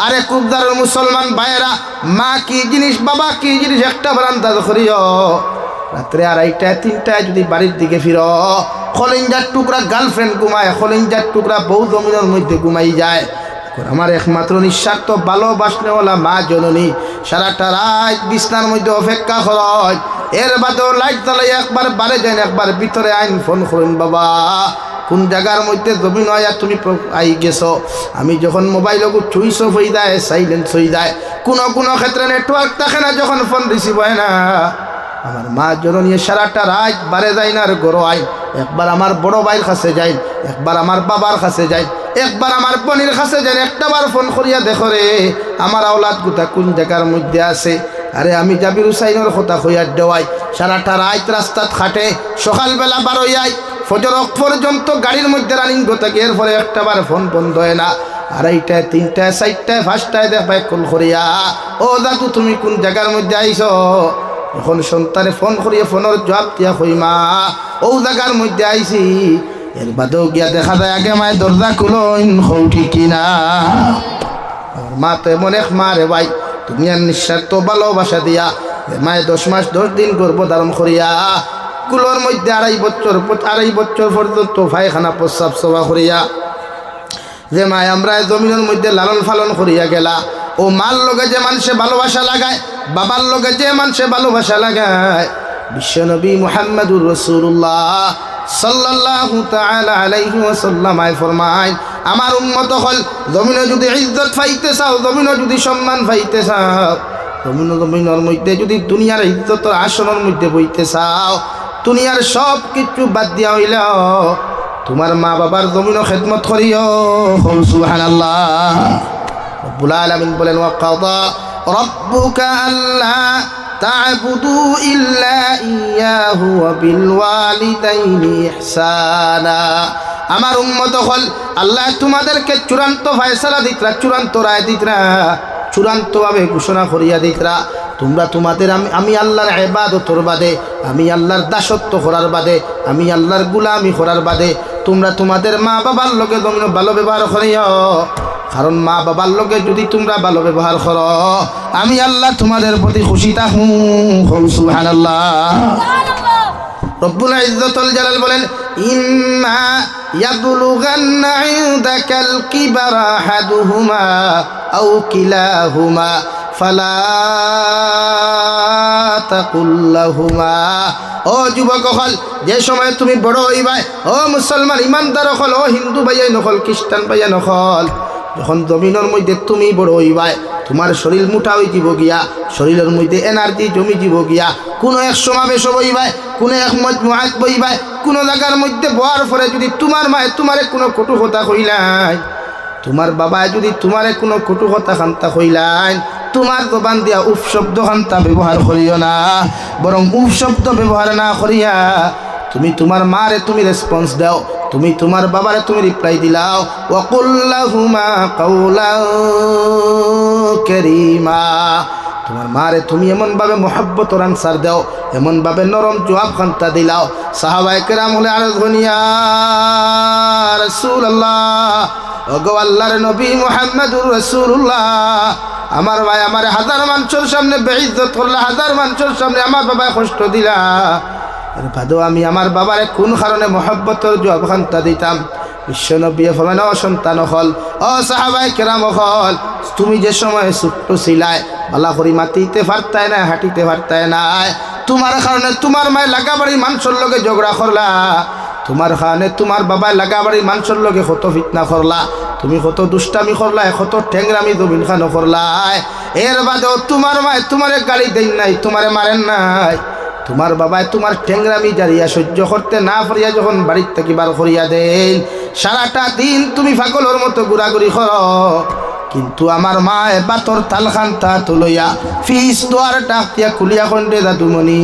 আরে কুবদারের মুসলমান ভাইয়েরা, মা কি জিনিস বাবা কি জিনিস একটা বারান্দা করিও। রাত্রে 2:30 3টায় যদি বাড়ির দিকে ফিরো, খলিঞ্জার টুকরা গার্লফ্রেন্ড ঘুমায়, খলিঞ্জার টুকরা বউ জমিনের মধ্যে ঘুমাই যায়। আমার একমাত্র নিঃস্বার্থ ভালোবাসনেওয়ালা মা জননী সারাটা রাত বিছনার মধ্যে অপেক্ষা খরচ। এর বাদেও লাইট জ্বালাই একবার বারে যান, একবার ভিতরে আইন ফোন করুন, বাবা কোন জায়গার মধ্যে জমি নয় তুমি আই গেছো। আমি যখন মোবাইল সুইচ অফ হয়ে যায়, সাইলেন্স হয়ে যায়, কোনো ক্ষেত্রে নেটওয়ার্ক থাকে না, যখন ফোন রিসিভ হয় না, আমার মা জননী সারাটা রাত বারে যাই না আর গরো আই। একবার আমার বড় ভাইয়ের কাছে যাই, একবার আমার বাবার কাছে যাই, একবার আমার বোনের কাছে যাই, একটাবার ফোন করিয়া দেখো রে আমার আওলাদ গোটা কোন জায়গার মধ্যে আছে। আরে আমি জাবির হুসাইনের কথা হইয়ার দেওয়াই, সারাটা রাত রাস্তাত খাটে, সকালবেলা বারোয়াই ফজর পর্যন্ত গাড়ির মধ্যে রানিং গোটাকে, এরপরে একটাবার ফোন বন্ধ হয় না। 2:30 3টায় 4টায় 5টায় দেখবাই কল করিয়া, ও দাদু তুমি কোন জায়গার মধ্যে আইছো। এখন সন্তানে ফোন করিয়া ফোনের জবাব দিয়া কই, মা ও জায়গার মধ্যে আইছি। এর বাদেও গিয়া দেখা যায় আগে মায় দরজা খুলইন হৌ ঠিক কিনা। আমার মা তো এমন এক মা রে ভাই, তুমি আর নিঃস্বার্থ ভালোবাসা দিয়া মায়ে 10 মাস 10 দিন গর্ভধারণ করিয়া কুলোর মধ্যে 2.5 বছর পর্যন্ত পায়খানা প্রস্রাব সভা করিয়া যে মায় আমরা জমিনের মধ্যে লালন পালন করিয়া গেলা, ও মার লগে যে মানুষে ভালোবাসা লাগায়, বাবার লগে যে মানুষে ভালোবাসা লাগায়, বিশ্বনবী মুহাম্মদুর রাসূলুল্লাহ সাল্লাল্লাহু তাআলা আলাইহি ওয়াসাল্লাম ফরমায়, আমার উম্মত হল জমিনে যদি ইজ্জত পাইতে চাও, জমিনে যদি সম্মান পাইতে চাও, জমিনের মধ্যে যদি দুনিয়ার ইজ্জতের আসনের মধ্যে বইতে চাও, দুনিয়ার সব কিছু বাদ দিয়া হইল তোমার মা বাবার জমিনও খেদমত করিও। সুবহানাল্লাহ। রব্বুল আলামিন বলেন, ওয়া কাদা রাব্বুকা আল্লা তা'বুদু ইল্লা ইয়াহু ওয়া বিল ওয়ালিদাইনি ইহসানা। আমার উম্মত হল আল্লাহ তোমাদেরকে চূড়ান্ত ফয়সালা দিতরা, চূড়ান্ত রায় দিতরা, চূড়ান্তভাবে ঘোষণা করিয়া দিতরা, তোমরা তোমাদের আমি আল্লাহর ইবাদতর বাদে, আমি আল্লাহর দাসত্ব করার বাদে, আমি আল্লাহর গোলামি করার বাদে তোমরা তোমাদের মা বাবার লগে ভালো ব্যবহার করিও। কারণ মা বাবার লগে যদি তোমরা ভালো ব্যবহার করো, আমি আল্লাহ তোমাদের প্রতি খুশি থাকুম। সুবহানাল্লাহ। রব্বুল ইজ্জতুল জালাল বলেন, ইম্মা ইয়াবলুগান্না ইনদাকাল কিবারা আহাদুহুমা আও কিলাহুমা ফালা তাকুল লাহুমা। ও যুবক হল, যে সময় তুমি বড় হইবাই, ও মুসলমান ইমানদার হল, ও হিন্দু ভাইয়া নকল, খ্রিস্টান ভাইয়া নকল, যখন জমিনের মধ্যে তুমি বড় হইবাই, তোমার শরীর মোটা হয়ে যাব গিয়া, শরীরের মধ্যে এনার্জি জমি যাব গিয়া, কোনো এক সমাবেশ বইবাই, কোনো এক মজমুআত বইবাই, কোনো জায়গার মধ্যে বয়ার পরে যদি তোমার মায়ে তোমারে কোনো কটু কথা কইলাই, তোমার বাবায় যদি তোমারে কোনো কটু কথা খান্তা কইলাই, তোমার জবান দিয়া উফ শব্দ খান্তা ব্যবহার করিও না, বরং উফ শব্দ ব্যবহার না করিয়া তুমি তোমার মারে তুমি রেসপন্স দাও, তুমি তোমার বাবারে তুমি রিপ্লাই দিলাও, ওয়াকুল লাহুমা কাওলান কারীমা। তোমার মারে তুমি এমনভাবে মহব্বতের আনসার দাও, এমনভাবে নরম জবাব খান্তা দিলাও। সাহাবায়ে কেরাম হলে আরজ গনিয়া রাসূলুল্লাহ, ওগো আল্লাহর নবী মুহাম্মদুর রাসূলুল্লাহ, আমার ভাই আমার হাজার মানুষের সামনে বেইজ্জত করলা, হাজার মানুষের সামনে আমার বাবায় কষ্ট দিলা, এর বাদেও আমি আমার বাবারে কোন কারণে মহব্বতের জবাব খান্তা দিতাম। বিশ্বনবী ফরমানো, সন্তান হল, ও সাহাবায়ে কেরাম হল, তুমি যে সময় ছোট্ট ছিলাই, বালা করি মাতিতে পারতাই না, হাঁটিতে পারতাই না, তোমার কারণে তোমার মায় লাগাবাড়ি মানুষের লগে ঝগড়া করলা, তোমার কারণে তোমার বাবায় লাগাবাড়ি মানুষের লগে কত ফিতনা করলা, তুমি কত দুষ্টামি করলাই, কত ঠেংরামি জমিন খানো করলাই, এর বাদেও তোমার মায় তোমারে গালি দেন নাই, তোমারে মারেন নাই, তোমার বাবায় তোমার ঠেংরামি জারিয়া সহ্য করতে না পারিয়া যখন বাড়ির থেকে বার করিয়া দেন, সারাটা দিন তুমি পাগলের মতো ঘোরাঘুরি করো, কিন্তু আমার মায় বাতর তালখান্তা তুলইয়া ফিস দোয়ার ডাক দিয়া খুলিয়া কন্ডে, দাদুমণি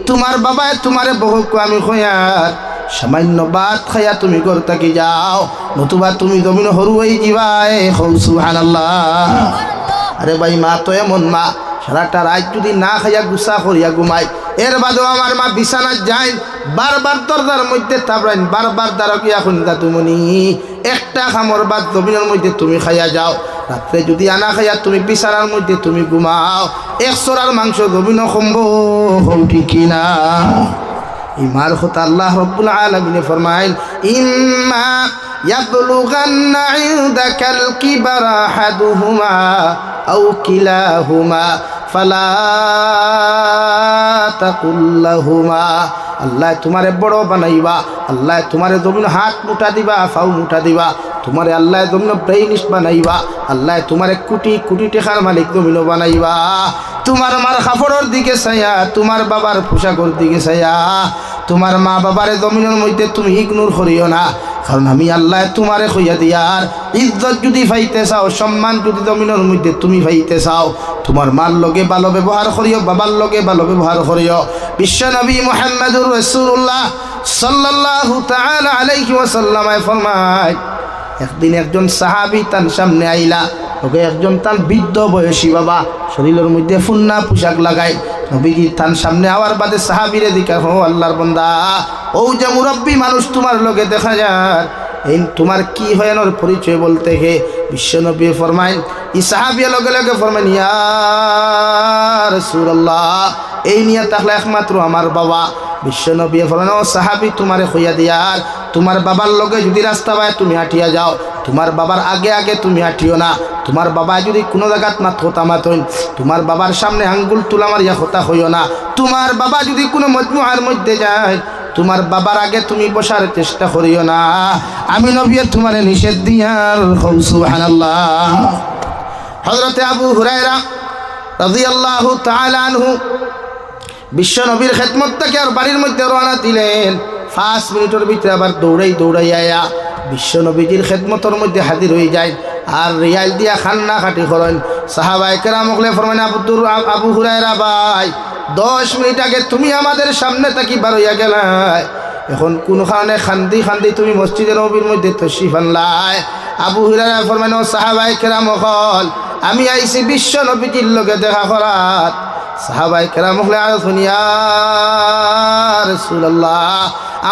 তোমার বাবায় তোমারে বহু আমি খয়ার সামান্য বাত খাইয়া তুমি ঘর থাকি যাও, নতুবা তুমি জমিন হরু হয়ে যাবাই। সুবহানাল্লাহ। আরে ভাই মা তো এমন মা, সারাটা রাত যদি না খাইয়া গুসা করিয়া ঘুমাই, এর বাদেও আমার মা বিছানা যায়, বারবার দরজার মধ্যে তাবরাইন, বারবার দ্বারকিয়া খুন, দাদুমণি একটা খামর বাদ জমিনের মধ্যে তুমি খাইয়া যাও, রাত্রে যদি আনা খাইয়া তুমি বিছানার মধ্যে তুমি ঘুমাও, 100 মাংস জমিনও সম্ভব, ঠিক কিনা? ইমার কথা আল্লাহ রব্বুল আলামিন ফরমাইল, ইম্মা ইয়াবলুগান্না ইনদাকাল কিবারা আহাদুহুমা আও কিলাহুমা ফালা তাকুল লাহুমা। আল্লাহ তোমারে বড় বানাইবা, আল্লাহ তোমারে জমিন হাত মুঠা দিবা, ফাউ মুঠা দিবা, তোমারে আল্লাহ জমিন ব্রেইনিস্ট বানাইবা, আল্লাহ তোমারে কোটি কোটি টাকার মালিক জমিন বানাইবা। তোমার মার কাপড়ের দিকে চাইয়া, তোমার বাবার পোশাকের দিকে চাইয়া, তোমার মা বাবারে জমিনের মধ্যে তুমি ইগনোর করিও না, কারণ আমি আল্লাহ তোমারে কইয়া দিয়ার ইজ্জত যদি পাইতে চাও, সম্মান যদি জমিনের মধ্যে তুমি পাইতে চাও, তোমার মার লগে ভালো ব্যবহার করিও, বাবার লগে ভালো ব্যবহার করিও। বিশ্ব নবী মুহাম্মদুর রাসূলুল্লাহ সাল্লাল্লাহু তাআলা আলাইহি ওয়াসাল্লাম ফরমায়, একদিন একজন সাহাবী তার সামনে আইলা, ওকে একজন তার বৃদ্ধ বয়সী বাবা, শরীরের মধ্যে ফুন্না পোশাক লাগায়, নবীজি তার সামনে আওয়ার বাদে সাহাবীরে দিকা, ও আল্লাহর বান্দা, ও যে মুরব্বী মানুষ তোমার লগে দেখা যায়, এই তোমার কি হয় ওর পরিচয় বলতে হে? বিশ্বনবী ফরমাইন, ই সাহাবী লগে লগে ফরমাইন, ইয়া রাসূলুল্লাহ, এই নিয়ে তাহলে একমাত্র আমার বাবা। বিশ্বনবী ফরমাইন, ও সাহাবী তোমারে কইয়া দিয়ার, তোমার বাবার লগে যদি রাস্তা পায় তুমি হাঁটিয়া যাও, তোমার বাবার আগে আগে তুমি হাঁটিও না। তোমার বাবা যদি কোনো জায়গাত মাত হতা মাতইন, তোমার বাবার সামনে আঙ্গুল তুলা মারিয়া হতা হইও না। তোমার বাবা যদি কোনো মজমুআর মধ্যে যায়, তোমার বাবার আগে তুমি বসার চেষ্টা করিও না। আমি নবী তোমারে নিষেধ দিয়ার, সুবহানাল্লাহ। হযরতে আবু হুরায়রা রাদিয়াল্লাহু তাআলা আনহু বিশ্ব নবীর খেদমত থেকে আর বাড়ির মধ্যে রওনা দিলেন। 5 মিনিটের ভিতরে আবার দৌড়াই আয়া বিশ্ব নবীজির খেদমতের মধ্যে হাজির হয়ে যায়, আর রিয়াল দিয়া খান্না খাটি করেন। সাহাবায়ে কেরামকে ফরমান, আবু হুরায়রা ভাই, 10 মিনিট আগে তুমি আমাদের সামনে থাকি বার হইয়া গেলাই, এখন কোন কারণে খান্দি খান্দি তুমি মসজিদের নবীর মধ্যে তশরিফ আনলাই? আবু হুরায়রা ফরমান, ও সাহাবায়ে কেরাম হল, আমি আইছি বিশ্ব নবীজির লগে দেখা করাত। সাহাবায়ে কেরাম হলে আর শুনিয়া, রাসূলুল্লাহ,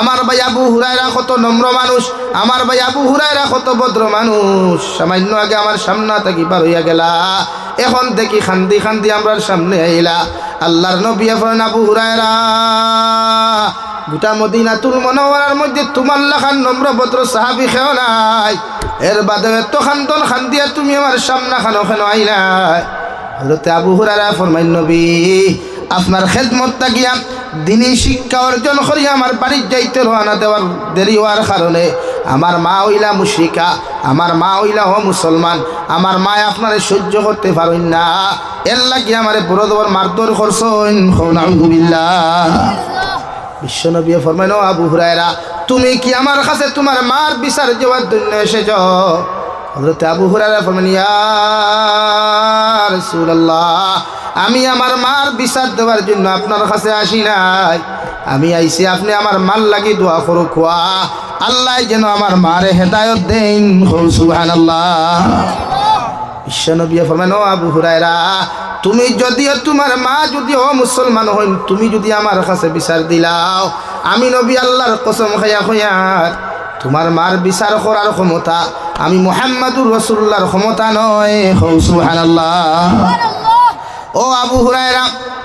আমার ভাই আবু হুরায়রা কত নম্র মানুষ, আমার ভাই আবু হুরায়রা কত ভদ্র মানুষ, সামান্য আগে আমার সামনে থাকি বার হইয়া গেলা, এখন দেখি খান্দি খান্দি আমরার সামনে আইলা। আল্লাহর নবী ফরমান, আবু হুরায়রা, গোটা মদিনাতুল মুনাওয়ারার মধ্যে তোমার লাখান নম্র ভদ্র সাহাবী কেউ নাই, এর বাদে এত খান্দন খান্দিয়া তুমি আমার সামনে খানো কেন আইলাই? হযরতে আবু হুরায়রা ফরমাইন, নবী, আপনার খেদমত থাকিয়া দিনী শিক্ষা অর্জন করিয়া আমার বাড়ির যাইতে রওনা দেওয়ার দেরি হওয়ার কারণে আমার মা হইলা মুশরিকা, আমার মা হইলা মুসলমান, আমার মা আপনারে সহ্য করতে পারেন না, এর লাগি আমারে বড় দেওয়ার মারধর করছেন। নাউযুবিল্লাহ। বিশ্বনবী ফরমাইন, ও আবু হুরায়রা, তুমি কি আমার কাছে তোমার মার বিচার দেওয়ার জন্য এসেছ? হযরতে আবু হুরায়রা ফরমান, ইয়া রাসূলুল্লাহ, আমি আমার মার বিচার দেওয়ার জন্য আপনার কাছে আসি নাই, আমি আইছি আপনি আমার মাল লাগি দোয়া করো, খোয়া আল্লাহ যেন আমার মারে হেদায়ত দেন। সুবহানাল্লাহ। বিশ্বনবী ফরমান, ও আবু হুরায়রা, তুমি যদিও তোমার মা যদিও মুসলমান হইন, তুমি যদি আমার কাছে বিচার দিলাও, আমি নবী আল্লাহর কসম খাইয়া কইয়ার, তোমার মার বিচার করার ক্ষমতা আমি মুহাম্মাদুর রাসূলুল্লাহর ক্ষমতা নয়। সুবহানাল্লাহ। ও আবু হুরায়রা,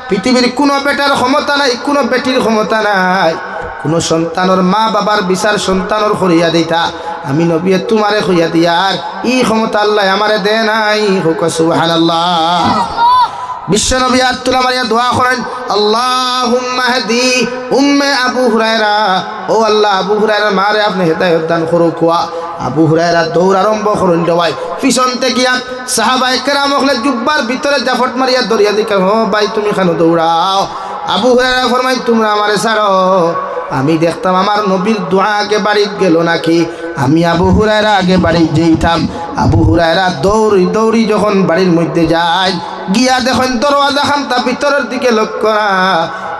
পৃথিবীর কোনো বেটার ক্ষমতা নাই, কোনো বেটির ক্ষমতা নাই, কোনো সন্তানের মা বাবার বিচার সন্তানের করিয়া দিতা, আমি নবী তোমারে কইয়া দিয়ার ই ক্ষমতা আল্লাহ আমারে দে নাই। সুবহানাল্লাহ। বিশ্বনবী আতুলা মারিয়া দোয়া করেন, আল্লাহুম্মা হাদি উম্মে আবু হুরায়রা, ও আল্লাহ, আবু হুরায়রার মারে আপনি হেদায়েত দান করো। কুয়া আবু হুরায়রা দৌড় আরম্ভ করেন, দেওয়াই পিছন থেকে সাহাবায়ে কেরাম হলে জুব্বার ভিতরে জাফট মারিয়া দরিয়া দিকে, ও ভাই তুমি কেন দৌড়াও? আবু হুরায়রা ফরমাই, তোমরা আমারে ছাড়ো, আমি দেখতাম আমার নবীর দোয়া আগে বাড়িতে গেল নাকি, আমি আবু হুরায়রা আগে বাড়ি যেতাম। আবু হুরায়রা দৌড়ি দৌড়ি যখন বাড়ির মধ্যে যায়, গিয়া দেখেন দরওয়াজা খানটা ভিতরের দিকে লক্ষ্য করা,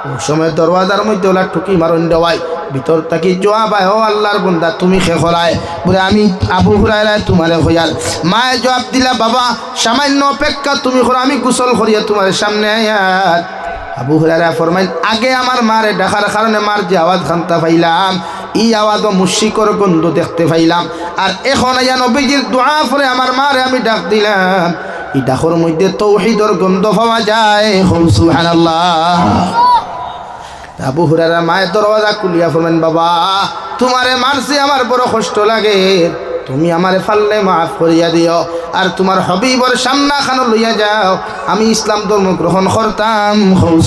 ওই সময় দরওয়াজার মধ্যে ওলা টুকি মারন দেওয়াই, ভিতর থাকি জবাব আয়, ও আল্লাহর বান্দা তুমি খে খরায় বলে, আমি আবু হুরায়রা তোমারে হইয়াল। মায়ে জবাব দিলা, বাবা সামান্য অপেক্ষা তুমি করো, আমি গোসল করিয়া তোমার সামনে আয়ার। আবু হুরায়রা ফরমাইন, আগে আমার মারে ডাকার কারণে মার যে আওয়াজ খান্তা পাইলাম, ই আওয়াজও মুশরিকর গন্ধ দেখতে পাইলাম। আর এখন আইয়া নবীজির দোয়া পরে আমার মারে আমি ডাক দিলাম, এই ডাকর মধ্যে তৌহিদর গন্ধ পাওয়া যায়। সুবহানাল্লাহ। আবু হুরায়রা মায়ের দরওয়াজা খুলিয়া বলেন, বাবা তোমারে মারছি, আমার বড় কষ্ট লাগে, তুমি আমারে ফাললে মাফ করিয়া দিও, আর তোমার হবিবর সামনা খানো লইয়া যাও, আমি ইসলাম ধর্ম গ্রহণ করতাম।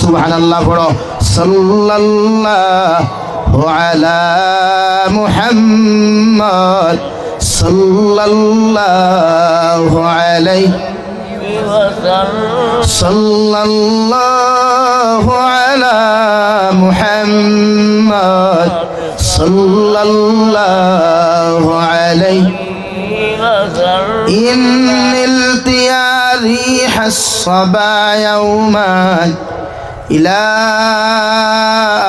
সুবহানাল্লাহ। বড় সাল্লাল্লাহু আলা মুহাম্মদ সাল্লাল্লাহু আলাইহি সাল্লাল্লাহু আলা মুহাম্মদ সাল্লাল্লাহু আলাইহি ইন্নিল তিয়ারি হাসবা ইয়াওমান ইলা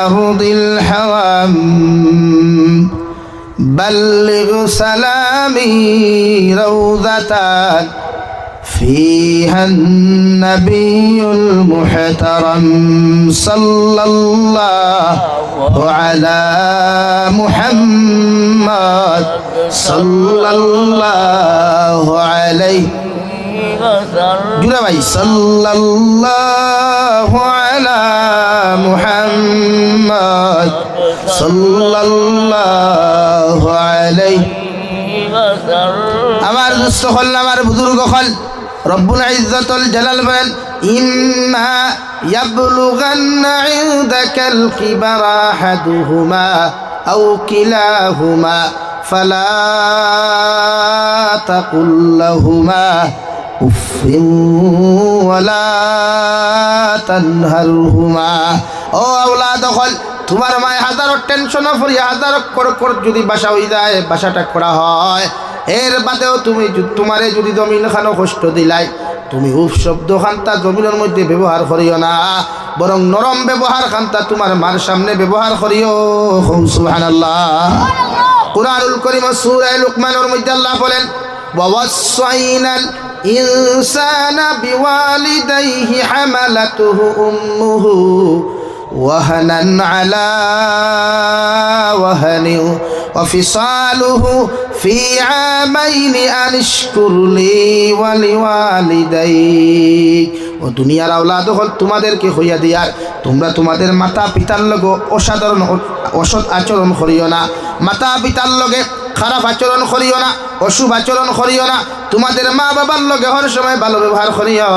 আরদিল হাওয়াম بلغ سلامي روضة فيها النبي المحترم صلى الله على محمد صلى الله عليه صلى الله على محمد صلى الله عليه আমার দুস্থ হল, আমার বুজুর্গ হল, রব্বুল ইজ্জতুল জালাল বলেন, ইম্মা ইয়াবলুগান্না ইনদাকাল কিবারা আহাদুহুমা আও কিলাহুমা ফালা তাকুল লাহুমা উফিন ওয়ালা তানহারহুমা। ও আওলাদ হল, তোমার মায় হাজারো টেনশন ফরিয়া হাজারো কর যদি বাসা হয়ে যায়, বাসাটা করা হয়, এর বাদেও তোমারে যদি জমিন খানো কষ্ট দিলাই, তুমি উফ শব্দ খান্তা জমিনের মধ্যে ব্যবহার করিও না, বরং নরম ব্যবহার খান্তা তোমার মার সামনে ব্যবহার করিও। সুবহানাল্লাহ। কুরআনুল কারীম সূরা লুকমানের মধ্যে আল্লাহ বলেন, ওয়াসাইনাল ইনসানা বিওয়ালিদাইহি হামালাতুহু উম্মুহু ওয়াহানান আলা ওয়াহানি وفصاله في عامين أن اشكر لي ولوالديك। ও দুনিয়ার আওলাদ হল, তোমাদেরকে হইয়া দিয়ার তোমরা তোমাদের মাতা পিতার লগে অসৎ আচরণ করিও না, মাতা পিতার লগে খারাপ আচরণ করিও না, অশুভ আচরণ করিও না, তোমাদের মা বাবার লগে হর সময় ভালো ব্যবহার করিও,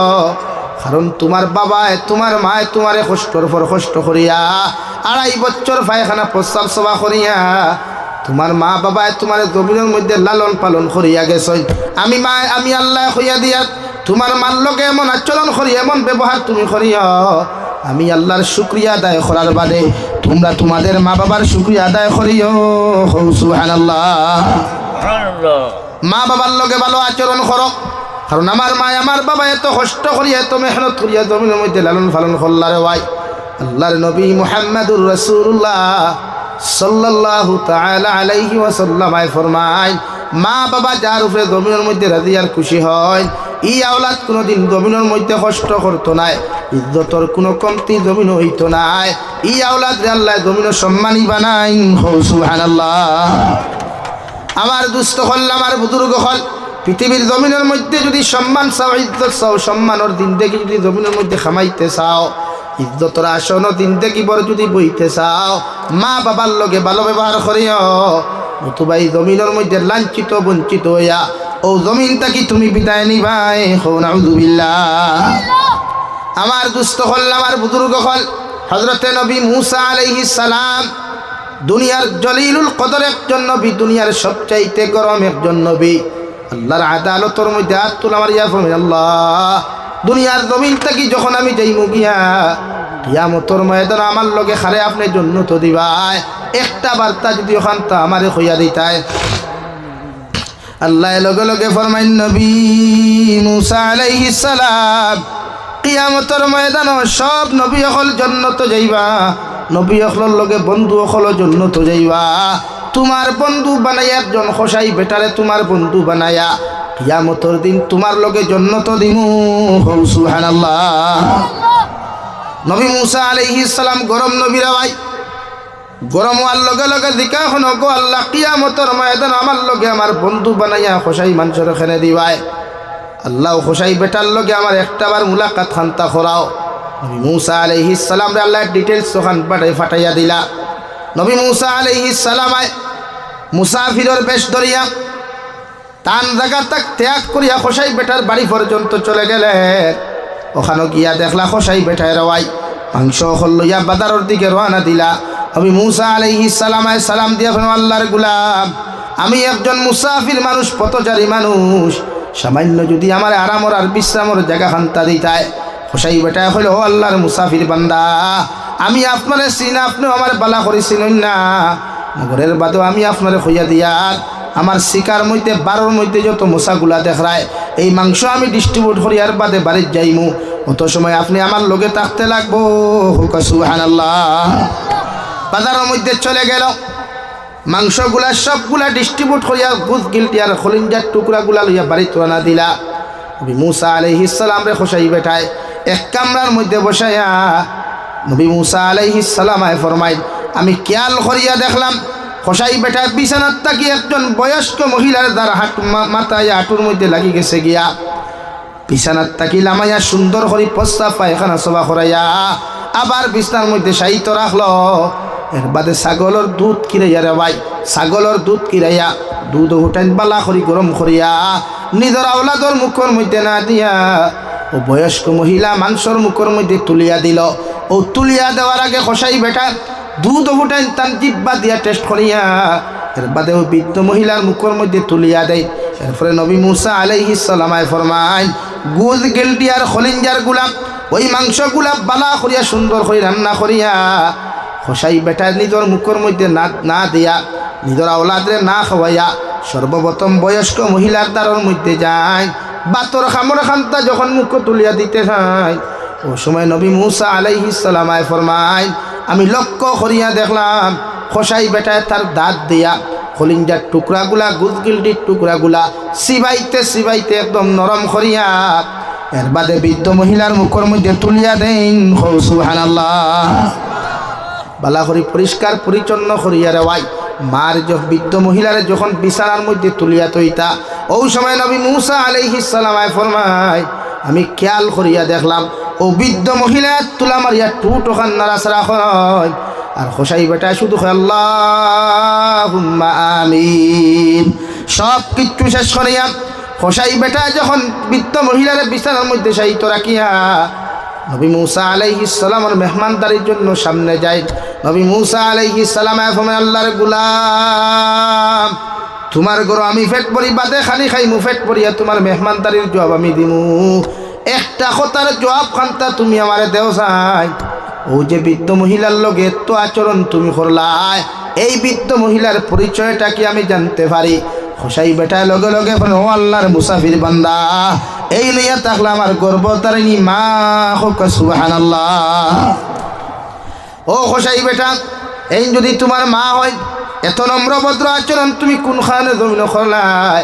কারণ তোমার বাবায় তোমার মায় তোমারে কষ্টর পর কষ্ট করিয়া 2.5 বছর পায়খানা প্রস্রাব সভা করিয়া তোমার মা বাবায় তোমার জমিনের মধ্যে লালন পালন করিয়া গেছে। আমি আল্লাহ হইয়া দিয়া তোমার মার লগে এমন আচরণ করি, এমন ব্যবহার তুমি করিও, আমি আল্লাহর শুকরিয়া আদায় করার বাদে তোমরা তোমাদের মা বাবার শুকরিয়া আদায় করিও। সুবহানাল্লাহ। মা বাবার লগে ভালো আচরণ করো, কারণ আমার মা আমার বাবা এত কষ্ট করিয়া এত মেহনত করিয়া জমিনের মধ্যে লালন পালন করলারে ভাই। আল্লাহর নবী মুহাম্মদুর রাসূলুল্লাহ সাল্লাল্লাহু তাআলা আলাইহি ওয়াসাল্লাম ফরমায়, মা বাবা যার উপরে জমিনের মধ্যে রাজি আর খুশি হয়, ই আওলাদ কোনোদিন জমিনের মধ্যে কষ্ট করতো না, ইজ্জতর কোনো কমতি জমিন হইতো না, ই আওলাদ আল্লাহ জমিনের সম্মানী বানাই। সুবহানাল্লাহ। আমার দুস্থ হল, আমার বুজুর্গ হল, পৃথিবীর জমিনের মধ্যে যদি সম্মান চাও, ইজ্জত চাও, সম্মানের দিন দেখি যদি জমিনের মধ্যে খামাইতে চাও, ইজ্জতর আসন দিন দেখি বড় যদি বইতে চাও, মা বাবার লগে ভালো ব্যবহার করিও, নতুবা এই জমিনের মধ্যে লাঞ্ছিত বঞ্চিত হইয়া ও জমিনটা কি তুমি বিদায় নিবাই। নাউযুবিল্লাহ। আমার দুস্থ হল, আমার বুজুর্গ হল, হযরতে নবী মূসা আলাইহিস সালাম দুনিয়ার জলিলুল কদর একজন নবী, দুনিয়ার সবচাইতে গরম একজন নবী। আল্লাহর আদালতের মধ্যে হাত তুলে আমার ইয়া ফরমায়, আল্লাহ দুনিয়ার জমিনটা কি যখন আমি যাইমু গিয়া কিয়ামতের ময়দানে আমার লগে খারে আপনি জান্নাত দিবাই, একটা বার্তা যদি ওখানটা আমারে কইয়া দিতাই। আল্লাহ লগে লগে ফরমাইন, নবী মূসা আলাইহিস সালাম কিয়ামতের ময়দানে সব নবী হল জান্নাত যাইবা, নবী হলর লগে বন্ধু হল জান্নাত যাইবা, তোমার বন্ধু বানাইয়া একজন খোসাই বেটারে তোমার বন্ধু বানাইয়া কিয়ামতের দিন তোমার লগে জান্নাত দিমু। সুবহানাল্লাহ। নবী মূসা আলাইহিস সালাম গরম নবীরা ভাই, গরম হওয়ার লগে লগে জিকা হন গো আল্লাহ কিয়ামতের ময়দান আমার লগে আমার বন্ধু বানাইয়া খোসাই মানুষের খেনে দিবাই। আল্লাহ খোসাই বেটার লগে আমার একটাবার মুলাকাত খান্তা করাও। নবী মুসা আলাইহিস সালাম রে আল্লাহ ডিটেইলস ওখান ফাটাইয়া দিলা। নবী মুসা আলাইহিস সালাম মুসাফিরের বেশ ধরিয়া টান জায়গা তাক ত্যাগ করিয়া খোসাই বেটার বাড়ি পর্যন্ত চলে গেলেন। ওখানে গিয়া দেখলা খোসাই বেটায় রওয়াই মাংস লইয়া বাজারের দিকে রওনা দিলা। নবী মুসা আলাইহিস সালাম দিয়া বলেন, আল্লাহর গোলাম, আমি একজন মুসাফির মানুষ, পথচারী মানুষ, সামান্য যদি আমার আরামর আর বিশ্রামর জায়গা খান্তা দিতায়। খোসাই বেটায় হইল, ও আল্লাহর মুসাফির বান্দা, আমি আপনারে চিনা, আপনিও আমার বালা করেছিলেন না, নগরের বাদেও আমি আপনারে হইয়া দিয়ার আমার শিকার মধ্যে 12 মধ্যে যত মশাগুলা দেখায় এই মাংস আমি ডিস্ট্রিবিউট করিয়ার বাদে বাড়ির যাইমু, অত সময় আপনি আমার লগে থাকতে লাগবো। সুবহানাল্লাহ। বাজারের মধ্যে চলে গেল, মাংসগুলা সবগুলা ডিস্ট্রিবিউট করিয়া গুজ গিলটি আর খলিঞ্জার টুকরাগুলা লইয়া বাড়িতে রানা দিলা। নবী মুসা আলাইহিস সালাম রে খোসাই বেটায় এক কামরার মধ্যে বসাইয়া নবী মুসা আলাইহিস সালাম ফরমাই, আমি খেয়াল করিয়া দেখলাম খোসাই বেটা বিছানার তাকি একজন বয়স্ক মহিলার দ্বারা মাথায় হাঁটুর মধ্যে লাগি গেছে গিয়া বিছানার তাকি লামাইয়া সুন্দর করে প্রস্তাব পায়খানা সভা করাইয়া আবার বিছানার মধ্যে সাহিত্য রাখলো। এর বাদে ছাগলের দুধ কিরাইয়া রে ভাই, ছাগলের দুধ কিরাইয়া দুধ উঠাইন বালা করি গরম করিয়া নিজের আওলাদর মুখের মধ্যে না দিয়া ও বয়স্ক মহিলা মাংসর মুখের মধ্যে তুলিয়া দিল। ও তুলিয়া দেওয়ার আগে খোসাই বেটা দুধ ফুটাইন তান জিব্বা দিয়া টেস্ট করিয়া এর বাদে ও বৃদ্ধ মহিলার মুখের মধ্যে তুলিয়া দেয়। এরপরে নবী মুসা আলাইহিস সালাম ফরমায়, গুজ গেলটি আর খলিঞ্জার গুলাম ওই মাংসগুলা বালা করিয়া সুন্দর করে রান্না করিয়া খোসাই বেটা নিজের মুখের মধ্যে না দিয়া নিজের আওলাদরে না খাওয়াইয়া সর্বপ্রথম বয়স্ক মহিলার দ্বারের মধ্যে যায়। বাতর খামর খান্তা যখন মুখ তুলিয়া দিতে চায় ও সময় নবী মুসা আলাইহিস সালাম ফরমায়, আমি লক্ষ্য করিয়া দেখলাম খোসাই বেটায় তার দাঁত দিয়া খলিঞ্জার টুকরাগুলা গুজগিলটির টুকরাগুলা সিবাইতে একদম নরম করিয়া এর বাদে বৃদ্ধ মহিলার মুখের মধ্যে তুলিয়া দেন। সুবহানাল্লাহ। বালা করি পরিষ্কার পরিচ্ছন্ন করিয়া রেওয়াই মার বৃদ্ধ মহিলারে যখন বিছানার মধ্যে তুলিয়া তৈতা ওই সময় নবী মুসা আলাইহিস সালাম ফরমায়, আমি খেয়াল করিয়া দেখলাম ও বৃদ্ধ মহিলা তুলা মারিয়া টুট ওখান নাড়াচাড়া হয় আর খোসাই বেটা শুধু আল্লাহুম্মা আমিন। সব কিচ্ছু শেষ করিয়া খোসাই বেটা যখন বৃদ্ধ মহিলার বিছানার মধ্যে সাহিত্য রাখিয়া নবী মুসা আলাইহিস সালামের মেহমানদারির জন্য সামনে যায়। নবী মুসা আলাইহিস সালাম ফরমায়, আল্লাহর গোলাম, তোমার ঘর আমি পেট ভরি বাদে খালি খাইমু, পেট ভরিয়া তোমার মেহমানদারির জবাব আমি দিমু। একটা কথার জবাব খান্তা তুমি আমারে দেও চাই। ও যে বৃদ্ধ মহিলার লগে তো আচরণ তুমি করলাই, এই বৃদ্ধ মহিলার পরিচয়টা কি আমি জানতে পারি? খোসাই বেটায় লগে লগে ও আল্লাহর মুসাফির বান্দা, এই লইয়া থাকলে আমার গর্বতারিণী মা হোক। সুবহানাল্লাহ। ও খোসাই বেটা, এই যদি তোমার মা হয়, এত নম্র ভদ্র আচরণ তুমি কোনখানে জমিন করলাই?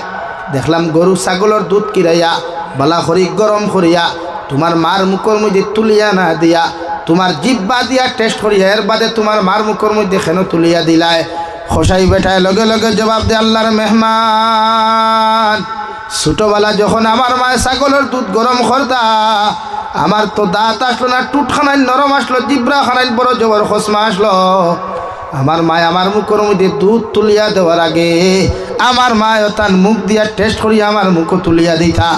দেখলাম গরু ছাগলের দুধ কিরাইয়া বালা করি গরম করিয়া তোমার মার মুখের মধ্যে তুলিয়া না দিয়া তোমার জিব্বা দিয়া টেস্ট করিয়া এর বাদে তোমার মার মুখের মধ্যে কেন তুলিয়া দিলায়? খোসাই বেটায় লগে লগে জবাব দে, আল্লাহর মেহমান, ছোটবেলা যখন আমার মায়ের ছাগলের দুধ গরম করতা আমার তো দাঁত আসলো না, টুটখানায় নরম আসলো, জিব্রা খানায় বড় জবর খসমা আসলো। আমার মায় আমার মুখের মধ্যে দুধ তুলিয়া দেওয়ার আগে আমার মায় তার মুখ দিয়া টেস্ট করিয়া আমার মুখও তুলিয়া দিতা,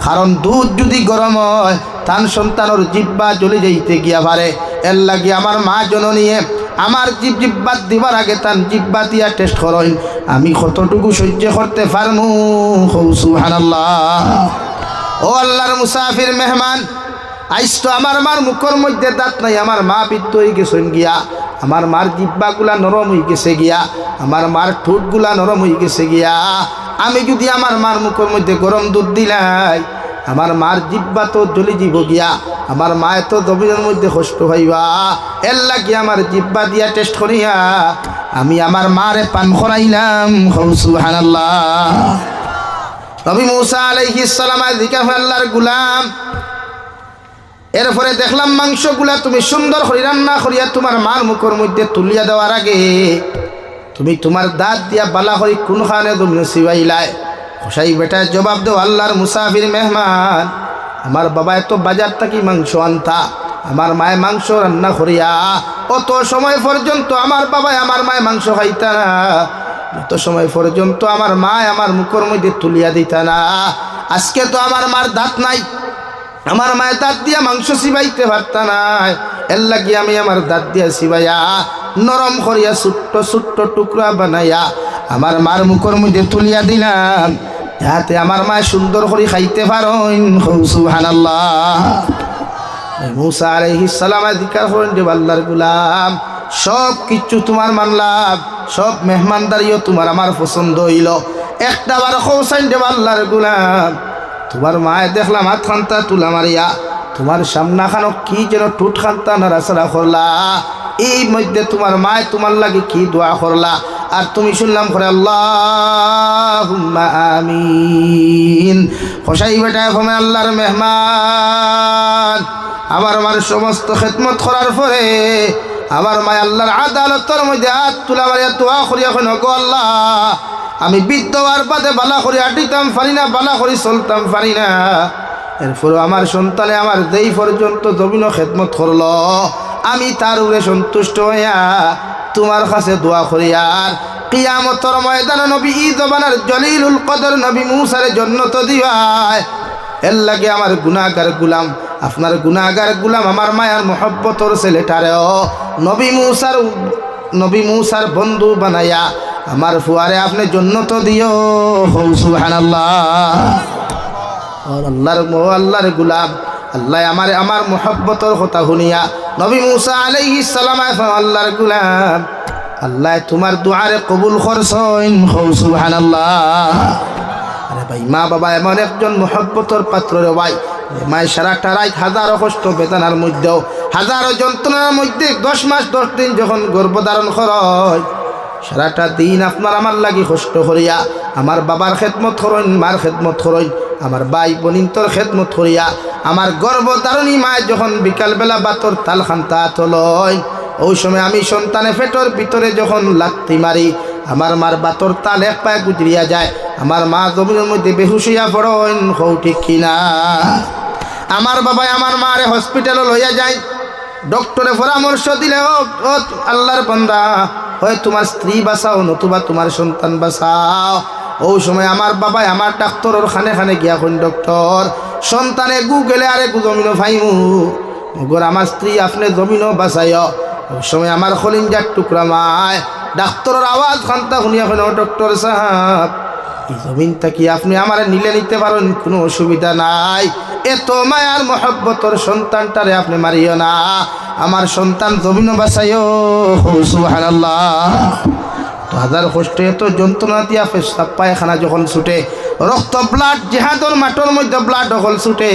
কারণ দুধ যদি গরম হয় তার সন্তানের জিব্বা জ্বলে যাইতে গিয়া পারে। এর লাগি আমার মা জননীয়ে আমার জিব্বা দিবার আগে তার জিব্বা দিয়া টেস্ট করেন, আমি কতটুকু সহ্য করতে পারমু। সুবহানাল্লাহ। ও আল্লাহর মুসাফির মেহমান, আইস তো আমার মার মুখের মধ্যে দাঁত নাই, আমার মা বৃদ্ধ হয়ে গেছেন গিয়া, আমার মার জিব্বাগুলা নরম হয়ে গেছে গিয়া, আমার মার ঠোঁটগুলা নরম হয়ে গেছে গিয়া। আমি যদি আমার মার মুখের মধ্যে গরম দুধ দিলাই আমার মার জিব্বা তো জ্বলি যাব গিয়া, আমার মায় তো জমিনের মধ্যে কষ্ট হইবা। এর লাগি আমার জিব্বা দিয়া টেস্ট করিয়া আমি আমার মারে পান করাইলাম। সুবহানাল্লাহ। নবী মুসা আলাইহিস সালাম জিজ্ঞাসা, আল্লাহর গোলাম, এরপরে দেখলাম মাংসগুলা তুমি সুন্দর করে রান্না করিয়া তোমার মার মুখের মধ্যে তুলিয়া দেওয়ার আগে তুমি তোমার দাঁত দিয়া বালা করি কোনখানে তুমি সিবাইলাই। কসাই বেটা জবাব দেও, আল্লাহর মুসাফির মেহমান, আমার বাবা এত বাজার থাকি মাংস আনতা, আমার মায়ে মাংস রান্না করিয়া অত সময় পর্যন্ত আমার বাবাই আমার মায়ে মাংস খাইতা না, অত সময় পর্যন্ত আমার মায় আমার মুখের মধ্যে তুলিয়া দিতা না। আজকে তো আমার মার দাঁত নাই, আমার মায়ের দাঁত দিয়া মাংস সিবাইতে পারতা না, এর লাগি আমি আমার দাঁত দিয়া সিবাইয়া নরম করিয়া ছোট্ট ছোট্ট টুকরা বানাইয়া আমার মার মুখের মধ্যে তুলিয়া দিলাম, যাতে আমার মা সুন্দর করে খাইতে পারেন। সুবহানাল্লাহ। মুসা আলাইহিস সালাম জিকির করেন যে আল্লাহর গোলাম, সব কিছু তোমার মানলাম, সব মেহমানদারিও তোমার আমার পছন্দ হইল, একটা বার খোসাইন যে আল্লাহর গোলাম, তোমার মায়ে দেখলাম হাত খান্তা তুলা মারিয়া তোমার সামনা খানো কি যেন টুট খান্তা নাড়াচাড়া করলা, এই মধ্যে তোমার মায় তোমার লাগে কি দোয়া করলা, আর তুমি শুনলাম করে আল্লাহুম্মা আমিন। খোসাই বেটা ফমে আল্লাহর মেহমান, আমার মার সমস্ত খেদমত করার পরে আমার মায় আল্লাহর আদালতের মধ্যে হাত তুলা মারিয়া দোয়া করিয়া কেন গো আল্লাহ, আমি বৃদ্ধ হওয়ার বাদে বালা করে আটিতাম পারি না, বালা করে চলতাম পারি না, এরপরে আমার সন্তানে আমার যেই পর্যন্ত জমিন খেদমত করল, আমি তার উপরে সন্তুষ্ট হইয়া তোমার কাছে দোয়া করি, আর কিয়ামতের ময়দানে নবী জবানের জলিলুল কদর নবী মুসার জান্নাত দিবায়। এর লাগে আমার গুনাহগার গুলাম, আপনার গুনাহগার গুলাম আমার মায়ার মহব্বতর ছেলেটারেও নবী মুসার বন্ধু বানাইয়া আমার ফুয়ারে আপনি জান্নাত দিও। সুবহানাল্লাহ। আল্লাহর গুলাম, আল্লাহ আমার মহব্বতর কথা শুনিয়া নবী মুসা আলাইহিস সালাম আল্লাহর গুলাম, আল্লাহ তোমার দুআরে কবুল করছেন। সুবহানাল্লাহ। আরে ভাই, মা বাবা এমন একজন মহব্বতর পাত্র রে ভাই, মায়ের সারাটা রাত হাজারো কষ্ট বেদনার মধ্যেও, হাজারো যন্ত্রণার মধ্যে 10 মাস 10 দিন যখন গর্ভধারণ হয়, সারাটা দিন আপনার আমার লাগি কষ্ট করিয়া আমার বাবার খেদমত করেন, মার খেদমত করেন, আমার ভাই বোনিন্তর খেদমত করিয়া আমার গর্ভধারণী মায় যখন বিকালবেলা বাতর তাল খান্তা তলয়, ওই সময় আমি সন্তানে পেটর ভিতরে যখন লাত্তি মারি আমার মার বাতর তাল এক পায়ে গুজরিয়া যায়, আমার মা জমিনের মধ্যে বেহুশ হইয়া পড়েন। হও ঠিক কিনা? আমার বাবাই আমার মারে হসপিটালে লইয়া যায়, ডক্টরে পরামর্শ দিলে ও আল্লাহর বান্দা, হয় তোমার স্ত্রী বাঁচাও নতুবা তোমার সন্তান বাঁচাও। ওই সময় আমার বাবাই আমার ডাক্তারের খানে খানে গিয়া কোন ডক্টর, সন্তানে গু গেলে আরে গু জমিনও ফাইমু, মগর আমার স্ত্রী আপনি জমিনও বাঁচাইও। ওই সময় আমার খলিঞ্জার টুকরা মায় ডাক্তারের আওয়াজ খান্তা শুনিয়া কেন, ডক্টর সাহেব এই জমিনটা কি আপনি আমার নিতে পারেন, কোনো অসুবিধা নাই, এত মায়ার মহব্বতর সন্তানটারে আপনি মারিও না, আমার সন্তান জমিনও বাঁচাইও। সুবহানাল্লাহ। হাজার কষ্ট এত যন্ত্রণা দিয়া পেশাব পায়খানা যখন ছুটে, রক্ত ব্লাড জেহাদর মাঠের মধ্যে ব্লাড দখল ছুটে,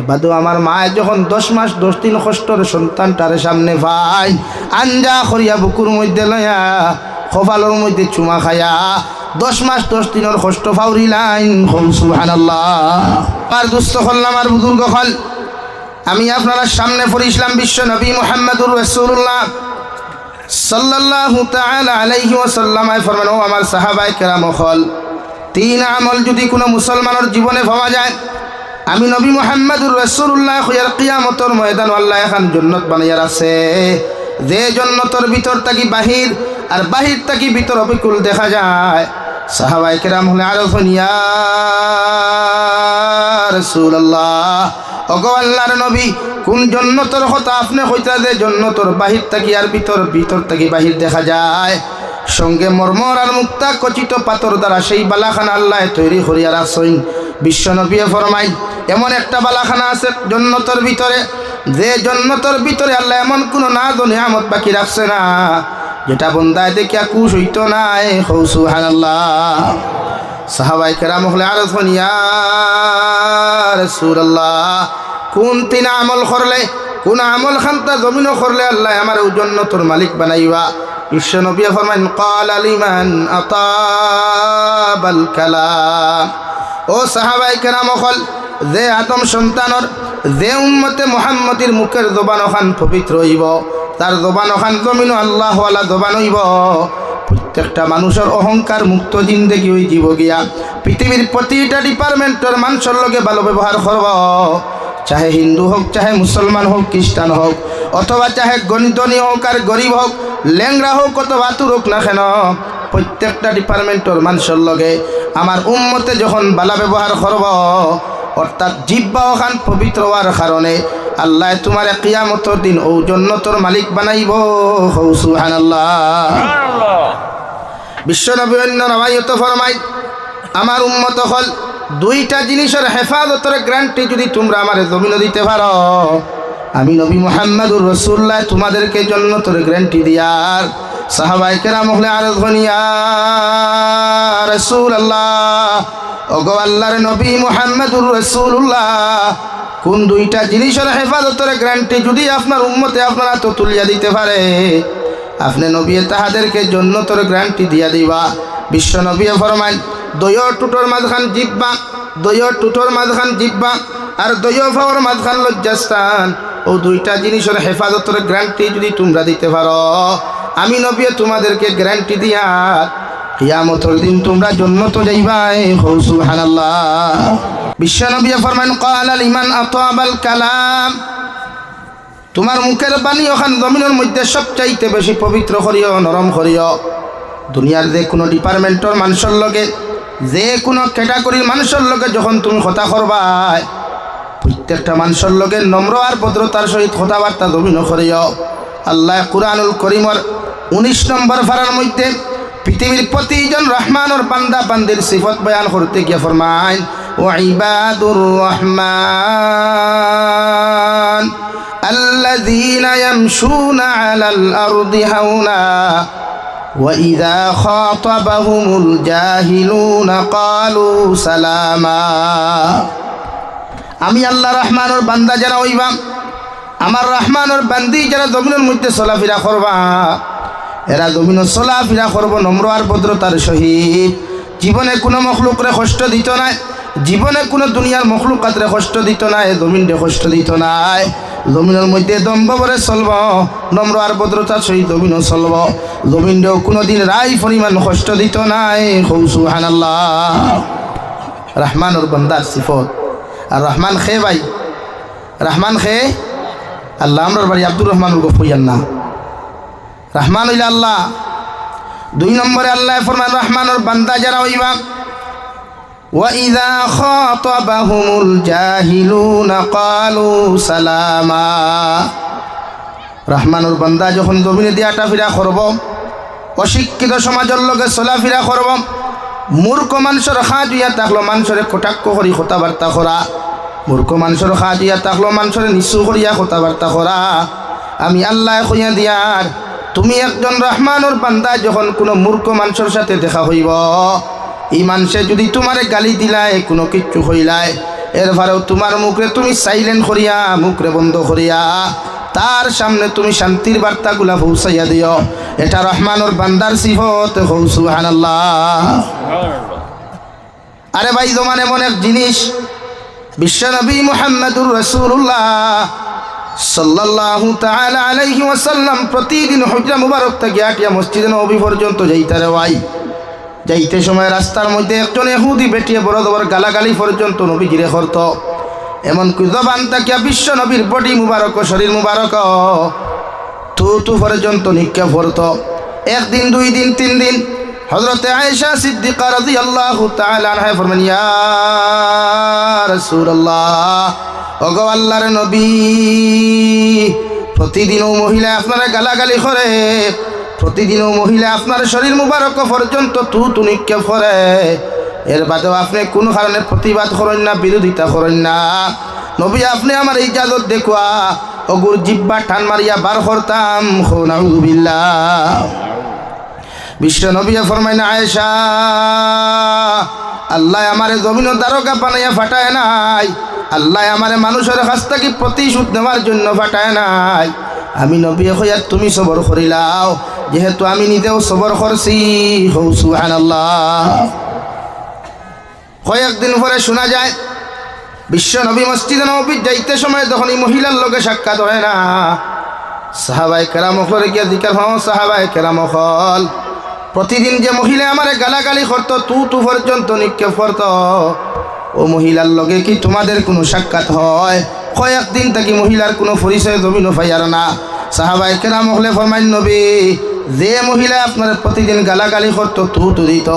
বাদু আমার মায় যখন 10 মাস 10 দিন কষ্টর সন্তানটারে সামনে পাই, আঞ্জা করিয়া বুকুর মধ্যে লইয়া কপালের মধ্যে চুমা খাইয়া 10 মাস 10 দিনের কষ্ট ফাউরি লাইন। সুবহানাল্লাহ। আর দুস্থ হল্লাম আর বুজুর্গ হল, আমি আপনারা সামনে পড়িছিলাম বিশ্ব নবী মুহাম্মদুর রাসূলুল্লাহ সাল্লাল্লাহু তাআলা আলাইহি ওয়াসাল্লাম ফরমান, ও আমার সাহাবায়ে কেরাম হল, 3 আমল যদি কোনো মুসলমানের জীবনে পাওয়া যায়, আমি নবী মুহাম্মদুর রাসূলুল্লাহ খয়ার কিয়ামতের ময়দান আল্লাহ এখন জান্নাত বানাইয়া আছে, যে জান্নাতের ভিতর থাকি বাহির আর বাহির থাকি ভিতর অবিকুল দেখা যায়। সাহাবায়ে কেরাম হলে আরফুন ইয়া রাসূলুল্লাহ, ওগো আল্লাহর নবী, কোন জান্নাতের কথা আপনি কইতা যে জান্নাতের বাহির থাকি আর ভিতর থাকি বাহির দেখা যায়, সঙ্গে মরমর আর মুক্তা কচিত পাথর দ্বারা সেই বালাখানা আল্লাহ তৈরি করিয়া রাখছেন। বিশ্ব নবী ফরমাই, এমন একটা বালাখানা আছে জান্নাতের ভিতরে, যে জান্নাতের ভিতরে আল্লাহ এমন কোনো নাজ ও নিয়ামত বাকি রাখছে না, যেটা বন্দায় দেখিয়া খুশ হইত নাই। সুবহানাল্লাহ। সাহাবায়ে কেরাম হলে আরফুন ইয়া রাসূলুল্লাহ, কোন 3 আমল করলে, কোন আমল খান্তা জমিন করলে আল্লাহ আমার জান্নাতের মালিক বানাইবা। বিশ্ব নবী ফরমাইন, ক্বালা লিমান আতাবাল কালাম, ও সাহাবায়ে কেরাম হল, যে আদম সন্তানর যে উম্মতে মুহাম্মদের মুখের জবান ওখান পবিত্র হইব তার জবান ওখান জমিন আল্লাহ ওয়ালা জবান হইব প্রত্যেকটা মানুষের অহংকার মুক্ত জিন্দেগি হয়ে যাব গিয়া পৃথিবীর প্রতিটা ডিপার্টমেন্টের মানুষের লগে ভালো ব্যবহার করব চাহে হিন্দু হোক চাহে মুসলমান হোক খ্রিস্টান হোক অথবা চাহে ধনী হোক আর গরিব হোক ল্যাংড়া হোক অথবা তুর হোক না কেন প্রত্যেকটা ডিপার্টমেন্টের মানুষের লগে আমার উম্মতে যখন ভালো ব্যবহার করব অর্থাৎ জিহ্বা ওখান পবিত্র হওয়ার কারণে আল্লাহ তোমার কিয়ামতের দিন ও জান্নাতের মালিক বানাইব সুবহানাল্লাহ। বিশ্বনবী অন্য রওয়ায়াত ফরমায় আমার উম্মত হল দুইটা জিনিসের হেফাজতের গ্যারান্টি যদি তোমরা আমার জমিনে দিতে পারো আমি নবী মুহাম্মদুর রাসূলুল্লাহ তোমাদেরকে জান্নাতের গ্যারান্টি দিয়ার সাহাবায়ে কেরাম হলে আরজ হনিয়া রাসূলুল্লাহ ওগো আল্লাহর নবী মুহাম্মদুর রাসূলুল্লাহ কোন দুইটা জিনিসের হেফাজতের গ্যারান্টি যদি আপনার উম্মতে আপনারা তো তুলিয়া দিতে পারে আপনি নবী তাহাদেরকে জান্নাতের গ্যারান্টি দিয়া দিবা। বিশ্ব নবী ফরমান দয় টুটোর মাঝখান জিহ্বা দয় টুটোর মাঝখান জিহ্বা আর দয় ফাওয়ার মাঝখান লজ্জাস্থান ও দুইটা জিনিসের হেফাজতের গ্যারান্টি যদি তোমরা দিতে পারো আমি নবী তোমাদেরকে গ্যারান্টি দিয়া কিয়ামতের দিন তোমরা জান্নাতে যাইবাই সুবহানাল্লাহ। বিশ্ব নবী ফরমান ক্বালা লিমান আতাবাল কালাম তোমার মুখের বাণী ওখান জমিনের মধ্যে সবচাইতে বেশি পবিত্র করিও নরম করিও দুনিয়ার যে কোনো ডিপার্টমেন্টের মানুষের লগে যে কোনো ক্যাটাগরির মানুষের লগে যখন তুমি কথা করবাই প্রত্যেকটা মানুষের লগে নম্র আর ভদ্রতার সহিত কথাবার্তা জমিন করিও। আল্লাহ কুরআনুল কারীমের 19 নম্বর পারার মধ্যে পৃথিবীর প্রতিজন রহমানের বান্দা বান্দির সিফত বয়ান করতে গিয়ে ফরমায় ওয়া ইবাদুর রহমান আল্লাযীনা ইয়ামশুনা আলাল আরদি হাওনা ওয়া ইযা খাতাবাহুমুল জাহিলুনা ক্বালু সালামা। আমি আল্লাহ রহমানের বান্দা যারা হইবা আমার রহমানের বান্দি যারা জমিনের মধ্যে চলাফেরা করবা এরা জমিনে চলাফেরা করবো নম্র আর ভদ্রতার সহিত জীবনে কোনো মখলুকরে কষ্ট দিত নাই জীবনে কোনো দুনিয়ার মখলুকাতরে কষ্ট দিত নাই জমিনরে কষ্ট দিত নাই জমিনের মধ্যে দম্ভ করে চলব নম্র আর ভদ্রতার সহিত জমিনও চলব জমিনরেও কোনোদিন রায় পরিমাণ কষ্ট দিত নাই সুবহানাল্লাহ। রহমানুর বান্দার সিফত আর রহমান খে ভাই রহমান খে আল্লাহ আমরার বাড়ি আব্দুর রহমানুর গফুয়ান না রহমান হইলা আল্লাহ। 2 নম্বরে আল্লাহ ফরমান রহমানুর বান্দা যারা হইবা ওয়া ইযা খাতাবাহুমুল জাহিলুনা ক্বালু সালামা। রহমানুর বান্দা যখন জমিনে দিয়া আটাফিরা করব অশিক্ষিত সমাজের লগে চলাফেরা করব মূর্খ মানুষের খাঁ দিয়া থাকলো মানুষের কটাক্ষ করি কথাবার্তা করা মূর্খ মানুষের খাঁ দিয়া থাকলো মানুষের নিচু করিয়া কথাবার্তা করা আমি আল্লাহ কইয়া দিয়ার তুমি একজন রহমানুর বান্দা যখন কোনো মূর্খ মানুষের সাথে দেখা হইব এই মানুষে যদি তোমারে গালি দিলায় কোনো কিচ্ছু হইলায় এরপরেও তোমার মুখরে তুমি সাইলেন্ট করিয়া মুখরে বন্ধ করিয়া তার সামনে তুমি শান্তির বার্তাগুলা পৌঁছাইয়া দিও এটা রহমানুর বান্দার সিফত সুবহানাল্লাহ। আরে ভাই জমান এমন এক জিনিস বিশ্বনবী মুহাম্মদুর রাসূলুল্লাহ সাল্লাল্লাহু তাআলা আলাইহি ওয়াসাল্লাম প্রতিদিন হুজরা মুবারক থেকে আটিয়া মসজিদে নববী পর্যন্ত যাইতারে ভাই যাইতে সময় রাস্তার মধ্যে একজন ইহুদি বেটিয়ে বড় বড় গালাগালি পর্যন্ত নবী গিরে করত এমনকি জবান তাকিয়া বিশ্ব নবীর বডি মুবারক শরীর মুবারক থুতু পর্যন্ত নিক্ষেপ করত। একদিন 2 দিন 3 দিন হযরতে আয়েশা সিদ্দিকা রাদিয়াল্লাহু তাআলা আনহা ফরমান ইয়া রাসূলুল্লাহ ওগো আল্লাহর নবী প্রতিদিন মহিলা আপনারা গালাগালি করে প্রতিদিন মহিলা আপনার শরীর মুবারক পর্যন্ত থুতু নিক্ষেপ করে এর বাদেও আপনি কোনো কারণে প্রতিবাদ করেন না বিরোধিতা করেন না নবী আপনি আমার ইজাজত দেখুয়া অগুর জিব্বা টান মারিয়া বার করতাম নাউযুবিল্লাহ। বিশ্ব নবী ফরমায় না আয়েশা আল্লাহ আমারে জমিনের দারোগা বানাইয়া ফাটায় নাই আল্লাহ আমারে মানুষের কাছ থেকে প্রতিশোধ নেওয়ার জন্য ফাটায় নাই আমি নবী হইয়া তুমি সবর করিলাও যেহেতু আমি নিজেও সবর করছি সুবহানাল্লাহ। কয়েকদিন পরে শোনা যায় বিশ্ব নবী মসজিদে নববী যাইতে সময় তখন এই মহিলার লগে সাক্ষাৎ হয় না। সাহাবায়ে কেরাম হলে গিয়া জিজ্ঞাসা হন, সাহাবায়ে কেরাম হল প্রতিদিন যে মহিলা আমারে গালাগালি করতো, তু পর্যন্ত নিক্ষেপ করতো, ও মহিলার লগে কি তোমাদের কোনো সাক্ষাৎ হয়? কয়েকদিন থাকি মহিলার কোনো পরিচয় জমিন পাইয়ার না। সাহাবায়ে কেরাম হলে ফরমাইন, নবী যে মহিলা আপনার প্রতিদিন গালাগালি করতো, তু দিত,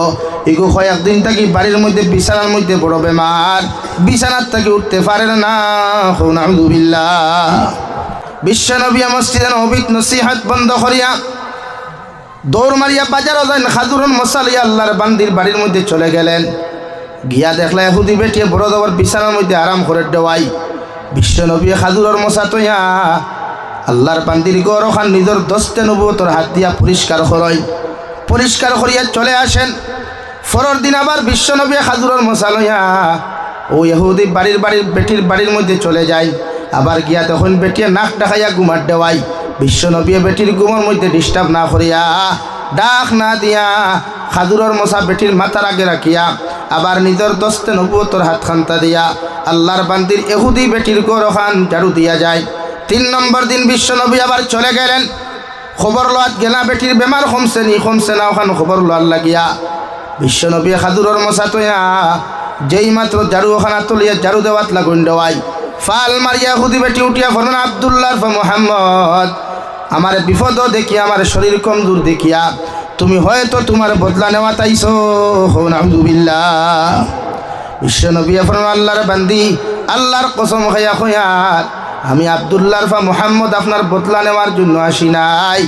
এগো কয়েকদিন থাকি বাড়ির মধ্যে বিছানার মধ্যে বড় বেমার, বিছানার থাকি উঠতে পারে না। নাউযুবিল্লাহ। বিশ্ব নবী মসজিদে নববীত নসিহত বন্ধ করিয়া দৌড় মারিয়া বাজারও যান, খাজুরন মশালিয়া আল্লাহর বান্দির বাড়ির মধ্যে চলে গেলেন। গিয়া দেখলা এহুদি বেটিয়ে বড় দবর বিছানার মধ্যে আরাম করে দেওয়াই। বিশ্ব নবী খাজুরের মশা তৈয়া আল্লাহর বান্দির গড় খান নিজের দস্তে নবুয়তর হাত দিয়া পরিষ্কার করিয়া চলে আসেন। পরের দিন আবার বিশ্ব নবী খাজুরের মশা লইয়া ও ইহুদি বেটির বাড়ির মধ্যে চলে যায়। আবার গিয়া তখন বেটিয়ে নাক ডাকাইয়া ঘুমার দেওয়াই। বিশ্ব নবী বেটির ঘুমের মধ্যে ডিস্টার্ব না করিয়া, ডাক না দিয়া খাজুরের মশা বেটির মাথার আগে রাখিয়া আবার নিজের দস্তে নবুয়তর হাত খান্তা দিয়া আল্লাহর বান্দির ইহুদি বেটির গড় খান ঝাড়ু দিয়া যায়। 3 নম্বর দিন বিশ্ব নবী আবার চলে গেলেন। খবর লোয়াত গেলা বেটির বেমার কমছে না ওখান খবর লোয়ার লাগিয়া বিশ্ব নবী খাজুরের মশা তৈয়া যেই মাত্র ঝাড়ু ওখানা তুলিয়া ঝাড়ু দেওয়াত লাগুন দেওয়াই। ফাল মারিয়া ইহুদি বেটি উঠিয়া ফরমান, আব্দুল্লাহ মুহাম্মদ, আমার বিপদ দেখিয়া, আমার শরীর কমজোর দেখিয়া তুমি হয়তো তোমার বদলা নেওয়া তাইছো। নাউযুবিল্লাহ। বিশ্ব নবী ফরমান, আল্লাহর বান্দি, আল্লাহর কসম খাইয়া কয়ার আমি আব্দুল্লাহ মুহাম্মদ আপনার বদলা নেওয়ার জন্য আসি নাই।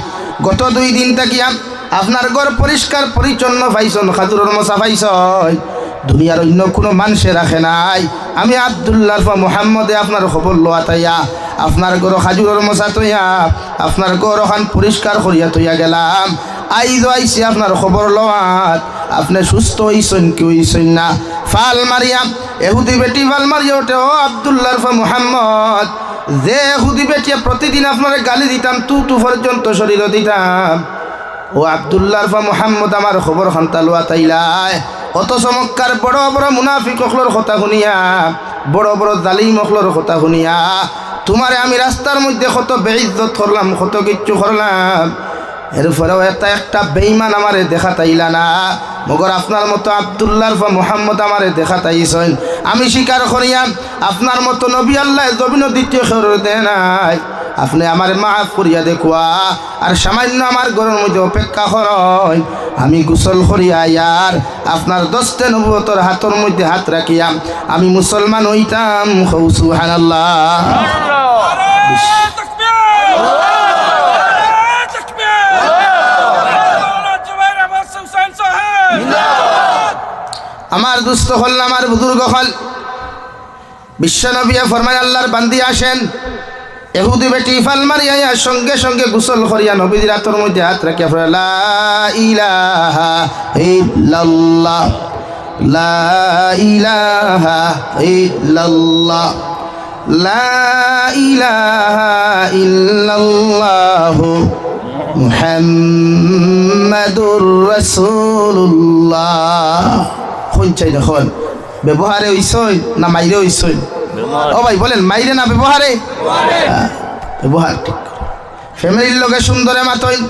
গত 2 দিন থাকিয়া আপনার ঘর পরিষ্কার পরিচ্ছন্ন পাইছন, খাজুরের মশা পাইছন, দুনিয়ার অন্য কোনো মানুষে রাখে নাই। আমি আব্দুল্লাহ মুহাম্মদে আপনার খবর লোয়া তাইয়া আপনার ঘর খাজুরের মশা তৈয়া আপনার ঘর ওখান পরিষ্কার করিয়া তৈয়া গেলাম। আইসি আপনার খবর লোয়াত আপনি সুস্থ হইছেন কি হইছেন না। ফাল মারিয়া এহুদি বেটি ফাল মারিয়া ওঠে, ও আব্দুল্লাহ মুহাম্মদ, যে এহুদি বেটিয়া প্রতিদিন আপনার গালি দিতাম, তু পর্যন্ত শরীর দিতাম, ও আব্দুল্লাহ মুহাম্মদ আমার খবর খান্তা লোয়া তাইলাই। অত চমৎকার বড় বড় মুনাফিক অখলর কথা শুনিয়া, বড় বড় জালিম অখলর কথা শুনিয়া তোমারে আমি রাস্তার মধ্যে কত বেইজ্জত করলাম, কত কিচ্ছু করলাম, এরপরেও একটা বেঈমান আমারে দেখা তাইলা না। মগর আপনার মতো আব্দুল্লাহ মুহাম্মদ আমারে দেখা তাইছেন। আমি স্বীকার করিয়া আপনার মতো নবী আল্লাহ জমিন দ্বিতীয় খের দেয় নাই। আপনি আমার মাফ করিয়া দেখুয়া আর সামান্য আমার ঘরের মধ্যে অপেক্ষা করেন। আমি গোসল করিয়া ইয়ার আপনার দস্তে নবুয়তর হাতের মধ্যে হাত রাখিয়া আমি মুসলমান হইতাম। সুবহানাল্লাহ। আমার দুস্থ হল, আমার বুজুর্গ হল, বিশ্ব নবী ফরমায় আল্লাহর বান্দি আসেন। এহুদি বেটি ফাল মারিয়া সঙ্গে সঙ্গে গোসল করিয়া নবীর হাতের মধ্যে হাত রাখিয়া পড়ে, লা ইলাহা ইল্লাল্লাহ, লা ইলাহা ইল্লাল্লাহ, লা ইলাহা ইল্লাল্লাহ মুহাম্মাদুর রাসূলুল্লাহ। কোন চাই দেখুন ব্যবহারে হইছই না মাইরে হইছই? ও ভাই বলেন, মাইরে না ব্যবহারে? ব্যবহার ঠিক। ফ্যামিলির লগে সুন্দরে মাতইন,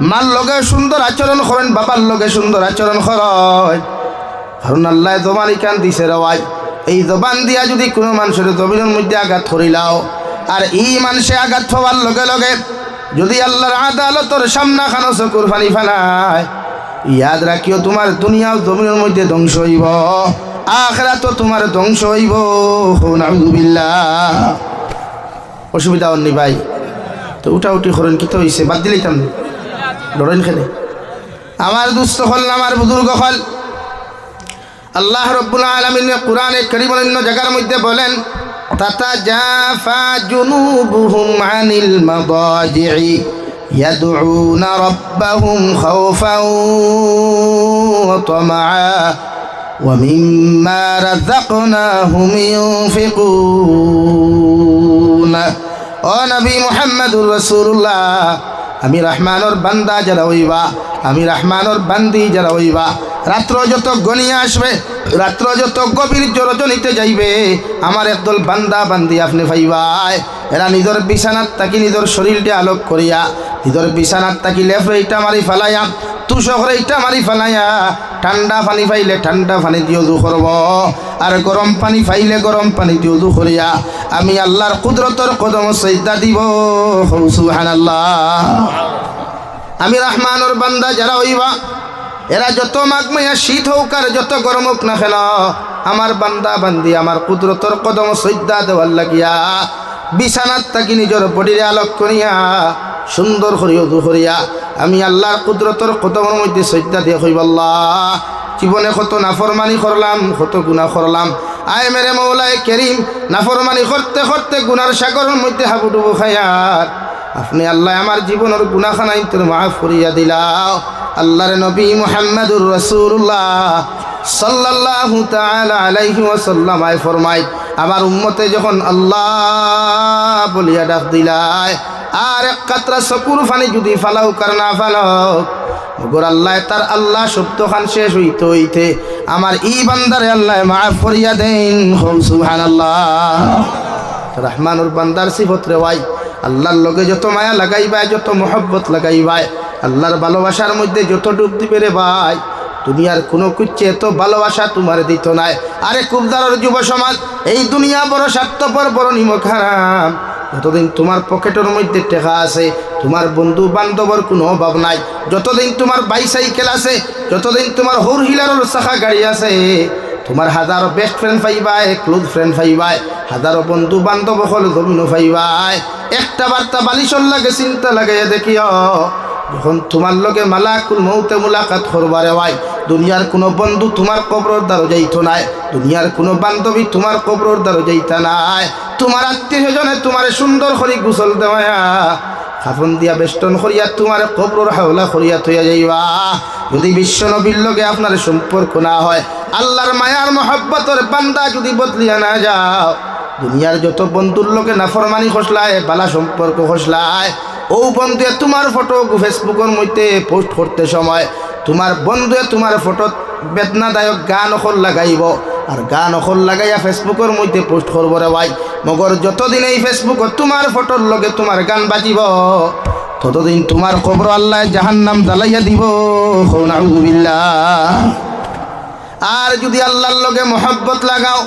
মার লগে সুন্দর আচরণ করেন, বাবার লগে সুন্দর আচরণ করেন। কারণ আল্লাহ জবান কান দিছে রাই, এই জবান দিয়া যদি কোনো মানুষের জমিনের মধ্যে আঘাত করিলাও আর এই মানুষে আঘাত হওয়ার লগে লগে যদি আল্লাহর আদালতর সামনা খানো চকুর ফানি ফানায়, ইয়াদ রাখিও তোমার দুনিয়াও জমিনের মধ্যে ধ্বংস হইব, আখিরাতও তোমার ধ্বংস হইব। নাউযুবিল্লাহ। অসুবিধা হননি ভাই? তো উঠাউটি করেন, কি তো হইছে? বাদ দিলাইতাম ডরেন খেলে। আমার দুস্থ হল, আমার বুজুর্গ হল, আল্লাহ রাব্বুল আলামিন কোরআনে কারীমের অন্য জায়গার মধ্যে বলেন, তাতাজাফা জুনুবুহুম আনিল মাদাজি'i يدعون ربهم خوفا وطمعا ومما رزقناهم ينفقون। ও নবী মুহাম্মদুর রাসূলুল্লাহ, আমি রহমানের বান্দা যারা হইবা, আমি রহমানের বান্দি যারা হইবা, রাত্র যত গনিয়া আসবে রাত্র যত গভীর জরজনিতে যাইবে আমার একদল বান্দা বান্দি আপনি পাইবাই এরা নিজের বিছানাত থাকি নিজের শরীরটা আলোক করিয়া নিজের বিছানাত থাকি লেফরে ইটা মারি ফেলাইয়া তুষকরে ইটা মারি ফেলাইয়া ঠান্ডা পানি পাইলে ঠান্ডা পানি দিয়ে উযু করব আর গরম পানি পাইলে গরম পানি দিয়ে উযু করিয়া আমি আল্লাহর কুদরতর কদম সিজদা দিব সুবহানাল্লাহ। আমি রহমানুর বান্দা যারা হইবা এরা যত মাগমাইয়া শীত হোক আর যত গরম হোক না কেন আমার বান্দা বান্দি আমার কুদরতর কদম সিজদা দেওয়ার লাগিয়া বিছানাত থাকি নিজের বডিরে আলোক করিয়া সুন্দর করে উযু করিয়া আমি আল্লাহর কুদরতর কদমের মধ্যে সিজদা দিয়ে কইব আল্লাহ জীবনে কত নাফরমানি করলাম কত গুনাহ করলাম আয় মেরে মৌলায়ে করিম নাফরমানি করতে করতে গুনার সাগরের মধ্যে হাবুডুবু খায়ার আপনি আল্লাহ আমার জীবনের গুনাহখানা তোর মাফ করিয়া দিলাও। আল্লাহর নবী মুহাম্মদুর রাসূলুল্লাহ সাল্লাল্লাহু তাআলা আলাইহি ওয়াসাল্লাম আয় ফরমায় আমার উম্মতে যখন আল্লাহ বলিয়া ডাক দিলায় আর এক কাতরা চকুর পানি যদি ফালাও কার না ফালাও মগর আল্লাহ তার আল্লাহ শব্দখান শেষ হইতে হইতে আমার ই বান্দারে আল্লাহ মাফ করিয়া দেন সুবহানাল্লাহ। রহমানুর বান্দার সিফত রে ভাই আল্লাহর লগে যত মায়া লাগাইবা যত মোহব্বত লাগাইবা আল্লাহর ভালোবাসার মধ্যে যত ডুব দিবে রে ভাই দুনিয়ার কোনো কুচ্ছে এত ভালোবাসা তোমার দিত নাই। আরে কুবদারের যুব সমাজ এই দুনিয়া বড় স্বার্থপর বড় নিমক হারাম যতদিন তোমার পকেটের মধ্যে টাকা আছে তোমার বন্ধু বান্ধবর কোনো অভাব নাই যতদিন তোমার বাইসাইকেল আছে যতদিন তোমার হোর হিলারের চাকা গাড়ি আছে তোমার হাজারো বেস্ট ফ্রেন্ড পাইবাই ক্লোজ ফ্রেন্ড পাইবাই হাজারো বন্ধু বান্ধব হল জমিনও পাইবাই একটা বার্তা বালিশর লাগে চিন্তা লাগাইয়া দেখিও যখন তোমার লগে মালাকুল মউতে মুলাকাত করবারে ভাই দুনিয়ার কোনো বন্ধু তোমার কবরের দ্বারা যাইতো নাই দুনিয়ার কোনো বান্ধবী তোমার কবরের দ্বারা যাইতা নাই তোমার আত্মীয় স্বজনে তোমার সুন্দর করে গোসল দেওয়া খাফন দিয়া বেষ্টন করিয়া তোমার কবরের হাওলা করিয়া থইয়া যাইবা। যদি বিশ্ব নবীর লগে আপনার সম্পর্ক না হয় আল্লাহর মায়ার মহব্বতের বান্দা যদি বদলিয়া না যাও দুনিয়ার যত বন্ধুর লোকে নাফরমানি খসলায় বালা সম্পর্ক খসলায় ও বন্ধুয়ে তোমার ফটো ফেসবুকের মধ্যে পোস্ট করতে সময় তোমার বন্ধুয়ে তোমার ফটো বেদনাদায়ক গান অখল লাগাইব আর গান অখল লাগাইয়া ফেসবুকের মধ্যে পোস্ট করব রে ভাই মগর যতদিন এই ফেসবুকত তোমার ফটোর লগে তোমার গান বাজিব ততদিন তোমার কবর আল্লাহ জাহান্নাম জ্বালাইয়া দিব নাউযুবিল্লাহ। আর যদি আল্লাহর লগে মহব্বত লাগাও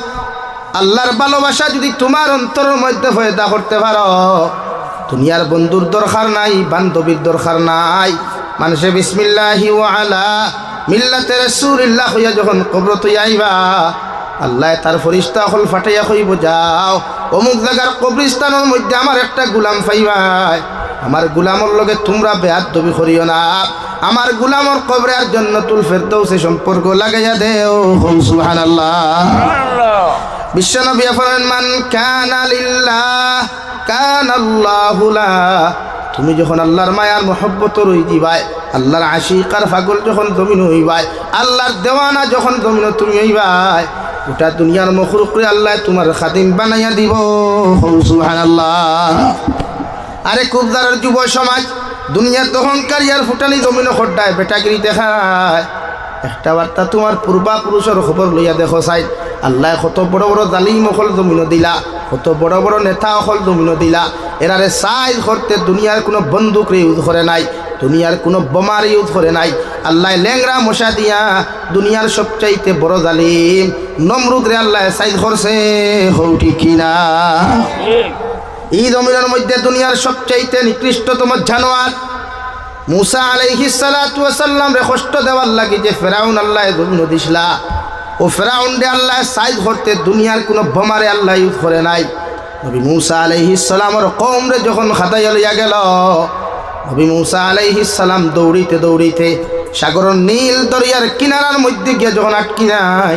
আল্লাহর ভালোবাসা যদি তোমার অন্তরের মধ্যে পয়দা করতে পারো দুনিয়ার বন্ধুর দরকার নাই বান্ধবীর দরকার নাই মানুষে বিসমিল্লাহি ওয়া আলা মিল্লাতে রাসূলিল্লাহ হইয়া যখন কবর তুই আইবা আল্লাহ তার ফেরেশতা হল ফাটাইয়া কইব যাও অমুক জায়গার কবরস্থানের মধ্যে আমার একটা গোলাম পাইবাই আমার গোলামর লগে তোমরা বেয়াদবি করিও না আমার গোলামর কবরে আর জান্নাতুল ফেরদাউসে সম্পর্ক লাগাইয়া দেও সুবহানাল্লাহ। বিশ্বনবী ফরমান মান কানা লিল্লাহ কানাল্লাহু লা তুমি যখন আল্লাহর মায়ার মহব্বত রই দিবাই আল্লাহর আশিক আর পাগল যখন জমিন হইবাই আল্লাহর দেওয়ানা যখন জমিন তুমি হইবাই গোটা দুনিয়ার মখলুকরে আল্লাহ তোমার খাদিম বানাইয়া দিব সুবহানাল্লাহ। আরে কুবদারের যুব সমাজ দুনিয়ার অহংকারী আর ফুটানি জমিন খড্ডায় বেটাগিরি দেখায় একটা বার্তা তোমার পূর্বাপুরুষের খবর লইয়া দেখো চাই আল্লাহ কত বড় বড় জালিম অকল জমিন দিলা কত বড় বড় নেতা অকল জমিন দিলা এরারে সাইজ করতে দুনিয়ার কোনো বন্দুক ইউজ করে নাই দুনিয়ার কোনো বোমার ইউজ করে নাই আল্লাহ ল্যাংরা মশা দিয়া দুনিয়ার সবচাইতে বড় জালিম নমরুদ রে আল্লাহ সাইজ করছে হৌ ঠিক কিনা এই জমিনের মধ্যে দুনিয়ার সবচাইতে নিকৃষ্টতম জানোয়ার মুসা আলাইহিস সালাতু ওয়াস সালাম রে কষ্ট দেওয়ার লাগি যে ফেরাউন আল্লাহ জমিন দিছলা ও ফেরাউন রে আল্লাহ সাইজ করতে দুনিয়ার কোনো বোমারে আল্লাহ ইউজ করে নাই নবী মুসা আলাইহিস সালামের কওম রে যখন খাতায় লইয়া গেল নবী মুসা আলাইহিস সালাম দৌড়িতে দৌড়িতে সাগরের নীল দরিয়ার কিনারার মধ্যে গিয়ে যখন আটকি নাই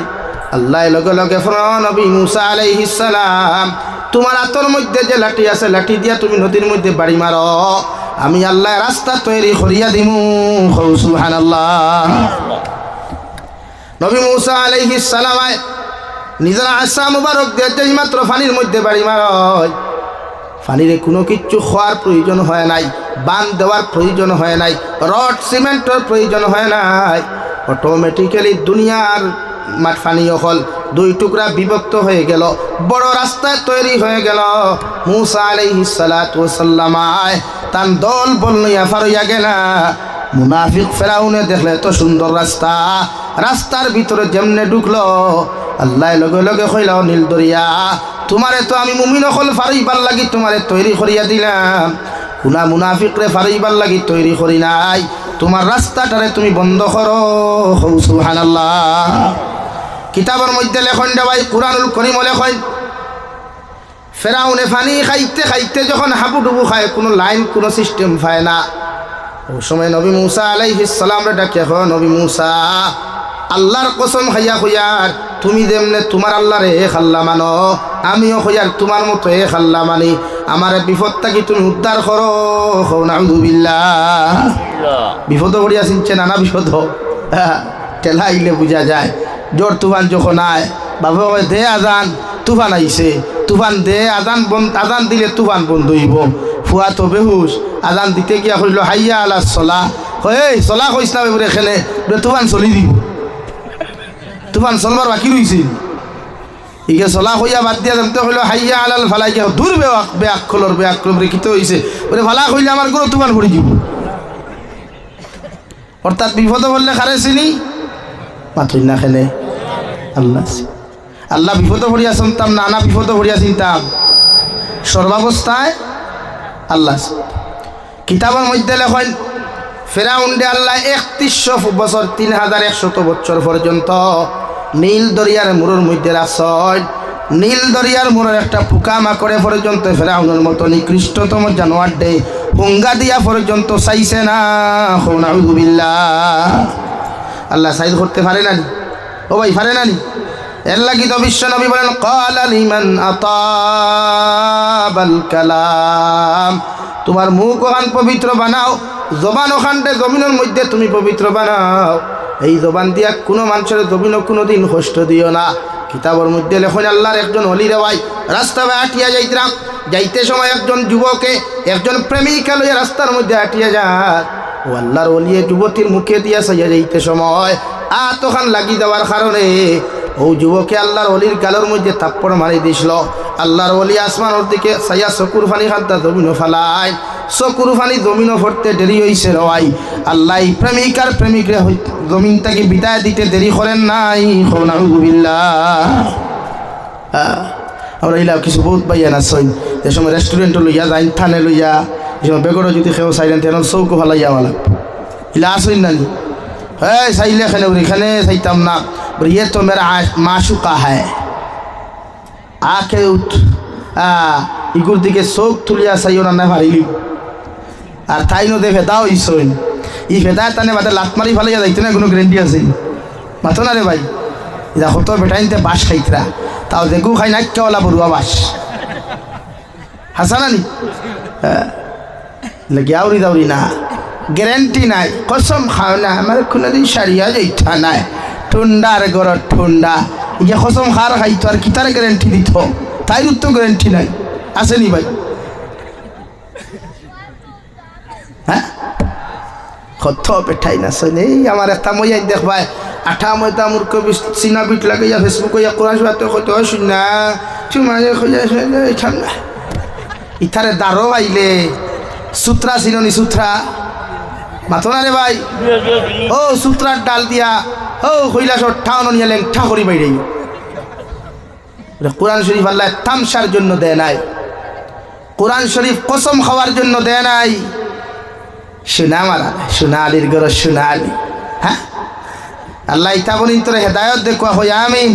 আল্লাহ লগে লগে ফরমান নবী মুসা আলাইহিস সালাম তোমার হাতের মধ্যে যে লাঠি আছে লাঠি দিয়া তুমি নদীর মধ্যে বাড়ি মারো আমি আল্লাহ রাস্তা তৈরি করিয়া দিমু সুবহানাল্লাহ। নবী মুসা আলাইহিস সালাম নিজের আশা মুবারক দিয়ে যেই মাত্র পানির মধ্যে বাড়ি মারয় পানিরে কোনো কিচ্ছু খাওয়ার প্রয়োজন হয় নাই বান দেওয়ার প্রয়োজন হয় নাই রড সিমেন্টের প্রয়োজন হয় নাই অটোমেটিক্যালি দুনিয়ার মাঠ পানিও হল, দুই টুকরা বিভক্ত হয়ে গেল, বড় রাস্তা তৈরি হয়ে গেল। মূসা আলাইহিস সালাতু ওয়াস সালাম তান দল বল লইয়া ফারইয়া গেলা। মুনাফিক ফেরাউনে দেখলে তো সুন্দর রাস্তা, রাস্তার ভিতরে যেমনে ঢুকলো আল্লাহ লগে লগে কইল নীল দরিয়া তোমারে তো আমি মুমিন হল ফারইবার লাগি তোমারে তৈরি করিয়া দিলাম, কোনা মুনাফিক রে ফারইবার লাগি তৈরি করি নাই, তোমার রাস্তাটারে তুমি বন্ধ করো। সুবহানাল্লাহ। কিতাবের মধ্যে লেখন দেওয়াই কুরআনুল কারীম লেখন ফেরাউনে পানি খাইতে খাইতে যখন হাবুডুবু খায়, কোনো লাইন কোনো সিস্টেম পায় না, ওই সময় নবী মূসা আলাইহিস সালাম রে ডাকে, নবী মূসা আল্লাহর কসম খাইয়া কইয়ার তুমি যেমনে তোমার আল্লাহ রে এক আল্লাহ মানো, আমিও কইয়ার তোমার মতো এক আল্লাহ মানি, আমার বিপদ থাকি তুমি উদ্ধার করো। নাউযুবিল্লাহ। বিপদ করিয়া চিনছে নানা বিপদ টেলা আইলে বুঝা যায়। জ্বর তুফান যখন আয় বাবা দে আজান, তুফান আইছে, তুফান দে আজান বন্ধ, আজান দিলে তুফান বন্ধ হইব। ফুয়া তো বেহুশ, আজান দিতে গিয়া কইল হাইয়া আলা সলা, এই চলা কইস না বলে এখানে তুফান চলি দিব, তুফান চলবার বাকি রইছিল। ইকে চলা কইয়া বাদ দিয়া যাতে কইল হাইয়া আলাল ফালাই, গিয়া দূর বেয়াক খোলর বেয়াক খোলর কিতে হইছে বলে ফালা কইলে আমার কোনো তুফান পড়ি দিব। অর্থাৎ বিপদ বললে খারে চিনি মাথুই না খেলে আল্লাহ, আল্লাহ বিপদ পড়িয়া শুনতাম না, না বিপদ পড়িয়া চিনতাম, সর্বাবস্থায় আল্লাহ। কিতাবের মধ্যে লেখন ফেরাউন দে আল্লাহ ৩১০০ বছর ৩১০০ বছর পর্যন্ত নীল দরিয়ার মুড়ের মধ্যে রাখছেন। নীল দরিয়ার মুড়ের একটা পোকা মাকড়ে পর্যন্ত ফেরাউনের মতো নিকৃষ্টতম জানোয়ার দে হুঙ্গা দিয়া পর্যন্ত চাইছে না। নাউযুবিল্লাহ। আল্লাহ সাইদ করতে পারে না, ও ভাই পারে না। এর লাগি তো বিশ্ব নবী বলেন ক্বালা লিমান আতাবাল কালাম, তোমার মুখ ওখান পবিত্র বানাও, জবান ওখানটে জমিনের মধ্যে তুমি পবিত্র বানাও, এই জবান দিয়া কোনো মানুষের জমিনও কোনো দিন কষ্ট দিও না। কিতাবের মধ্যে লেখন আল্লাহর একজন অলি রেওয়াই রাস্তা আটিয়া যাইতাম, যাইতে সময় একজন যুবকে একজন প্রেমিকা লইয়া রাস্তার মধ্যে আটিয়া যায়, ও আল্লাহর অলিয়ে যুবতীর মুখে দিয়া চাইয়া যাইতে সময় আতখান লাগি দেওয়ার কারণে ও যুবকে আল্লাহর অলির গালের মধ্যে থাপ্পড় মারি দিছিল। আল্লাহর অলি আসমানের দিকে চাইয়া চকুর ফানি খাদ্দা জমিনও ফালাই, চকুর ফানি জমিনও ফরতে দেরি হয়েছে রওয়াই। আল্লাহ প্রেমিকার প্রেমিকরে জমিন থেকে বিদায় দিতে দেরি করেন নাই। নাউযুবিল্লাহ। আমরা ইলাও কিছু বহুত বাইয়া নাচইন, যে সময় রেস্টুরেন্টে লইয়া যাই, থানে লইয়া, যে সময় বেগরও যদি খেয়েও চাইলেন তেন চৌকো ফালাইয়া মালা ইলা আসইন নানি, হ্যাঁ চাইলে এখানে এখানে চাইতাম না, ये तो मेरा माशुका है आके उठ इगुर दिके चोख तुलिया चाइयो ना पारिली और ताई नो फेदाओ इसोइन इ फेदाय ताने बादे लात मारी फालिया जाइते ना कोनो ग्যারান্টি আছে মাতো না রে ভাই। ইদা কত বেটাইনতে বাস খাইতরা তাও দেখু খাই না কেওলা বড়ুয়া বাস হাসানানি লাগিয়াউরি দাউরি না গ্যারান্টি নাই, কসম খাও না আমার কোনোদিন সারিয়া যাইতা নাই, ঠুন্ডার গড় ঠুন্ডা ইয়ে কসম খার খাইতো আর কিতার গ্যারান্টি দিত, তাই তো গ্যারান্টি নাই আসেনি ভাই। হ্যাঁ কত পেঠাই না শোনে আমার একটা মইয়াই দেখবাই আঠা ময়তা মূর্খ চিনা বিট লাগাইয়া ফেসবুক ইয়া কোরআন শোনাতে কত শুন না চুমারে খোঁজা ঠান্ডা ইথারে দাঁড়ো আইলে সূত্রা চিননি সূত্রা মাথো না রে ভাই, ও সূত্রার ডাল দিয়া ও কৈলাসর ঠাউন নিয়ে লেংঠা করি বাইরে। কোরআন শরীফ আল্লাহ তামসার জন্য দেয় নাই, কোরআন শরীফ কসম খাওয়ার জন্য দেয় নাই। সোনা মারা সোনা আলীর গর সোনা আলী, হ্যাঁ আল্লাহ ইতা বলিন তোরে হেদায়ত দেখুয়া হই আমিন,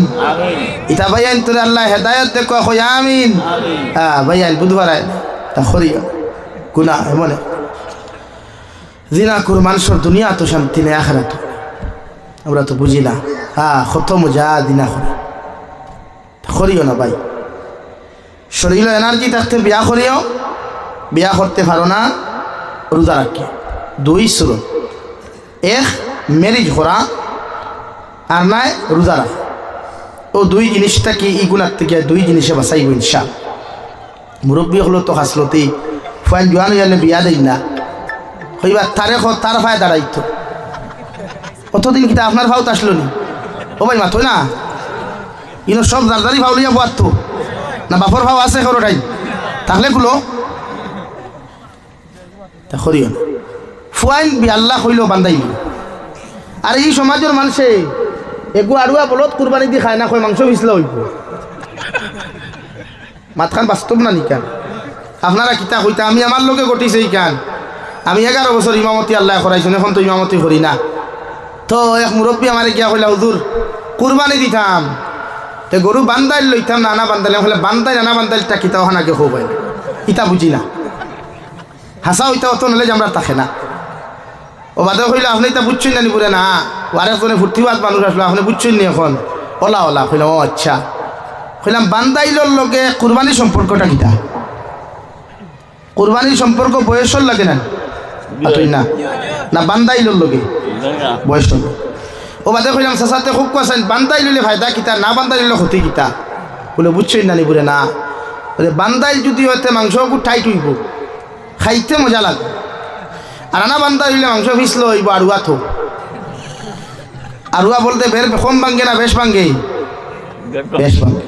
ইতা ভাইয়ান তোরে আল্লাহ হেদায়ত দেখুয়া হই আমিন। হ্যাঁ ভাইয়ান বুধবার তা করিও গুনাহ এমনে জিনা কর মানুষের দুনিয়া তো শান্তি নেই, আখিরাত আমরা তো বুঝি না। হ্যাঁ কত মজা দিনা করিও না ভাই, শরীর এনার্জি থাকতে বিয়া করিও, বিয়া করতে পারো না রোজা রাখি, দুই সুরত, এক ম্যারেজ করা আর নাই রোজা রাখা, ও দুই জিনিসটা কি ইগুনার থেকে দুই জিনিসে বাঁচাইব ইনশা। মুরব্বী হলো তো হাসলতি ফুয়ান জোয়ান হইলে বিয়া দেই না হইবা তারে তার ফায় দাঁড়াইতো, অতদিন কিন্তু আপনার ফাউত আসলো নি, ও ভাই মাথো না ইনো সব দারদারি ভাও লইয়া বাত তো না বাপর ভাও আছে খরটাই তাহলে গুলো তা করিও না ফুয়াইন বি আল্লাহ কইল বান্দাইল আর এই সমাজের মানুষে এগু আড়ুয়া বলত কুরবানি দি খায় না কয় মাংস বিছলা হইব মাতখান বাস্তব না নিকান আপনারা কিতা কইতা আমি আমার লোকে ঘটিছে এই কান আমি 11 বছর ইমামতি আল্লাহ করাইছেন এখন তো ইমামতি করি না তো এক মুরব্বী আমারে গিয়া কইলা হুজুর কুরবানি দিতাম তে গরু বান্দাইল লইতাম না না বান্দাইল বলে বান্দাই না বান্দাইলটা কিতা ওখানাকে খোবাই ইতা বুঝি না হাসা হইতা অত নলে আমরা তাকে না ও বাদে কইলা আপনি তা বুঝছেন না নি পুরে না ও আরেকজনে ফুর্তিবাদ মানুষ আসলো আপনি বুঝছেন নি এখন ওলা ওলা কইলাম ও আচ্ছা কইলাম বান্দাইলর লগে কুরবানির সম্পর্কটা কিতা কুরবানির সম্পর্ক বয়সর লাগে না না না বান্দাইলর লগে বয়স ও বাদে কইলাম সাসাতে খুব কাছেন বান্দাইল লইলে ফায়দা কিতা না বান্দাইল লইলে ক্ষতি কিতা বলে বুঝছেন না নি পুরে না বলে বান্দাইল যদি হইতে মাংস খুব টাইট হইব খাইতে মজা লাগবে আর আনা বান্দা হইলে মাংস পিছলো হইব আড়ুয়া থো আড়ুয়া বলতে বের কম ভাঙ্গে না বেশ ভাঙ্গে বেশ ভাঙ্গে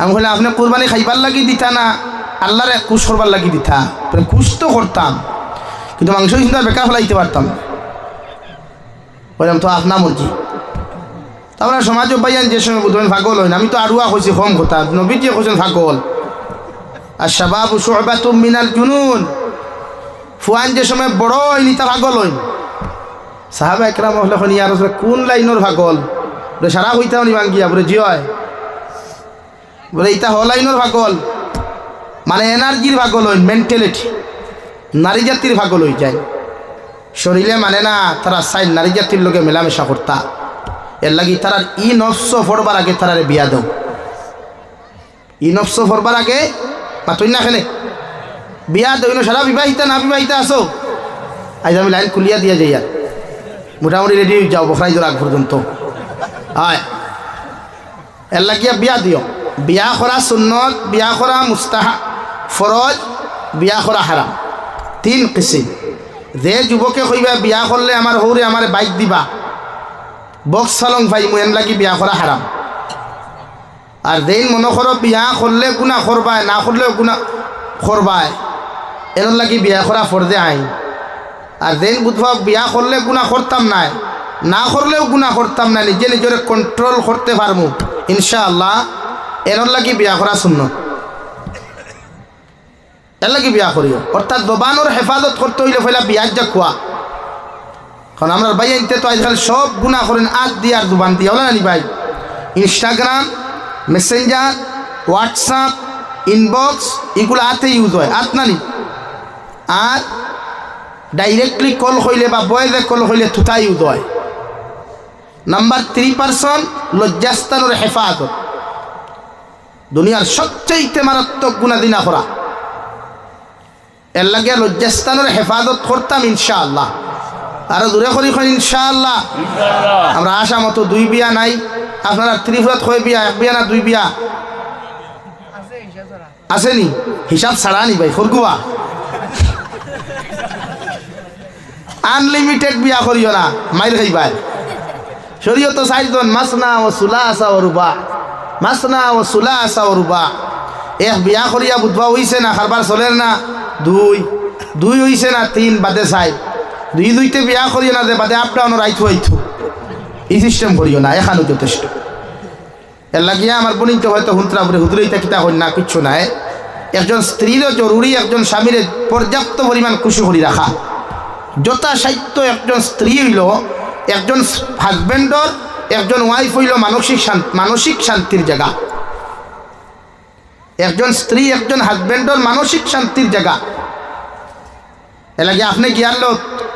আমি বললাম আপনি কুরবানি খাইবার লাগি দিতা না আল্লাহরে কুশ করবার লাগি দিতা কুশ তো করতাম কিন্তু মাংস কিন্তু বেকার ফেলাইতে পারতাম বললাম তো আপনার মর্জি তারপরে সমাজ পাইয়ান যে সময় বুধবেন ফাগল হয় না আমি তো আড়ুয়া হয়েছি কম কথা নবীজি হয়েছেন ফাগল আর শাবাবু শু'বাতুম মিনাল জুনুন ফুয়ান যে সময় বড় হয়নি তা পাগল হইন সাহাবা একরাম হলে এখন ইয়ার কোন লাইনের পাগল বলে সারা হইতাও নি ভাঙ্গিয়া বলে জি হয় বলে ইটা হ লাইনের পাগল মানে এনার্জির পাগল হইন মেন্টালিটি নারী জাতির পাগল হয়ে যায় শরীরে মানে না তারা সাইন নারী জাতির লোকে মেলামেশা করতা এর লাগি তারা ই নফস ফরবার আগে তারারে বিয়া দাও ই নফস ফরবার আগে পাতই না খেলে বিয়া দইন সারা বিবাহিতা না বিবাহিতা আসো আজ আমি লাইন খুলিয়া দিয়া যাই আর মোটামুটি রেডি হয়ে যাও বখরাই আগ পর্যন্ত হয় এর লাগিয়া বিয়া দিও বিয়া করা সুন্নত বিয়া করা মুস্তাহা ফরজ বিয়া করা হারাম 3 কিসিম যে যুবকে কইবা বিয়া করলে আমার হৌরে আমার বাইক দিবা বক্স সালং ভাই এন লাগি বিয়া করা হারাম আর যেই মনে করো বিয়া করলে গুনাহ করবায় না করলেও গুনাহ করবায় এর লাগি বিয়া করা ফরজে আইন আর যেই বুঝবা বিয়া করলে গুনাহ করতাম না না করলেও গুনাহ করতাম না নিজে নিজের কন্ট্রোল করতে পারবো ইনশাআল্লাহ এর লাগি বিয়া করা সুন্নত এর লাগি বিয়া করিও অর্থাৎ জবানের হেফাজত করতে হইলে ফেলা বিয়া যা খোয়া কারণ আমরা ভাই আনতে তো আজকাল সব গুনাহ করেন আজ দিয়ে আর জবান দিয়ে হলো না নি ভাই ইনস্টাগ্রাম মেসেঞ্জার হোয়াটসঅ্যাপ ইনবক্স এগুলো হাতে ইউজ হয় হাত নানি আর ডাইরেক্টলি কল হইলে বা বয়েজে কল হইলে থুতা ইউজ হয় নাম্বার 3% লজ্জাস্থানের হেফাজত দুনিয়ার সবচেয়ে মারাত্মক গুনাহ দিনা করা এর লাগে লজ্জাস্থানের হেফাজত করতাম ইনশাআল্লাহ আরো দূরে করি ইনশাআল্লাহ আমরা আশা মতো 2 বিয়া নাই আপনারা ত্রিপুরাত হয় বিয়া 1 বিয়া না 2 বিয়া আসেনি হিসাব ছাড়া নি ভাই ফরগুয়া আনলিমিটেড বিয়া করিও না মাইর খাইবাই শরীয়ত সাইজন মাসনা ও সুলাসা ও রুবা মাসনা ও সুলাসা ও রুবা এক বিয়া করিয়া বুধবা হইছে না খারবার চলের না 2 হইছে না 3 বাদে চাই 2তে বিয়া করিও না যে বাদে আপটা অন রাইথু হইথু এই সিস্টেম করিও না এখানে যথেষ্ট এর লাগিয়া আমার বোনিতে হয়তো হুন্তরা বলে হুদুরাইতা কিতা হই না কিচ্ছু নাই একজন স্ত্রীরও জরুরি একজন স্বামীর পর্যাপ্ত পরিমাণ খুশি করি রাখা যথাসাধ্য একজন স্ত্রী হইল একজন হাজবেন্ডর একজন ওয়াইফ হইল মানসিক শান্তির জায়গা একজন স্ত্রী একজন হাজবেন্ডর মানসিক শান্তির জায়গা এর লাগে আপনি গিয়ারলো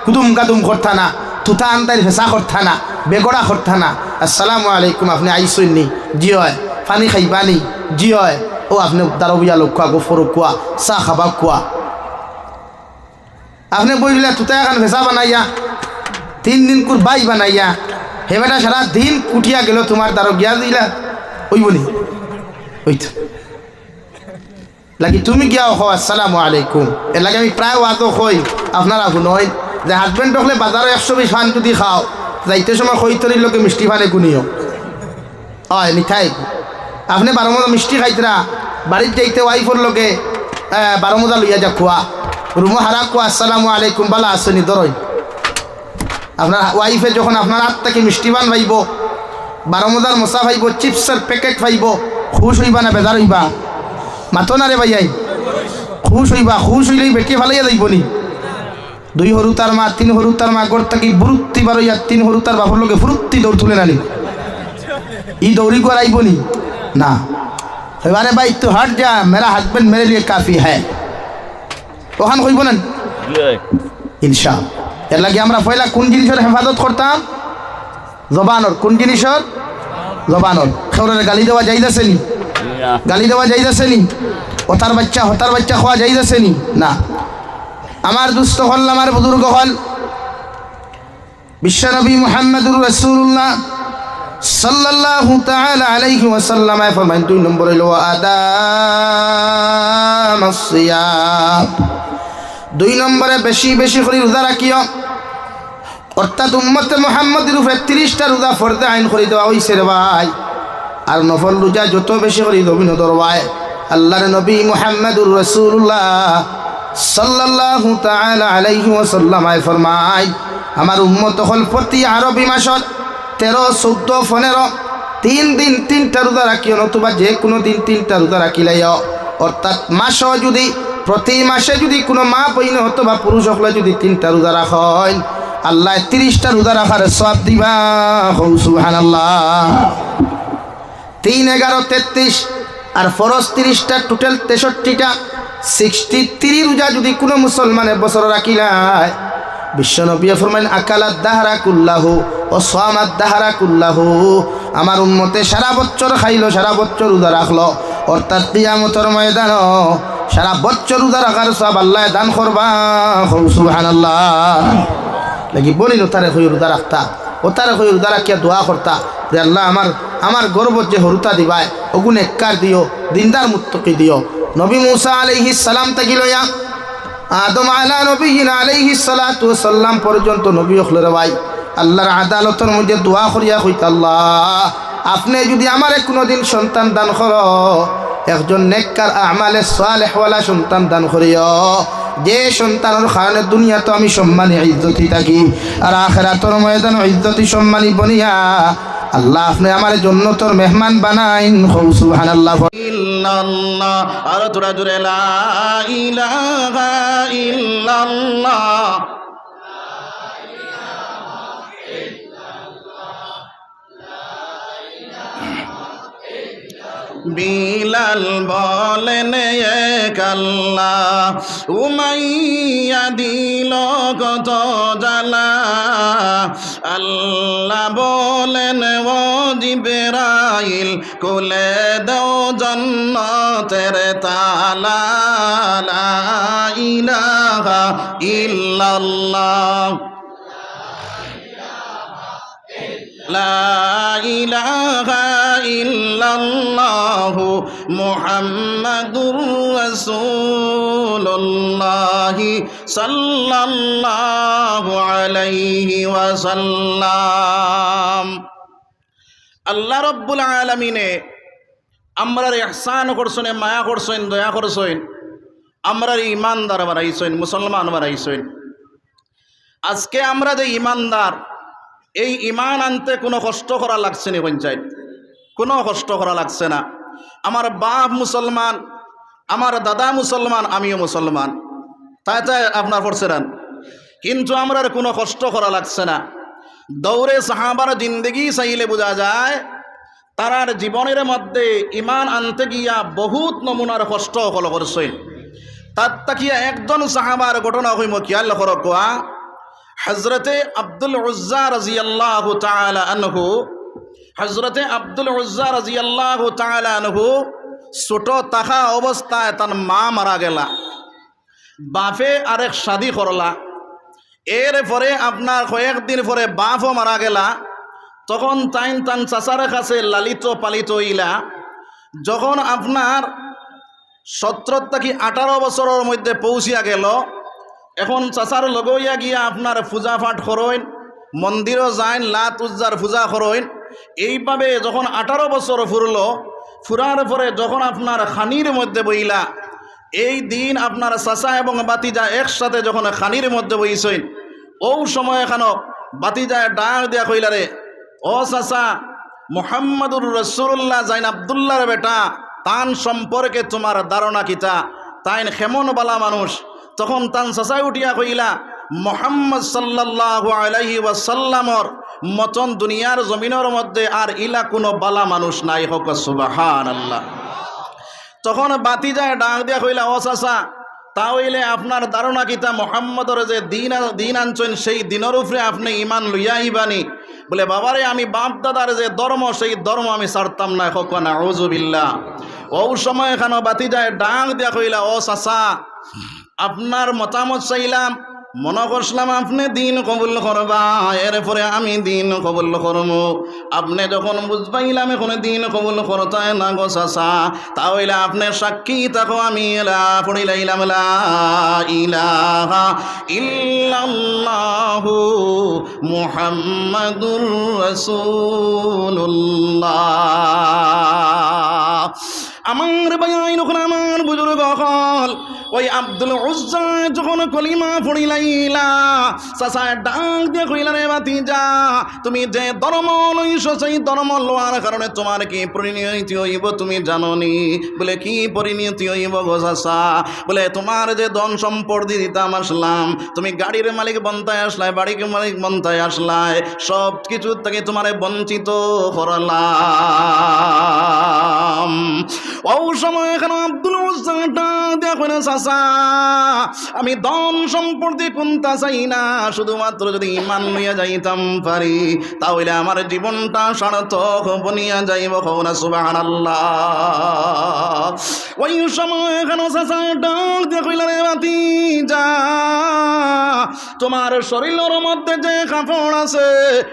কুদুম গাদুম করতা না তুতা আন্তাই ফেসা করতা না বেগড়া করতা না আসসালামু আলাইকুম আপনি আইসুননি জি হয় পানি খাইবানি জি হয় ও আপনি দারবিয়া লোক খোয়া গোফর খোয়া চাহ খাবা খোয়া আপনি বইলে তুতা এখন ফেসা বানাইয়া 3 দিন কুর বাই বানাইয়া হে বেটা সারা দিন কুটিয়া গেল তোমার দারো গিয়া দিলা ওই বলি ওই তো লাগি তুমি গিয়া হো আসসালামু আলাইকুম এর লাগে আমি প্রায় ওয়াজও কই আপনারা শুনই যে হাজবেন্ড হলে বাজারে 120 ফান যদি খাও যাইতে সময় খৈতরির লোকে মিষ্টি ফানে কুনিও হয় মিঠাই আপনি 12 মজা মিষ্টি খাইতরা বাড়ির যাইতে ওয়াইফর লোকে 12 মজা লইয়া যা খোয়া রুমো হারা খোয়া আসসালামু আলাইকুম বালা আসনি ধরই আপনার ওয়াইফে যখন আপনার হাত থেকে মিষ্টি পান পাইব 12 মজার মশা পাইব চিপসের প্যাকেট পাইব খুশ হইবা না বেজার হইবা মাতো না রে ভাইয়াই খুশ হইবা খুশ হইলেই বেটি ফালাইয়া যাইব নি 2 হরুতার মা 3 হরুতার মা গোর থাকি বুরুত্তি বারইয়া 3 হরুতার বাপর লোকে ফুরুত্তি দৌড় তুলে নানি ই দৌড়ি করে আইব নি না এবারে ভাই তু হট যা মেরা হাজবেন্ড মেরে লিয়ে কাফি হ্যাঁ ওখান কইব না ইনশাআল্লাহ এর লাগে আমরা পয়লা কোন জিনিসের হেফাজত করতাম জবানর কোন জিনিসের জবানর খেউরের গালি দেওয়া যাইতাছে নি গালি দেওয়া যাইতাছে নি হতার বাচ্চা খাওয়া যাইতাছে নি না আমার দুস্থ হল আমার বুজুর্গ হল বিশ্বনবী মুহাম্মদুর রাসূলুল্লাহ সাল্লাল্লাহু তাআলা আলাইহি ওয়াসাল্লাম ফরমান 2 নম্বর হলো আদামাস সিয়াম 2 নম্বরে বেশি বেশি করে রোজা রাখিও অর্থাৎ উম্মতে মুহাম্মদের উপরে 30টা রোজা ফরজে আইন করে দেওয়া হইছে রে ভাই আর নফল রোজা যত বেশি করে দবিন দরবায় আল্লাহর নবী মুহাম্মদুর রাসূলুল্লাহ সাল্লাল্লাহু তাআলা আলাইহি ওয়াসাল্লাম ফরমায় আমার উম্মত হল প্রতি আরবি মাসের 13, 14, 15 3 দিন 3টা রোজা রাখিও নতুবা যে কোনো দিন 3টা রোজা রাখিলাইও অর্থাৎ মাসও যদি প্রতি মাসে যদি কোনো মা বইন হতো বা পুরুষ হলে যদি 3টা রোজা রাখেন আল্লাহ 30টা রোজা রাখার সওয়াব দিবা সুবহানাল্লাহ 3, 11, 33 আর ফরজ 30টা টোটাল 63টা 63 রোজা যদি কোনো মুসলমানে বছর রাখিলায় বিশ্বনবী ফরমাইলেন আকালাত দাহরা কুল্লাহু ও সামাত দাহরা কুল্লাহু আমার উম্মতে সারা বছর খাইলো সারা বছর রোজা রাখলো অর্থাৎ কিয়ামতের ময়দান সারা বছর রোজা রাখার সব আল্লাহ দান করবা সুবহানাল্লাহ লাগি বলিল তারে হই রোজা রাখতা ও তারে হই রোজা রাখিয়া দোয়া করতা যে আল্লাহ আমার গর্ব যে হরুতা দিবায় ওগুনে কার দিও দিনদার মুত্তকি দিও নবী মুসা আলাইহিস সালাম থেকে লইয়া আদম আলা নবীনা আলাইহিস সালাতু ওয়াস সালাম পর্যন্ত নবী হলের ভাই আল্লাহর আদালতের মধ্যে দোয়া করিয়া কইতা আল্লাহ আপনি যদি আমারে কোনোদিন সন্তান দান করো একজন নেককার আমালে সালেহ ওয়ালা সন্তান দান করিও যে সন্তানের কারণে দুনিয়া তো আমি সম্মানী ইজ্জতি থাকি আর আখিরাতের ময়দান ইজ্জতি সম্মানী বনিয়া আল্লাহ আপনি আমার জান্নাতের মেহমান বানাইন সুবহানাল্লাহ ইল্লাল্লাহ আর তোরা জোরে লা ইলাহা ইল্লাল্লাহ বিলাল বলেন এক আল্লাহ উমাইয়া দিল কত জ্বালা আল্লাহ বলেন ও জিবরাইল কোলে দাও জান্নাতের তালা লা ইলাহা ইল্লাল্লাহ লা ইলাহা ইল্লাল্লাহু মুহাম্মাদুর রাসূলুল্লাহ সাল্লাল্লাহু আলাইহি ওয়াসাল্লাম। আল্লাহ রাব্বুল আলামিনে আমরার ইহসান করছেন, মায়া করছেন, দয়া করছেন, আমরার ইমানদার বানাইছেন, মুসলমান বানাইছেন। আজকে আমরা যে ইমানদার, এই ইমান আনতে কোনো কষ্ট করা লাগছে না পঞ্চায়েত, কোনো কষ্ট করা লাগছে না। আমার বাপ মুসলমান, আমার দাদা মুসলমান, আমিও মুসলমান, তাই তাই আপনার পড়ছেন, কিন্তু আমরা কোনো কষ্ট করা লাগছে না। দৌড়ে সাহাবার জিন্দগি চাইলে বোঝা যায় তারার জীবনের মধ্যে ইমান আনতে গিয়া বহুত নমুনার কষ্ট হল করছেন। তার তাকিয়া একজন সাহাবার ঘটনা হইম কিয়াল করো কোয়া হজরতে আব্দুল উজ্জা রাদিয়াল্লাহু তাআলা আনহু, হজরতে আব্দুল উজ্জা রাদিয়াল্লাহু তাআলা আনহু ছোট থাকা অবস্থায় তার মা মারা গেলা, বাপে আরেক শাদি করলা, এরপরে আপনার কয়েকদিন পরে বাপও মারা গেলা। তখন তান চাচার কাছে লালিত পালিত হইলা। যখন আপনার 17 থেকে 18 বছরের মধ্যে পৌঁছিয়া গেল, এখন চাচার লগইয়া গিয়া আপনার পূজা পাঠ করেন, মন্দিরও যাইন, লাত উজ্জার পূজা করইন। এইভাবে যখন 18 বছর ফুরার পরে যখন আপনার খানির মধ্যে বইলা, এই দিন আপনার চাচা এবং বাতিজা একসাথে যখন খানির মধ্যে বইছেন, ও সময় এখানো বাতিজায় ডাক দিয়া কইলা, রে ও চাচা, মুহাম্মাদুর রাসূলুল্লাহ জাইন আব্দুল্লাহর বেটা, তান সম্পর্কে তোমার ধারণা কিতা? তাইন কেমন বালা মানুষ? তখন তান চাচাই উঠিয়া কইলা, মুহাম্মদ সাল্লাল্লাহু আলাইহি ওয়াসাল্লামর মতন দুনিয়ার জমিনের মধ্যে আর ইলা কোনো বালা মানুষ নাই। হোক সুবহানাল্লাহ। তখন বাতিজায় ডাক দিয়া কইলা, ও চাচা, তাহলে আপনার ধারণা কিতা? মুহাম্মদর যে দিন আনছেন সেই দিনের উপরে আপনি ইমান লইয়া আইবানি? বলে, বাবারে, আমি বাপ দাদার যে ধর্ম সেই ধর্ম আমি ছাড়তাম না। হোক নাউযু বিল্লাহ। ও সময় এখানে বাতিজায় ডাক দিয়া কইলা, ও চাচা, আপনার মতামত চাইলাম, মনে করছিলাম আপনি দিন কবুল করবা, এরপরে আমি দিন কবুল করব। আপনি যখন বুঝবাইলাম এখন দিন কবুল করতে না গো চাচা, তাহলে আপনি সাক্ষী থাকো, আমি পড়িলাইলাম লা ইলাহা ইল্লাল্লাহু মুহাম্মাদুর রাসূলুল্লাহ। আমার ভাই, আমার বুজুর্গ হল, ওই আব্দুল উজ্জা যখন কলিমা পড়িলাইলা, চাচা ডাক দিয়ে কইলা, রে বাতিজা, তুমি যে ধর্ম লইছো সেই ধর্ম লওয়ার কারণে তোমার কি পরিণতি হইব তুমি জাননি? বলে, কি পরিণতি হইব গো চাচা? বলে, তোমার যে ধন সম্পদ দিতাম আসলাম, তুমি গাড়ির মালিক বন্তায় আসলাই, বাড়ির মালিক বন্তায় আসলাই, সব কিছু থেকে তোমারে বঞ্চিত করলাম। ও সময় এখানে আব্দুল উজ্জা ডাক দিয়া কইলা, চাচা, আমি ধন সম্পত্তি কোনটা চাই না, শুধুমাত্র যদি ইমান লইয়া যাইতাম পারি তাহলে আমার জীবনটা সার্থক বনিয়া যাইব। না সুবহানাল্লাহ। ওই সময় এখানে চাচা ডাক দিয়া কইলা, রে বাতিজা, তোমার শরীরের মধ্যে যে কাপড় আছে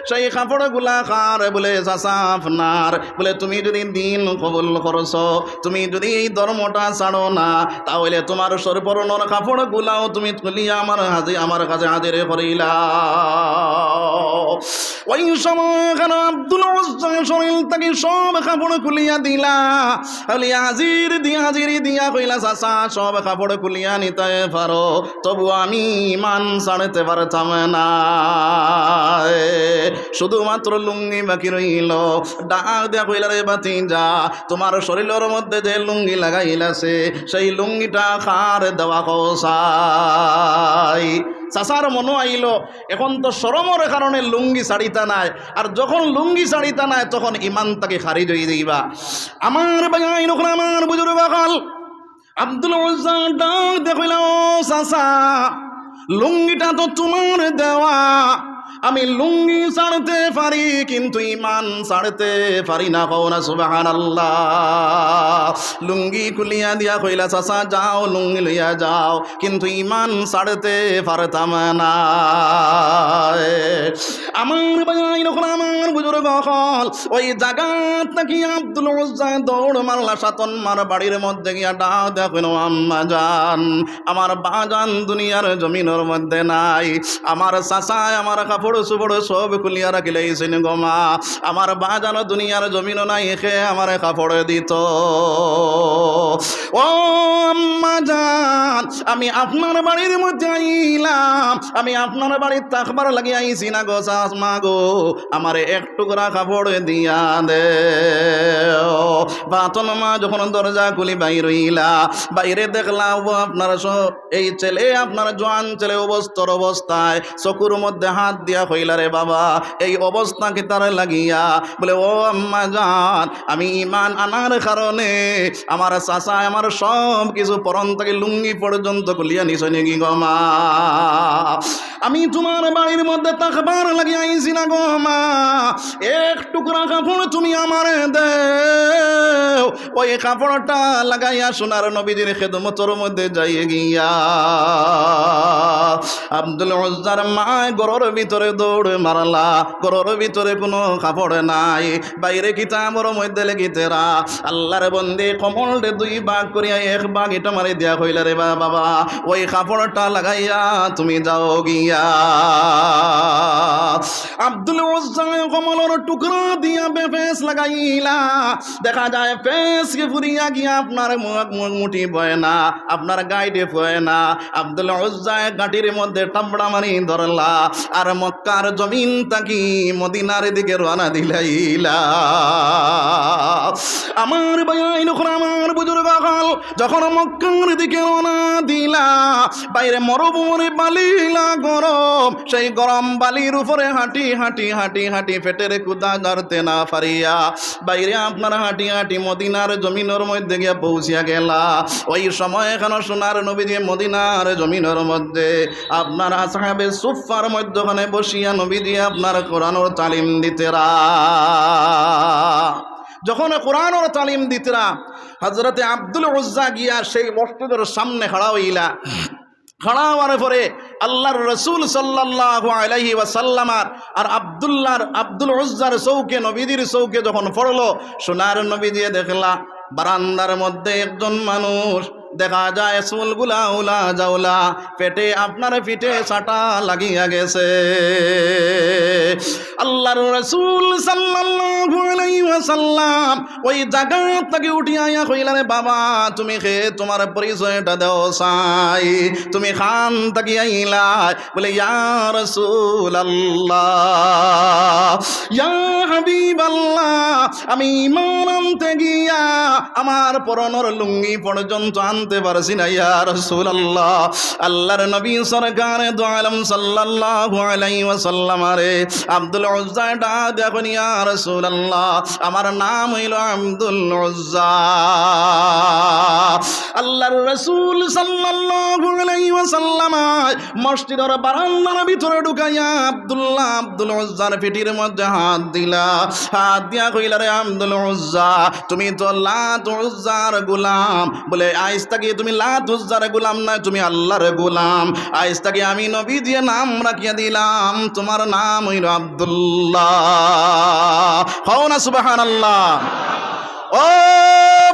সেই কাপড়গুলা কার? বলে, চাচা আপনার। বলে, তুমি যদি দিন কবুল করছো, তুমি যদি এই ধর্মটা ছাড়ো না, তাহলে তোমার সর্বরণর কাপড় গুলাও তুমি তুলিয়া আমার কাছে হাজির করিলা। ওই সময় এখানে আব্দুল উজ্জা শরীর থেকে সব কাপড় খুলিয়া দিলা, হাজির দিয়া কইলা, চাচা, সব কাপড় খুলিয়া নিতে পারো, তবু আমি ইমান ছাড়তে পারতাম না, শুধুমাত্র লুঙ্গি বাকি রইল। ডাক দিয়া কইলা, রে বাতিজা, তোমার শরীরের মধ্যে যে লুঙ্গি লাগাইলাছে সেই লুঙ্গিটা খার দেওয়া কসাই। চাচার মনো আইল, এখন তো শরমের কারণে লুঙ্গি ছাড়িতা নাই, আর যখন লুঙ্গি ছাড়িতা নাই তখন ইমান তাকে খারিজ হয়ে দিবা। আমার ভাই, আমার বুজুর্গ হল আব্দুল উজ্জা ডাক দিয়ে কইলা, ও চাচা, লুঙ্গিটা তো তোমার দেওয়া, আমি লুঙ্গি ছাড়তে পারি কিন্তু ইমান ছাড়তে পারি না। কও না সুবহানাল্লাহ। লুঙ্গি খুলিয়া দিয়া কইলা, চাচা, যাও লুঙ্গি লইয়া যাও, কিন্তু ইমান ছাড়তে পারতাম না। আমার ভাই, আমার বুজুর্গ হল ওই জায়গাত নাকি আব্দুল উজ্জা দৌড় মারলা সাতনমার বাড়ির মধ্যে গিয়া ডাক দেয়া কইল, আম্মা জান, আমার বাজান দুনিয়ার জমিনের মধ্যে নাই, আমার চাচায় আমার কাপড় সুপড় সব খুলিয়া রাখিলেছেন গো মা, আমার বাজানো দুনিয়ার জমিন নাই, খে আমার কাপড় দিত। ও আম্মা জান, আমি আপনার বাড়ির মধ্যে আইলাম, আমি আপনার বাড়ির থাকবার লাগিয়ে আইছি না গো মা গো, আমার এক টুকরা কাপড় দিয়া দে। বাতন মা যখন দরজা খুলি বাইর হইলা, বাইরে দেখলাম আপনার এই ছেলে, আপনার জোয়ান ছেলে অবস্থায় চকুর মধ্যে হাত দিয়া কইলা, রে বাবা, এই অবস্থা কি তার লাগিয়া? বলে, ও আম্মা জান, আমি ইমান আনার কারণে আমার চাচা আমার সব কিছু পরন থেকে লুঙ্গি পর্যন্ত খুলিয়া নিছ নাকি গো মা, আমি তোমার বাড়ির মধ্যে থাকবার লাগিয়ে আইছি না গো মা, এক টুকরা কাপড় তুমি আমার দেও, ওই কাপড়টা লাগাইয়া সোনার নবীজির খেদমতর মধ্যে যাই গিয়া। আব্দুল উজ্জার মা ঘরের ভিতরে দৌড় মারলা, ঘরের ভিতরে কোনো কাপড় নাই, বাইরে কিতাবর মধ্যে লেখিতেরা আল্লাহর বন্দে কমলটে দুই ভাগ করিয়া এক ভাগ এটা মারি দিয়া কইলা, রে বাবা, ওই কাপড়টা লাগাইয়া তুমি যাও গিয়া ফরিয়া আব্দুল উজ্জা কমলর টুকরা দিয়া বেফেস লাগাইলা দেখা যায় ফেসকে ফুরিয়া গিয়া আপনার মুঠি বয় না আপনার গাইডে বয় না আব্দুল উজ্জা গাটির মধ্যে টাবড়া মারি ধরলা আর মক্কার জমিন তাকি মদিনার দিকে রওনা দিলাইলা আমার ভাই নখন আমার বুজুর্গ হল যখন মক্কার দিকে রওনা দিলা বাইরে মরুভূমির বালিলা গরম সেই গরম বালির উপরে হাঁটি হাঁটি হাঁটি হাঁটি পেটের কুদা ধরতে না পারিয়া বাইরে আপনার হাঁটি হাঁটি মদিনার জমিনের মধ্যে গিয়ে পৌঁছিয়া গেলা ওই সময় এখানে সোনার নবীজি মদিনার জমিনের মধ্যে আপনার আসহাবে সুফার মধ্যখানে বসিয়া নবীজি আপনার কোরআনের তালিম দিতেরা যখন কোরআনের তালিম দিতেরা হযরতে আব্দুল উজ্জা গিয়া সেই মসজিদের সামনে খাড়া হইলা খাড়া হওয়ার পরে আল্লাহর রসুল সাল্লাল্লাহু আলাইহি ওয়াসাল্লাম আর আব্দুল উজ্জার চৌকে নবীজির চৌকে যখন পড়লো সোনার নবী দিয়ে দেখলা বারান্দার মধ্যে একজন মানুষ দেখা যায় চুলগুলা উলা জাউলা পেটে আপনার পিঠে চাটা লাগিয়া গেছে আল্লাহর রাসূল সাল্লাল্লাহু আলাইহি ওয়াসাল্লাম ওই জায়গা থেকে উঠে আয়া কইলা রে বাবা তুমি কে তোমার পরিচয়টা দাও চাই তুমি খান থেকে আইলা বলে ইয়া রাসূলুল্লাহ ইয়া হাবিবাল্লাহ আমি ঈমান আনতে গিয়া আমার পরনের লুঙ্গি পর্যন্ত আনতে পারছি না ইয়া রাসূলুল্লাহ আল্লাহর নবী সরকার দু আলম সাল্লাল্লাহু আলাইহি ওয়াসাল্লাম রে আব্দুল উজ্জা দেখুন ইয়া রাসূলুল্লাহ আমার নাম হইল আব্দুল উজ্জা আল্লাহর রাসূল সাল্লাল্লাহু আলাইহি ওয়াসাল্লাম মসজিদের বারান্দার ভিতরে ঢুকাইয়া আব্দুল উজ্জার পিঠির মধ্যে হাত দিলা হাত দিয়া কইলা রে আব্দুল উজ্জা তুমি তো লাত উজ্জার গোলাম বলে আজ থেকে তুমি লাত উজ্জার গোলাম না তুমি আল্লাহর গোলাম আজ থেকে আমি নবী দিয়ে নাম রাখিয়া দিলাম তোমার নাম হইল আব্দুল্লাহ হও না সুবহানাল্লাহ ও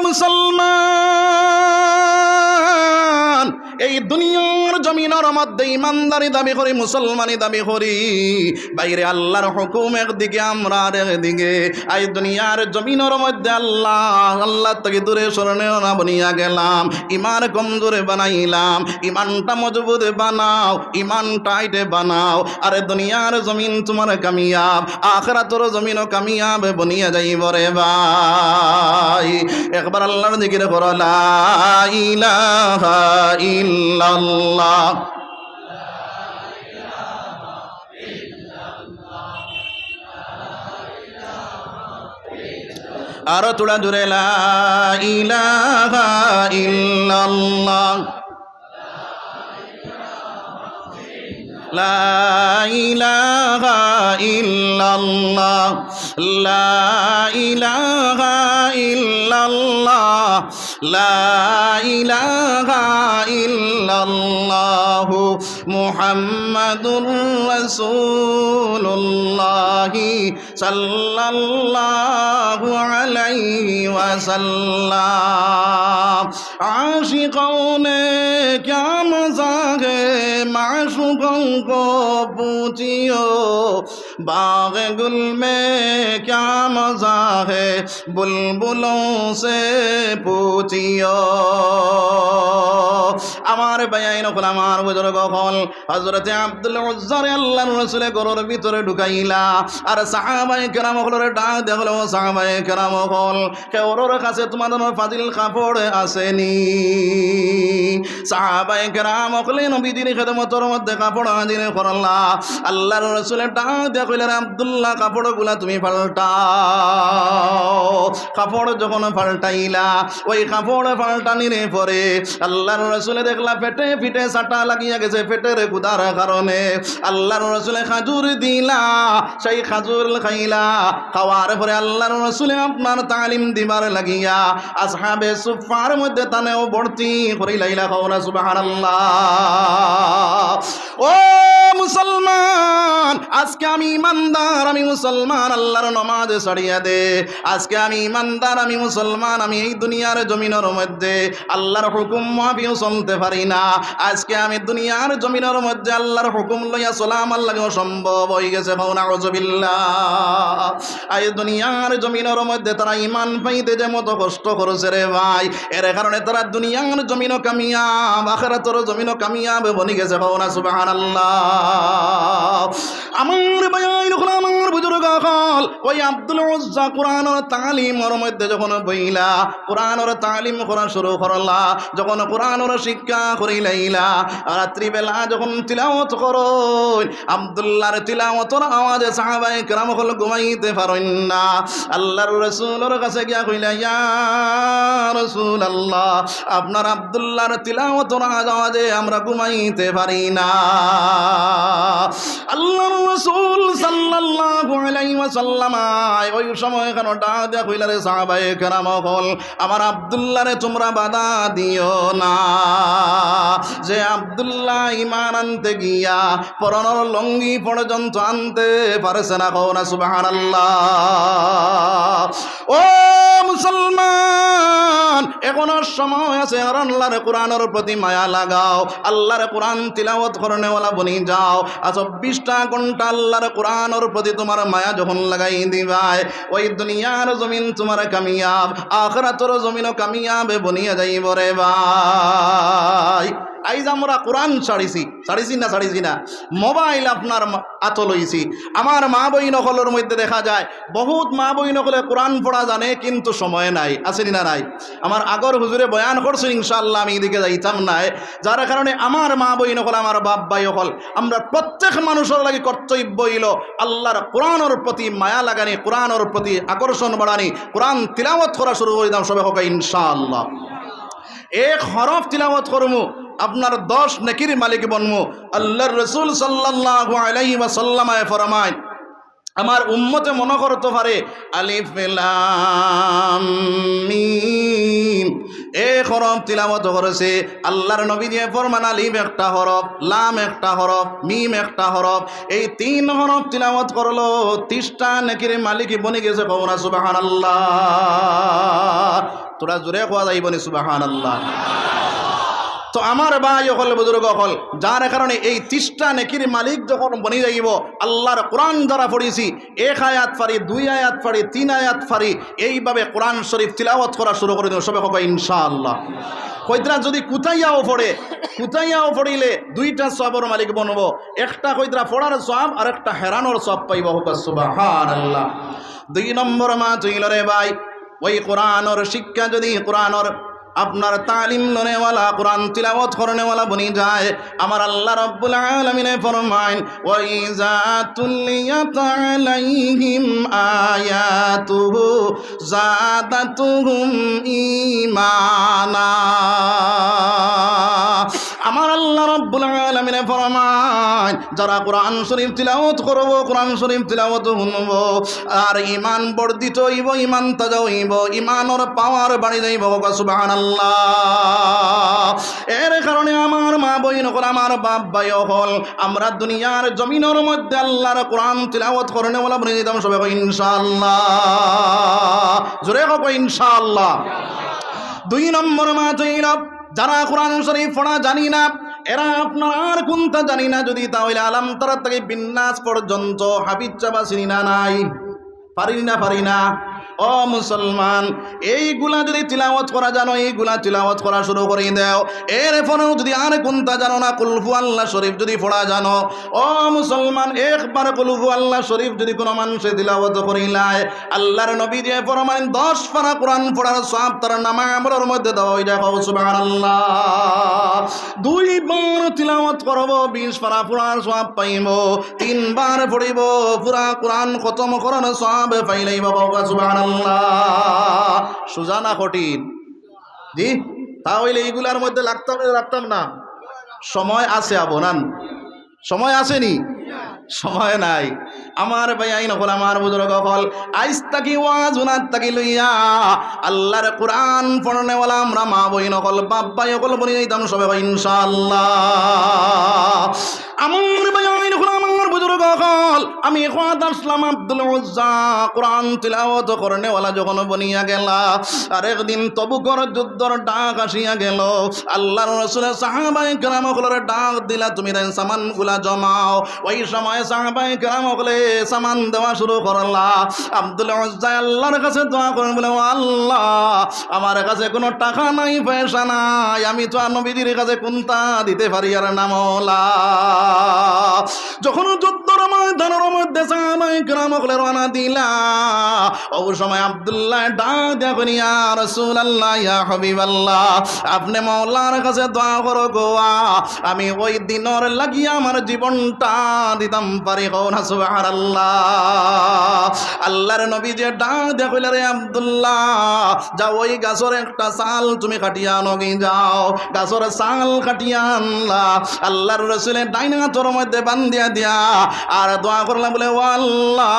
মুসলমান এই দুনিয়ার জমিনের মধ্যে ইমানদারি দাবি করি মুসলমানি দাবি করি বাইরে আল্লাহর হুকুম একদিকে আমরা আর একদিকে এই দুনিয়ার জমিনের মধ্যে আল্লাহ থেকে দূরে সরণে না বনিয়া গেলাম ইমান কমজোরে বানাইলাম ইমানটা মজবুত বানাও ইমান টাইটে বানাও আরে দুনিয়ার জমিন তোমার কামিয়াব আখিরাতের জমিনও কামিয়াব বনিয়া যাইব রে ভাই একবার আল্লাহর জিকির করো লা ইলাহা ইল্লাল্লাহ আরো তোড়া জোরে লা ইলাহা ইল্লাল্লাহ লা ইলাহা ইল্লাল্লাহ লা ইলাহা ইল্লাল্লাহ লা ইলাহা ইল্লাল্লাহ মুহাম্মাদুর রাসূলুল্লাহ সাল্লাল্লাহু আলাইহি ওয়াসাল্লাম आशिकों ने क्या मजा है माशूकों को पूछियो बाग गुल में क्या मजा है बुलबुलों से पूछियो আমার ভাইয়াইন হল আমার বুজুর্গ হল হযরতে আব্দুল উজ্জা আল্লাহর রাসূল ঘরের ভিতরে ঢুকাইলা আর সাহাবায়ে কেরাম হলরে ডাক দেখলো সাহাবায়ে কেরাম হল কে ওর কাছে তোমাদের ফাজিল কাপড় আসেনি সাহাবায়ে কেরাম হলে নবীজির খেদমতের মধ্যে কাপড় আদিন করলা আল্লাহর রাসূলের ডাক দেখলে আব্দুল্লাহ কাপড়গুলা তুমি পাল্টাও কাপড় যখন পাল্টাইলা ওই কাপড় পাল্টানির পরে আল্লাহর রাসূলে দেখলা পেটে পিঠে সাটা লাগিয়া গেছে পেটের ক্ষুধার কারণে আল্লাহর রাসূলে খাজুর দিলা সেই খাজুর খাইলা খাওয়ার পরে আল্লাহর রাসূলে আপনার তালিম দিবার লাগিয়া আসহাবে সুফার মধ্যে তানেও ভর্তি করিলাইলা কওনা সুবহানাল্লাহ ও মুসলমান, আজকে আমি ইমানদার, আমি মুসলমান, আল্লাহর নামাজ ছাড়িয়া দে। আজকে আমি ইমানদার, আমি মুসলমান, আমি এই দুনিয়ার জমিনের মধ্যে আল্লাহর হুকুম মাফিও চলতে পারি না। আজকে আমি দুনিয়ার জমিনের মধ্যে আল্লাহর হুকুম লইয়া চলাম আল্লাহকে অসম্ভব হয়ে গেছে। নাউযুবিল্লাহ। এই দুনিয়ার জমিনের মধ্যে তারা ইমান পাইতে যে মতো কষ্ট করেছে রে ভাই, এর কারণে তারা দুনিয়ার জমিনও কামিয়াব, আখিরাতের জমিনও কামিয়াব বনি গেছে। না সুবহানাল্লাহ। আমার ভাই আমার বুজুর্গ হল ওই আব্দুল উজ্জা কোরআনের তালিমের মধ্যে যখন বইলা কোরআনের তালিম করা শুরু করলা, যখন কোরআনের শিক্ষা করিলাইলা, রাত্রিবেলা যখন তিলাওয়াত করুন, আব্দুল্লাহর তিলাওয়াতের আওয়াজে সাহাবায়ে কেরাম হল ঘুমাইতে পারেন না। আল্লাহর রাসূলের কাছে গিয়া কইলা, ইয়া রাসূলুল্লাহ, আপনার আব্দুল্লাহর তিলাওয়াতের আওয়াজে আমরা ঘুমাইতে পারি না। আল্লাহর রাসূল সাল্লাল্লাহু আলাইহি ওয়াসাল্লাম ওই সময় কেন ডাক দিয়া কইলা, রে সাহাবায়ে কেরাম হল, আমার আব্দুল্লাহরে তোমরা বাধা দিও না। যে আব্দুল্লাহ ঈমান আনতে গিয়া পরনের লঙ্গি পর্যন্ত আনতে পারছে না। কও না সুবহানাল্লাহ। ও মুসলমান, এখনো সময় আছে, আল্লাহর কোরআনের প্রতি মায়া লাগাও, আল্লাহর কোরআন তিলাওয়াত করনেওয়ালা বনি যাও। 24টা ঘন্টা আল্লাহর কোরআনের প্রতি তোমার মায়া যখন লাগাই দিবাই, ওই দুনিয়ার জমিন তোমার কামিয়াব, আখিরাতের জমিনও কামিয়াব বনিয়া যাইব রে ভাই। আইজ আমরা কোরআন ছাড়িছি না, মোবাইল আপনার আত লইছি। আমার মা বই নকলের মধ্যে দেখা যায় বহুত মা বই নকলে কোরআন পড়া জানে, কিন্তু সময় নাই, আসেনি না নাই? আমার আগর হুজুরে বয়ান করছে, ইনশাআল্লাহ আমি এদিকে যাইতাম নাই। যার কারণে আমার মা বই নকল, আমার বাপ ভাই হল, আমরা প্রত্যেক মানুষের লাগে কর্তব্য হইল আল্লাহর কোরআনের প্রতি মায়া লাগানি, কোরআনের প্রতি আকর্ষণ বাড়ানি, কোরআন তিলাওয়াত করা শুরু করে দাম সবে হোক ইনশাআল্লাহ। এক হরফ তিলাওয়াত করমু আপনার 10 নেকির মালিক বনমু। আল্লাহর রাসূল সাল্লাল্লাহু আলাইহি ওয়াসাল্লাম ফরমায়, আমার উম্মতে মনে করতে পারে আলিফ লাম মিম এক হরফ তিলাওয়াত করেছে। আল্লাহর নবী দিয়ে ফরমান, আলিফ একটা হরফ, লাম একটা হরফ, মিম একটা হরফ, এই 3 হরফ তিলাওয়াত করলো 30টা নেকির মালিক বনে গেছে। কও না সুবহানাল্লাহ। তোরা জোরে কোয়া যাইব নি সুবহানাল্লাহ। তো আমার ভাই হল, বুজুর্গ হল, যার কারণে এই 30টা নেকির মালিক যখন বনি যাইব, আল্লাহর কোরআন দ্বারা পড়িছি, 1 আয়াত পারি, 2 আয়াত পারি, 3 আয়াত পারি, এইভাবে কোরআন শরীফ তিলাওয়াত করা শুরু করে দেব সবে হোক ইনশাআল্লাহ। কইতরা যদি কুতাইয়াও পড়িলে 2টা সওয়াবের মালিক বনবো, একটা কইতরা পড়ার সওয়াব আর একটা হেরানোর সওয়াব পাইব। হোক সুবহানাল্লাহ। 2 নম্বর মা তুইল রে ভাই, ওই কোরআনের শিক্ষা যদি কোরআনের আপনার তালিম লনেওয়ালা, কোরআন তিলাওয়াত করনেওয়ালা বনি যায়, আমার আল্লাহ রাব্বুল আলামিন ফরমায়, ওয়া ইযা তুলিয়াত আলাইহিম আয়াতুহু যাদাতুহুম ঈমানা। আমার আল্লাহ রাব্বুল আলামিন ফরমায়, যারা কোরআন শরীফ তিলাওয়াত করব, কোরআন শরীফ তিলাওয়াত শুনব, আর ঈমান বর্ধিত হইব, ঈমান তাজা হইব, ঈমানের পাওয়ার বাড়ি যাইব। সুবহানাল্লাহ। এর কারণে আমার মা বই নকল, আমার বাপ ভাই হল, আমরা দুনিয়ার জমিনের মধ্যে আল্লাহর কোরআন তিলাওয়াত করনেওয়ালা বনে যেতাম সবে ইনশাআল্লাহ। জোরে হোক ইনশাআল্লাহ। 2 নম্বর মা তৈল, যারা কোরআন শরীফ পড়া জানি না, এরা আপনার কোনটা জানি না, যদি তাহলে আলাম তারা থেকে বিন্যাস পর্যন্ত হাবিজ চাবা চিনি না নাই, পারি না। ও মুসলমান, এইগুলা যদি তিলাওয়াত করা জানো, এইগুলা তিলাওয়াত করা শুরু করে দাও। এরপরেও যদি আর কোনটা জানো না, কুলহু আল্লাহ শরীফ যদি পড়া জানো, ও মুসলমান, একবার কুলহু আল্লাহ শরীফ যদি কোনো মানুষে তিলাওয়াত করিলায়, আল্লাহর নবী দিয়ে ফরমান 10 পারা কোরআন পড়ার সওয়াব তার নামার মধ্যে দাও। এটা কও সুবহানাল্লাহ। 2 বার তিলাওয়াত করব, 20 পারা পড়ার সওয়াব পাইব। 3 বার পড়িব, পুরা কোরআন খতম করার সওয়াব পাইলেই বাবা। সুবহানাল্লাহ। সোজা না কঠিন? জি, তাহলে এইগুলার মধ্যে লাগতাম না। সময় আছে আবনান, সময় আসেনি, সময় নাই। আমার ভাই আইন হল, আমার বুজুর্গ হল, আইজ তাকি ওয়াজ উনাত তাকি লইয়া আল্লাহর কোরআন পড়নেওয়ালা আমরা মা বই নকল, বাপ ভাই হল বনি যাইতাম সবে ইনশাআল্লাহ। আমার বায়াইন হলো আমার বুজুর্গ হল আমি খোয়াদ আসলাম আব্দুল উজ্জা কোরআন তিলাওয়াত করনে ওয়ালা যখন বনিয়া গেলা আর একদিন তবুকর যুদ্ধর ডাক আসিয়া গেল আল্লাহর রাসূলের সাহাবায়ে কেরাম হলরে ডাক দিলা তুমি দেন সামানগুলা জমাও ওই সময় সাহাবায়ে কেরাম হলে সামান দেওয়া শুরু করলা আব্দুল উজ্জা আল্লাহর কাছে দোয়া করেন বলে আল্লাহ আমার কাছে কোনো টাকা নাই পয়সা নাই আমি তো নবীজির কাছে কোনটা দিতে পারি আর না মওলা যখন যুদ্ধর ময়দানের মধ্যে সাহাবায়ে কেরাম হলে রওনা দিলা ওই সময় আব্দুল্লাহ ডাক দিয়া কই ইয়া রাসূলুল্লাহ ইয়া হাবিবাল্লাহ আপনি মওলার কাছে দোয়া করো গো আমি ওই দিনের লাগিয়া আমার জীবনটা দিতাম পারি গো না সুবহানাল্লাহ আল্লাহর নবী যে ডাক দিয়া কইলা রে আব্দুল্লাহ যাও ওই গাছের একটা ছাল তুমি কাটিয়া আনো গে যাও গাছের ছাল কাটিয়া আনলা আল্লাহর রাসূলের ডাইনা হাতের মধ্যে বান্ধিয়া দিয়া আর দোয়া করলাম বলে ও আল্লাহ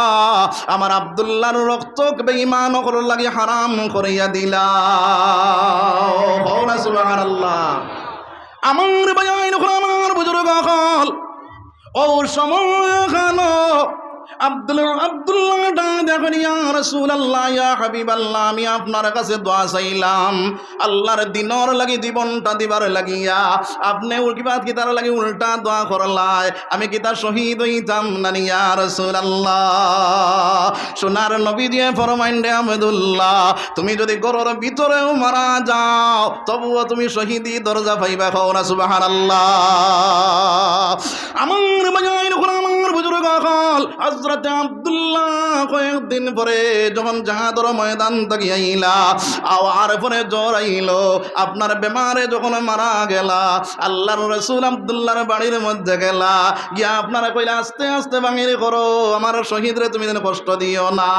আমার আব্দুল্লাহর রক্ত বেঈমান করার লাগি হারাম করিয়া দিলা না সুবহানাল্লাহ আমার বায়াইন আমার বুজুর্গ হল ও সময় খানো আব্দুল্লাহ দেখেন ইয়া রাসূলুল্লাহ ইয়া হাবিবাল্লাহ আমি আপনার কাছে দোয়া চাইলাম আল্লাহর দিনের লাগি জীবনটা দিবার লাগিয়া আপনি উল্কিবাদ কি তার লাগি উল্টা দোয়া করলাই আমি কি তার শহীদ হইতাম না ইয়া রাসূলুল্লাহ সোনার নবী দিয়ে ফরমাইন রে আব্দুল্লাহ তুমি যদি গরর ভিতরেও মারা যাও তবুও তুমি শহীদি দরজা পাইবা খাও না সুবহানাল্লাহ আমার বায়াইন আমার বুজুর্গ হল হযরত আব্দুল্লাহ কয়েকদিন পরে যখন জাহাদর ময়দান থেকে আইলা আওয়ার পরে জ্বর আইল আপনার বেমারে যখন মারা গেলা আল্লাহর রাসূল আব্দুল্লাহর বাড়ির মধ্যে গেলা গিয়া আপনারা কইলা আস্তে আস্তে ভাঙির করো আমার শহীদরে তুমি যেন কষ্ট দিও না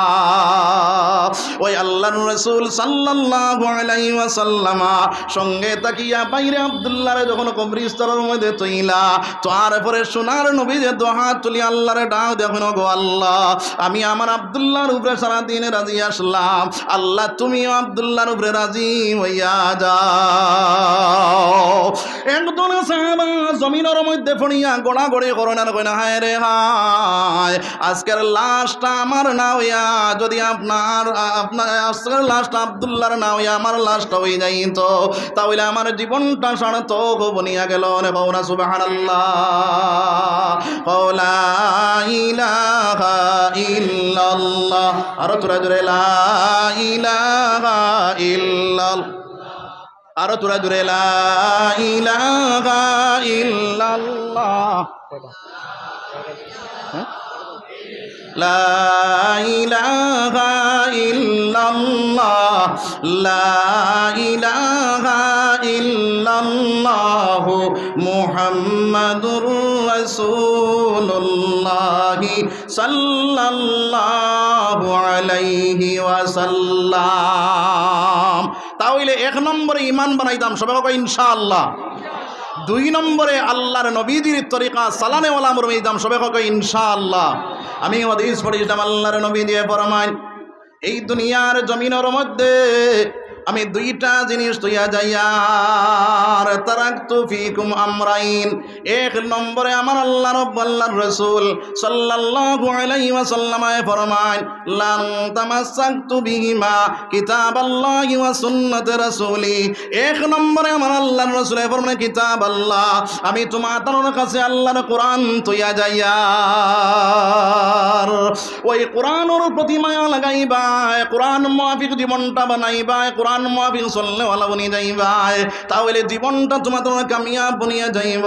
ওই আল্লাহর রাসূল সাল্লাল্লাহু আলাইহি ওয়াসাল্লাম সঙ্গে তাকিয়া বাইরে আব্দুল্লাহরে যখন কবরস্থানের মধ্যে তৈলা তারপরে সোনার নবী যে দোয়া তুলি আল্লাহরে ডাক দেখুন গো আল্লাহ আমি আমার আব্দুল্লাহর উপরে সারাদিন রাজি আসলাম আল্লাহ তুমিও আব্দুল্লাহর উপরে রাজি হইয়া যাও একজন সাহাবা জমিনের মধ্যে পড়িয়া গোড়াগড়ি করোনার কইনা হায় রে হায় আজকের লাশটা আমার না হইয়া যদি আপনার আজকের লাশটা আব্দুল্লাহর না হইয়া আমার লাশটা হয়ে যাইত তাহলে আমার জীবনটা সার্থক বনিয়া গেল রে কওনা সুবহানাল্লাহ কওলা ইলাহা ইল্লাল্লাহ আরো তোরা জোরে লা ইলাহা ইল্লাল্লাহ আরো তোরা জোরে লা ইলাহা ইল্লাল্লাহ লা ইলাহা ইল্লাল্লাহ লা ইলাহা ইল্লাল্লাহ মুহাম্মাদুর রাসূলুল্লাহ সাল্লাল্লাহু আলাইহি ওয়াসাল্লাম তাহলে এক নম্বরে ঈমান বানাইতাম সবাই কয় ইনশাআল্লাহ দুই নম্বরে আল্লাহর নবীজির তরিকা সালানে ওয়ালা আমর মেইদাম সবাই কয় ইনশাআল্লাহ আমি হাদিস পড়িলাম আল্লাহর নবী দিয়ে ফরমান এই দুনিয়ার জমিনের মধ্যে আমি দুইটা জিনিস তৈয়া যাইয়ার তারাকতু ফিকুম আমরাইন এক নম্বরে আমার আল্লাহ আল্লাহর রাসূল সাল্লাল্লাহু আলাইহি ওয়াসাল্লাম ফরমান লান তামাসসাকতু বিহিমা কিতাবাল্লাহি ওয়া সুন্নাতে রাসূলি এক নম্বরে আমার আল্লাহর রাসূল ফরমান কিতাব আল্লাহ আমি তোমাদের কাছে আল্লাহর কোরআন তৈয়া যাইয়ার ওই কোরআনের প্রতি মায়া লাগাইবা কোরআন মুআফিক জীবনটা বানাইবা কোরআন মুআফিক চললে ওয়ালা বনি যাইবা তাহলে জীবনটা তোমাদের কামিয়াব বনিয়া যাইব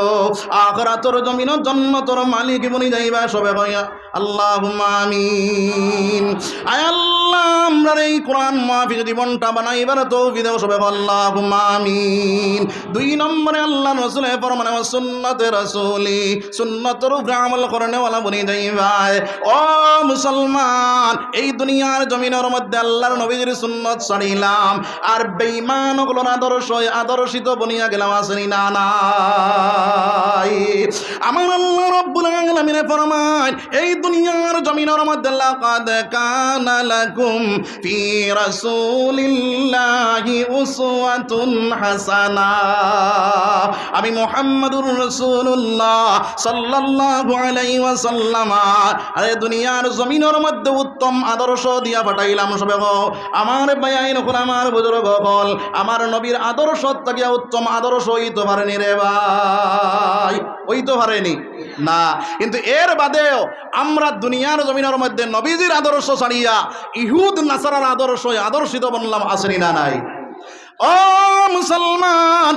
আখিরাতের জমিনের জান্নাতের মালিক বনি যাইবা সবে কইয়া আল্লাহুম্মা আমিন আয় আল্লাহ আমরা এই কোরআন মুআফিক জীবনটা বানাইবার তৌফিক দাও সবে আল্লাহুম্মা আমিন দুই নম্বরে আল্লাহর রাসূল ফরমান সুন্নাতে রাসূলি সুন্নাতের উপরে আমল করনে ওয়ালা বনি যাইবা ও মুসলমান এই দুনিয়ার জমিনের মধ্যে আল্লাহর নবীর সুন্নাত ছাড়িলাম আর বেঈমান ওগুলোর আদর্শিত বনিয়া গেলাম আসেনি না নাই আমার আল্লাহ রাব্বুল আলামিন ফরমান এই দুনিয়ার জমিনের মধ্যে লাকাদ কানা লাকুম ফি রাসূলিল্লাহি উসওয়াতুন হাসানা। আমি মুহাম্মাদুর রাসূলুল্লাহ সাল্লাল্লাহু আলাইহি ওয়াসাল্লাম আরে দুনিয়ার জমিনের মধ্যে উত্তম আদর্শ দিয়া পাঠাইলাম। সবে গো আমার ভাইয়াইন হল, আমার বুজুর্গ হল, আমার নবীর আদর্শ থেকে উত্তম আদর্শ হইতে পারেনি রে ভাই, হইতে পারেনি না। কিন্তু এর বাদেও আমরা দুনিয়ার জমিনের মধ্যে নবীজির আদর্শ ছাড়িয়া ইহুদ নাসারার আদর্শিত বললাম, আসেনি না নাই? ও মুসলমান,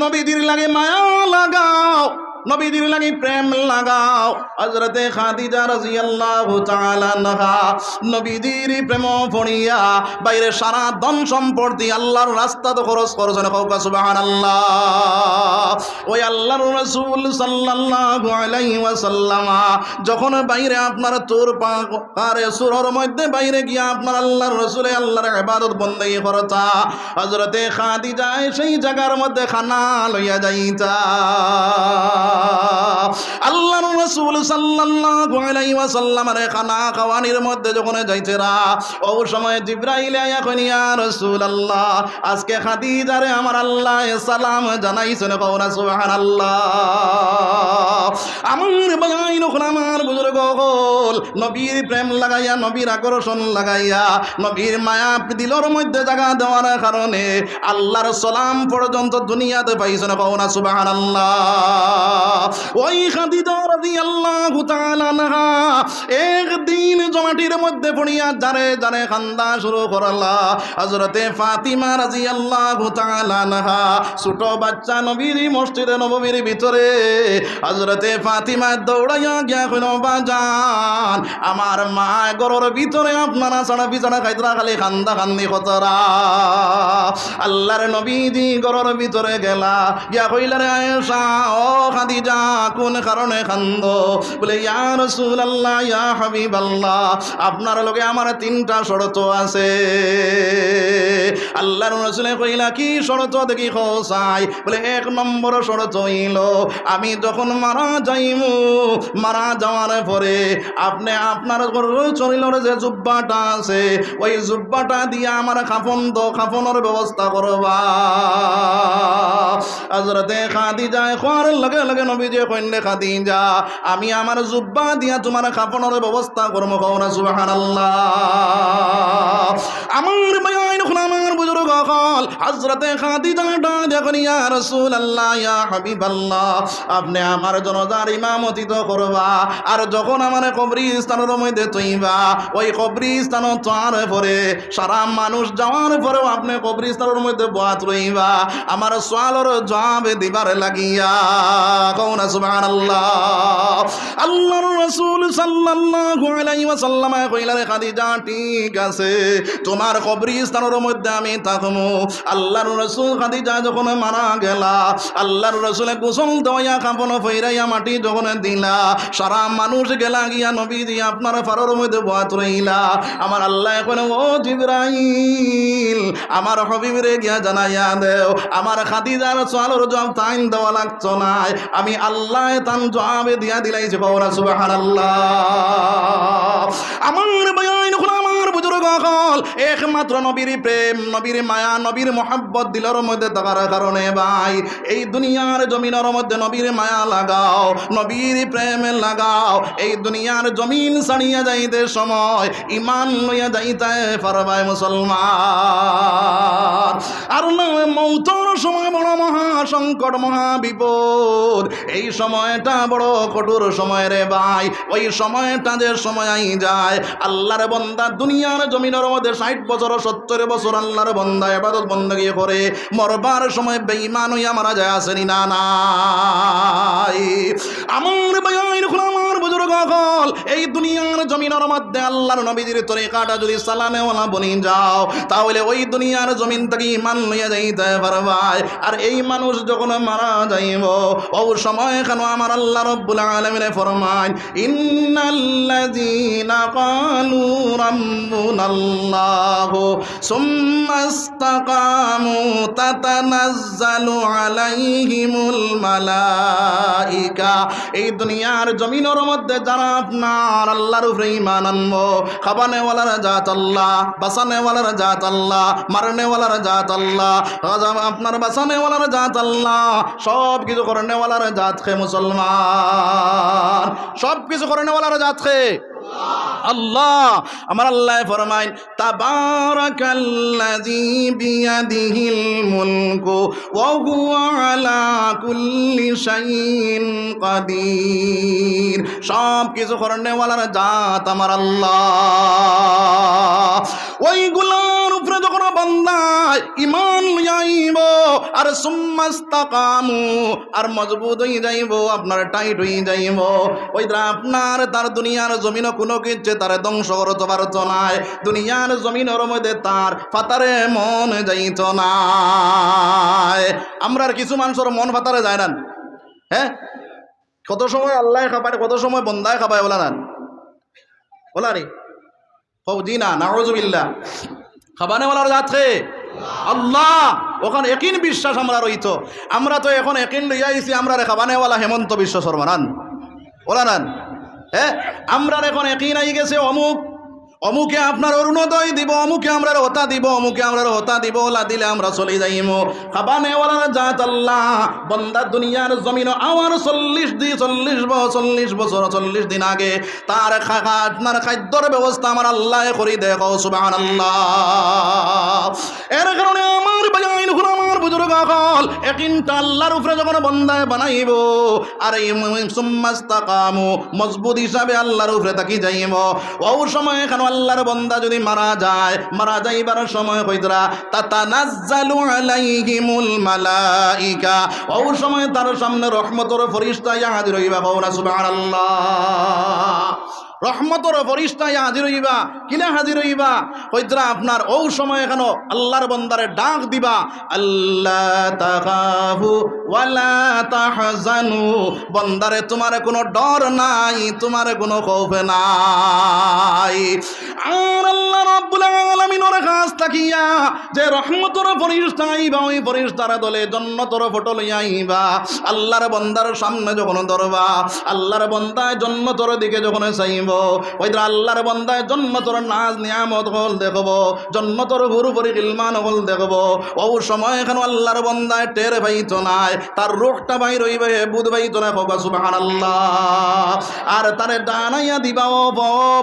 নবীজির লাগে মায়া লাগাও, নবীজির লাগি প্রেম লাগাও। হযরতে খাদিজা রাদিয়াল্লাহু তাআলা আনহা নবীজির প্রেম পড়িয়া বাইরে সারা ধন সম্পত্তি আল্লাহর রাস্তাতে খরচ করেছেন। কওকা সুবহানাল্লাহ। ওই আল্লাহর রাসূল সাল্লাল্লাহু আলাইহি ওয়াসাল্লাম যখন বাইরে আপনার তোর পারে সুরের মধ্যে বাইরে গিয়া আপনার আল্লাহর রাসূলে আল্লাহর ইবাদত বন্দেগী করতা, হযরতে খাদিজা সেই জায়গার মধ্যে খানা লইয়া যাইতা। আল্লাহর রাসূল সাল্লাল্লাহু আলাইহি ওয়াসাল্লামের খানা খাওয়ানির মধ্যে যখন যাইতেরা, ও সময় জিবরাইল আয়া কইন, ইয়া রাসূলুল্লাহ, আজকে খাদিজারে আমার আল্লাহ সালাম জানাইছেন। কওনা সুবহানাল্লাহ। আমার ভাই নখন, আমার বুজুর্গ হল, নবীর প্রেম লাগাইয়া, নবীর আকর্ষণ লাগাইয়া, নবীর মায়া দিলর মধ্যে জায়গা দেওয়ার কারণে আল্লাহর সালাম পর্যন্ত দুনিয়াতে পাইছেন। কওনা সুবহানাল্লাহ। ওই খাদিজা রাদিয়াল্লাহু তাআলা আনহা একদিন জমাটির মধ্যে পড়িয়া জারে জারে কান্দা শুরু করলা। হযরতে ফাতিমা রাদিয়াল্লাহু তাআলা আনহা ছোট বাচ্চা নবীর মসজিদে নববীর ভিতরে, হযরতে ফাতিমা দৌড়াইয়া গিয়া কইল, বাজান আমার মা ঘরের ভিতরে আপনারা ছাড়া বিছানা খাইতরা খালি কান্দা কান্দি কতরা। আল্লাহর নবীজি ঘরের ভিতরে গেলা, গিয়া কইলা, রে আয়েশা, ও খাদিজা কোন কারণে কান্দ? বলে, ইয়া রাসূলুল্লাহ, ইয়া হাবিবাল্লাহ, আপনার লগে আমার তিনটা শর্ত আছে। আল্লাহর রাসূল কইলা, কি শর্ত দেখি খোসাই? বলে, এক নম্বর শর্ত হইল আমি যখন মারা যাইমু, মারা যাওয়ার পরে আপনি আপনার শরীরের যে জুব্বাটা আছে ওই জুব্বাটা দিয়া আমার খাফনের ব্যবস্থা করবা। হযরতে খাদিজা খোয়ার লগে লগে নবীজি কইলে, খাদিজা আমি আমার জুব্বা দিয়া তোমার খাফনের ব্যবস্থা করব। কওনা সুবহানাল্লাহ। আমার ভাইয়াইন হল, আমার বুজুর্গ হল, হযরতে খাদিজা দেখুন, ইয়া রাসূলুল্লাহ, ইয়া হাবিবাল্লাহ, আপনি আমার জনাজার ইমামতি তো করবা, আর যখন আমার কবরস্থানের মধ্যে তৈবা, ওই কবরস্থান তোয়ার পরে সারা মানুষ যাওয়ার পরেও আপনি কবরস্থানের মধ্যে বাত রইবা আমার সোয়ালের জবাব দিবার লাগিয়া। কওনা সুবহানাল্লাহ। আল্লাহর রাসূল সাল্লাল্লাহু আলাইহি ওয়াসাল্লাম কইলেন, খাদিজা ঠিক আছে, তোমার কবরস্থানের মধ্যে আমি থাকমু। আল্লাহর রাসূল খাদিজা যখন মারা গেলা, আল্লাহর রাসূল গোসল দেওয়া কাপড় ফইরাইয়া মাটি যখন দিলা, সারা মানুষ গেলা গিয়া নবীজি আপনার ফারের মধ্যে বাত রইলা। আমার আল্লাহ এখন, ও জিবরাইল, আমার হাবিবরে গিয়া জানাইয়া দেও আমার খাদিজার সোয়ালের জবাব তাইন দেওয়া লাগতো না, আমি আল্লাহ তান জবাবে দিয়া দিলাইছি। কওনা সুবহানাল্লাহ। আমার ভাইয়াইন হল, আমার বুজুর্গ হল, একমাত্র নবীর প্রেম, নবীর মায়া, নবীর মোহাব্বত দিলের মধ্যে থাকার কারণে ভাই এই দুনিয়ার জমিনের মধ্যে নবীর মায়া লাগাও, নবীর প্রেম লাগাও। এই দুনিয়ার জমিন ছাড়িয়া যাইতে সময় ইমান লইয়া যাইতে পারবাই মুসলমান। আর না মৌতর সময় বড় মহা সংকট, মহা বিপদ। এই সময়টা বড় কঠোর সময় রে ভাই। ওই সময়টা যে সময় আই যায়, আল্লাহর বান্দা দুনিয়ার জমিনের মধ্যে 60 বছর 70 বছর আল্লাহর বান্দা ইবাদত বندگی করে মরবার সময় বেঈমান হইয়া মারা যায়, আসেনি না নাই? আমার ভাই, আমার বুজুর্গ হল, এই দুনিয়ার জমিন জমিনের মধ্যে আল্লাহর নবীজির তরিকাটা যদি চালানেওয়ালা বনি যাও, তাহলে ওই দুনিয়ার জমিন থেকে ঈমান লইয়া যাইতে পারবাই। আর এই মানুষ যখন মারা যাইব, ও সময় কেন আমার আল্লাহ রব্বুল আলামিন ফরমান, ইন্নাল্লাযীনা ক্বালু রাব্বুনাল্লাহু সুম্মা ইসতাকামু তাতানাজ্জালু আলাইহিমুল মালাইকা। এই দুনিয়ার জমিনের মধ্যে যারা আপনার আল্লাহর উপরে ঈমান আনবো, খাবানেওয়ালার জাত আল্লাহ, বাঁচানেওয়ালার জাত আল্লাহ, মারনেওয়ালার জাত আল্লাহ, আপনার বাঁচানেওয়ালার জাত আল্লাহ, সব কিছু করনেওয়ালার জাত খে মুসলমান, সব কিছু করনেওয়ালার জাত খে আল্লাহ। আমার আল্লাহ ফরমাইন, তাবারাকাল্লাযী বিয়াদিহিল মুলকু ওয়া হুয়া আলা কুল্লি শাইইন কাদির। সব কিছু করনেওয়ালার জাত আমার আল্লাহ। ওইগুলার উপরে যখন বান্দায় ঈমান লইয়াইব আর সুম্মাস্তাকামু, আর মজবুত হয়ে যাইব, আপনার টাইট হয়ে যাইব, ওই আপনার তার দুনিয়ার জমিন কোনো কিছু তার ধ্বংস করতে পারত নাই, দুনিয়ার জমিনের মধ্যে তার ফাতারে মন যাইত না। আমরা কিছু মানুষের মন ফাতারে যায় না, হ্যাঁ, কত সময় আল্লাহ খাবায়, কত সময় বন্দায় খাবায়, বলা না বলা রে জি না, নাউযুবিল্লাহ। খাবানেওয়ালার জাত কে আল্লাহ। ওখানে একিন বিশ্বাস আমরা রইত। আমরা তো এখন একিন লইয়া আইছি, আমরা রে খাবানেওয়ালা হেমন্ত বিশ্ব শর্মা নান ওলা নান, হ্যাঁ, আমরা এখন একিন আই গেছে অমুক, অমুকে আপনার অরুণোদয় দিব, অমুকে আমরা হতা দিব, অমুকে আমরা হতা দিব, ওলা দিলে আমরা চলে যাইম। খাবানেওয়ালার জাত আল্লাহ। বন্দা দুনিয়ার জমিন আমার 40 বছর 40 দিন আগে তার আপনার খাদ্যর ব্যবস্থা আমার আল্লাহ করি, দেখো সুবহানাল্লাহ। এর কারণে আমার বাজাইন হল আমার বুজুর্গ হল একিনটা আল্লাহর উপরে যখন বন্দায় বানাইব, আর এই সুম্মাস্তাকামু মজবুত হিসাবে আল্লাহর উপরে তাকি যাইব, ও সময় কেন আল্লাহর বন্দা যদি মারা যায়, মারা যাইবার সময় কইতরা তাতানাজ্জালু আলাইহিমুল মালাইকা, ও সময় তার সামনে রহমতের ফেরেশতা হাজির হইবা, কওনা সুবহানাল্লাহ। রহমতর ফেরেশতা হাজির হইবা, কিনা হাজির হইবা কইতরা আপনার ও সময় কেন আল্লাহর বন্দারে ডাক দিবা, আল্লাহ তাখাফু ওয়ালা তাহজানু, বন্দারে তোমার কোনো ডর নাই, তোমার কোনো খৌফ নাই। আর আল্লাহ রাব্বুল আলামিনের কাছ তাকিয়া যে রহমতের ফেরেশতা আইবা, ওই ফেরেশতারা দলে জান্নাতের ফটো লইয়া আইবা, আল্লাহর বন্দার সামনে যখন ধরবা, আল্লাহর বন্দায় জান্নাতের দিকে যখন চাইব, ওই আল্লাহর বন্দায় জান্নাতের নাজ নিয়ামত হল দেখব, জান্নাতের হুর পরি ইলমান হল দেখব, ও সময় এখন আল্লাহর বন্দায় টের পাইত নাই, তার রূহটা বাইর হইবে, বুধ পাইত না, কওয়া সুবহানাল্লাহ। আর তারে দানাইয়া দিবা, ও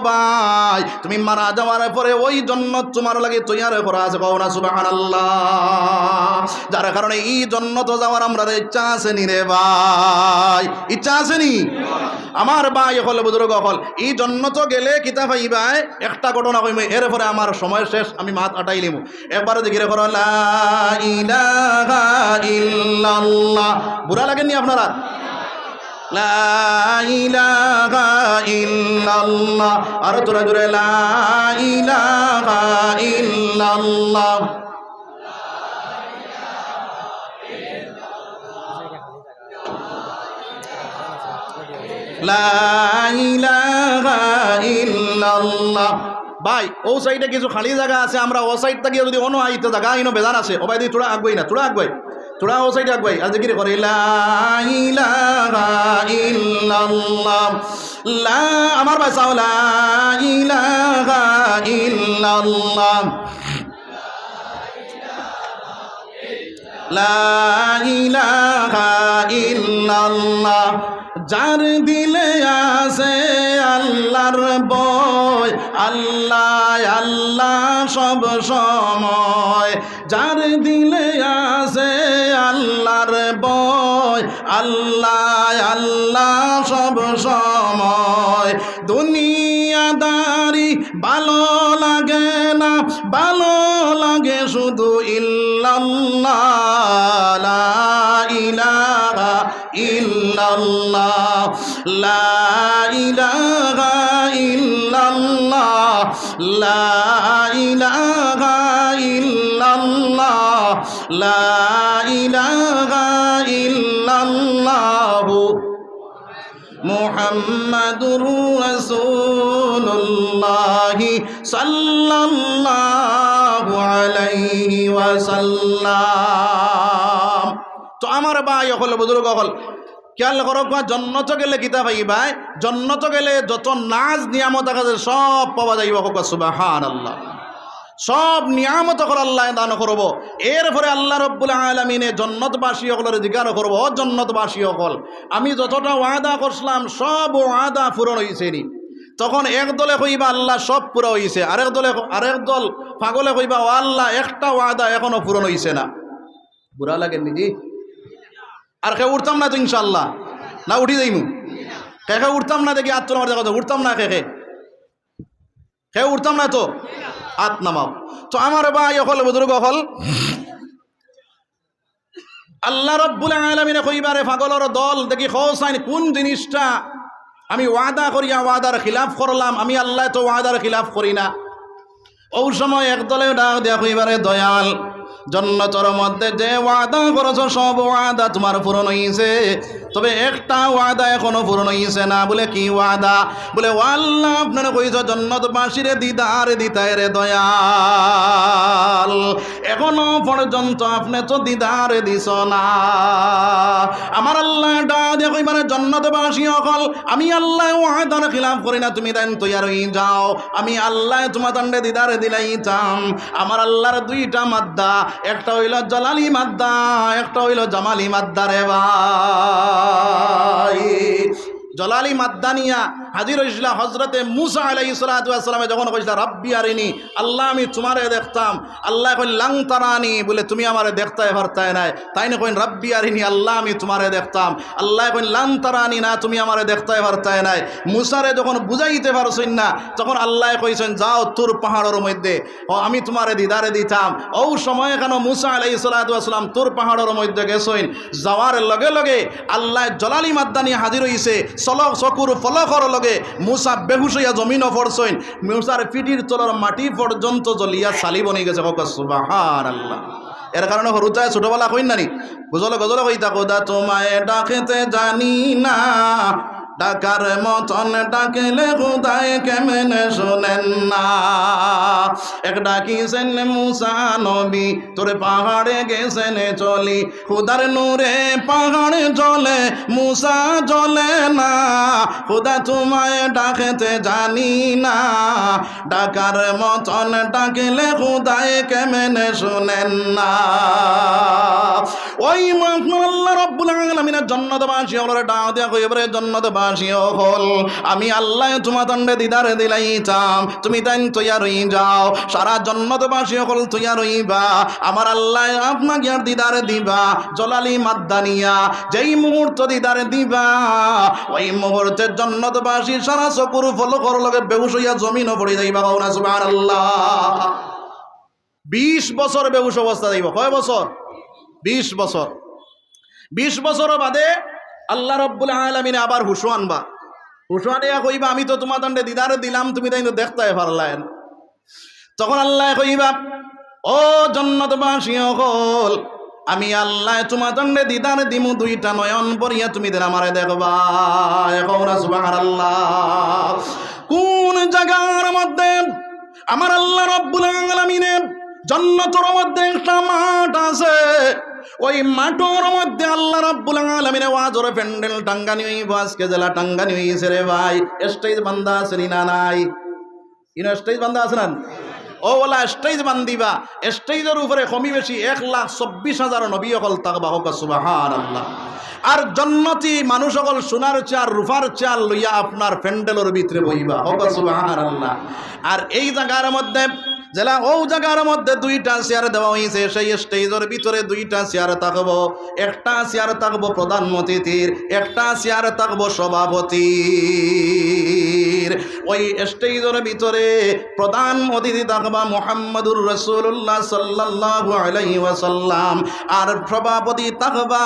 ভাই তুমি মারা যাওয়ার পরে ওই জান্নাত তোমার লাগে তৈয়ার করা আছে, কওয়া সুবহানাল্লাহ। যার কারণে এই জান্নাত যাওয়ার আমরা ইচ্ছা আছে নি রে ভাই, ইচ্ছা আছে নি আমার ভাই হল বুজুর্গ হল। এই জান্নাত গেলে কিতা পাইবাই, একটা ঘটনা কইম, এরপরে আমার সময় শেষ, আমি মাত আটাইলিম। একবার জিকির করো লা ইলাহা ইল্লাল্লাহ, বুড়া লাগেননি আপনারা? লা ইলাহা ইল্লাল্লাহ, আর তোরা জোরে লা ইলাহা ইল্লাল্লাহ। লা ইলাহা ইল্লাল্লাহ। ভাই ও সাইডে কিছু খালি জায়গা আছে, আমরা ও সাইড থেকে যদি অন্য আইতে জায়গা আইনো বেজান আছে, ও ভাই দি তোরা আগুই না, তোরা আগুই, তোরা ও সাইডে আগুই। আর জিকির করে লা ইলাহা ইল্লাল্লাহ, লা আমার ভাই চাও লা ইলাহা ইল্লাল্লাহ, লা ইলাহা ইল্লাল্লাহ। যার দিলে আছে আল্লাহর ভয়, আল্লাহ আল্লাহ সব সময়, যার দিলে আছে আল্লাহর ভয়, আল্লাহ আল্লাহ সব সময়। দুনিয়াদারি ভালো লাগে না, ভালো লাগে শুধু ইল্লাল্লাহ, লা ইলাহা ইল্লাল্লাহ, লা ইলাহা ইল্লাল্লাহ। লা ইলাহা ইল্লাল্লাহ লা ইলাহা ইল্লাল্লাহ মুহাম্মাদুর রাসূলুল্লাহ সাল্লাল্লাহু আলাইহি ওয়াসাল্লাম। তো আমার ভাই হল বুজুর্গ হল খেয়াল করো, জন্নত গেলে কিতা পাইবাই, জন্নত গেলে যত নাজ নিয়ামত আছে সব পাওয়া যাইব। সুবহানাল্লাহ। সব নিয়ামত হল আল্লাহ দান করব। এরপরে আল্লাহ রব্বুল আলামিনে জন্নতবাসী সকলের জিজ্ঞাসা করবো, ও জন্নতবাসী সকল, আমি যতটা ওয়াদা করছিলাম সব ওয়াদা পূরণ হয়েছে নি? তখন এক দলে কইবা আল্লাহ সব পুরো হয়েছে, আরেক দল পাগলে কইবা ও আল্লাহ একটা ওয়াদা এখনো পূরণ হয়েছে না। বুড়া লাগে নিজি? আর কে উঠতাম না তো ইনশাল্লাহ, না উঠি যাইমু? কে উঠতাম না দেখি আত্মনামার দেখা উঠতাম না, কে উঠতাম না তো হাত নামাও। তো আমার ভাই হল বুজুর্গ হল আল্লাহ রব্বুল আলামিনে কইবারে পাগলের দল দেখি খোসাইন কোন জিনিসটা আমি ওয়াদা করিয়া ওয়াদার খিলাফ করলাম, আমি আল্লাহ তো ওয়াদার খিলাফ করি না। ওই সময় একদলে ডাক দিয়া কইবারে দয়াল, জন্নতর মধ্যে যে ওয়াদা করছ সব ওয়াদা তোমার পূরণ হয়েছে, তবে একটা ওয়াদা এখনো পূরণ হয়েছে না। বলে কি ওয়াদা? বলে ও আল্লাহ আপনারা কইছ জন্নতবাসীরে দিদার দিতায় রে দয়াল, এখনো পর্যন্ত আপনি তো দিদার দিছ না। আমার আল্লাহ ডাক দিয়া কইবারে জন্নতবাসী অকল আমি আল্লাহ ওয়াদার খিলাফ করি না, তুমি দেন তৈয়ার হয়ে যাও, আমি আল্লাহ তোমার দণ্ডে দিদার দিলাইতাম। আমার আল্লাহর দুইটা মাদ্দা, একটা হইল জালালি মাদ্দা, একটা হইল জামালি মাদ্দা রে ভাই। জলালি মাদ্দা নিয়া হাজির হয়েছিল হজরতে মুসা আলাইহিস সালাতু ওয়াস সালামে, যখন কইছিল রাব্বি আরিনি, আল্লাহ আমি তোমারে দেখতাম। আল্লাহ কইল লাং তারানি, বলে তুমি আমারে দেখতে পারতায় নাই। তাই না কইন রাব্বি আরিনি, আল্লাহ আমি তোমারে দেখতাম। আল্লাহ কইন লাং তারানি, না তুমি আমারে দেখতে পারতায় নাই। মুসারে যখন বুঝাইতে পারছেন না, তখন আল্লাহ কইছেন যাও তোর পাহাড়ের মধ্যে, ও আমি তোমারে দিদারে দিতাম। ও সময় কেন মুসা আলাইহিস সালাতু ওয়াস সালাম তোর পাহাড়ের মধ্যে গেছেন, যাওয়ার লগে লগে আল্লাহ জলালি মাদ্দা নিয়ে হাজির হইছে। চকুর ফলকর লগে মুসা বেহুশ হইয়া জমিনও পড়ছেন, মুসার পিঠির তলার মাটি পর্যন্ত জ্বলিয়া ছালি বনি গেছে। সুবহানাল্লাহ। এর কারণে হরুতায় ছোটবেলা কইন নানি গজলে গজলে কইতা কোদা তোমায় ডাকতে জানি না, ডাকার মতন ডাকেলে খুদায় কেমনে শোনেন না। এক ডাকিছেন মুসা নবী, তোরে পাহাড়ে গেছেন চলি, খুদার নূরে পাহাড়ে জ্বলে মুসা জ্বলে না। খুদা তোমায় ডাকতে জানি না, ডাকার মতন ডাকেলে খুদায় কেমনে শোনেন না। ওই আল্লাহ রব্বুল আলামিনের জন্নতবাসী ওরা ডাক দিয়া কইবারে জন্নতবাসী হল আমি আল্লাহ তোমার দণ্ডে দিদারে দিলাইতাম, তুমি তাই তৈয়ার হয়ে যাও। সারা জন্নতবাসী হল তৈয়ার হইবা, আমার আল্লাহ আপনাকে আর দিদারে দিবা জলালি মাদ্দানিয়া। যেই মুহূর্ত দিদারে দিবা ওই মুহূর্তে জন্নতবাসী সারা চকুর ফলকর লগে বেহুশ হইয়া জমিনও পড়ে যাইবা। সুবহানাল্লাহ। 20 বছর বেহুশ অবস্থা যাইব। কয় বছর? 20 বছর। 20 বছর বাদে আল্লাহ রব্বুল আলামিন আবার হুশু আনবা। হুশু আনিয়া কইবা আমি তো তোমার দণ্ডে দিদারে দিলাম, তুমি তাই তো দেখতে পারলেন। তখন আল্লাহ কইবা ও জন্নতবাসী হল আমি আল্লাহ তোমার দণ্ডে দিদার দিমু, দুইটা নয়ন পরিয়া তুমি দেন আমারে দেখবা। সুবহানাল্লাহ। কোন জায়গার মধ্যে আমার আল্লাহ রব্বুল আলামিনের জান্নাতের মধ্যে একটা মাঠ আছে, ওই মাঠের মধ্যে আল্লাহ রাব্বুল আলামিন ওয়াজের প্যান্ডেল টাঙ্গানি হইব। আজকে জেলা টাঙ্গানি হইছে রে ভাই। স্টেজ বান্ধা আছে না নাই? ইনো স্টেজ বান্ধা আছে না? ও ওলা স্টেজ বান্ধিবা, স্টেজের উপরে কমি বেশি 1,24,000 নবী অকল থাকবা। হোক সুবহানাল্লাহ। আর জান্নাতি মানুষ সকল সোনার চার রূপার চাল লইয়া আপনার প্যান্ডেলের ভিতরে বইবা। হোক সুবহানাল্লাহ। আর এই জায়গার মধ্যে জেলা ও জায়গার মধ্যে 2টা চেয়ার দেওয়া হয়েছে, সেই স্টেজের ভিতরে 2টা চেয়ার থাকবো। একটা চেয়ার থাকবো প্রধান অতিথির, একটা চেয়ার থাকবো সভাপতির। ওই স্টেজের ভিতরে প্রধান অতিথি থাকবা মুহাম্মাদুর রাসূলুল্লাহ সাল্লাল্লাহু আলাইহি ওয়াসাল্লাম, আর সভাপতি থাকবা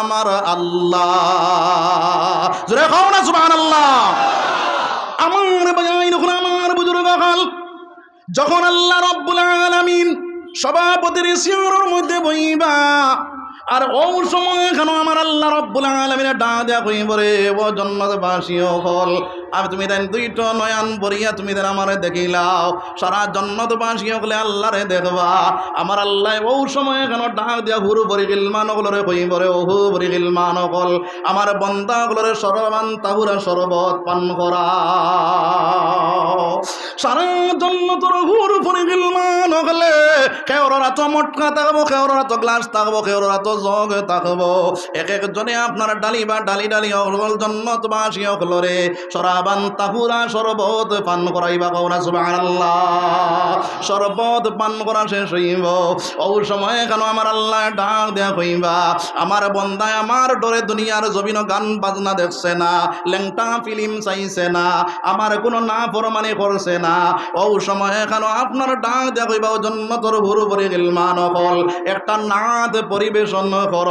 আমার আল্লাহ। জোরে কও না সুবহানাল্লাহ। আমার বুজুর্গ হল যখন আল্লাহ রাব্বুল আলামিন সভাপতির চেয়ারের মধ্যে বইবা আর ও সময় কেন আমার আল্লাহ রাব্বুল আলামিনের ডাক দেয়া কইব রে ও জান্নাতবাসী হল আমি তুমি দেন দুইটো নয়ন বরিয়া তুমি দেন আমারে দেখিলাও সারা জান্নাতবাসী হলে আল্লাহরে দেখবা আমার আল্লাহ ও সময় কেন ডাক দেয়া হুরু বরি গিলমান হলরে কইব রে ওহু বরি গিলমান হল আমার বান্দা হলরে সরবান তাহুরা শরবত পান করা সারা জান্নাতের হুরু বরি গিলমান হলে কেউরা তো মটকা থাকবো কেউরা তো গ্লাস থাকবো কেউরা তো জগ থাকবো এক একজনে আপনার ডালি বা ডালি ডালি অগল জন্নতবাসী অগলরে সরাবান তাহুরা শরবত পান করাইবা কওনা সুবহানাল্লাহ শরবত পান করা শেষ হইব ও সময় কেন আমার আল্লাহ ডাক দেয়া কইবা আমার বন্দায় আমার ডরে দুনিয়ার জমিন গান বাজনা দেখছে না ল্যাংটা ফিল্ম চাইছে না আমার কোনো না ফরমানি করছে না ও সময় কেন আপনার ডাক দেয়া কইবা ও জন্নতর হুরু পরি গিলমান হল একটা নাদ পরিবেশন কর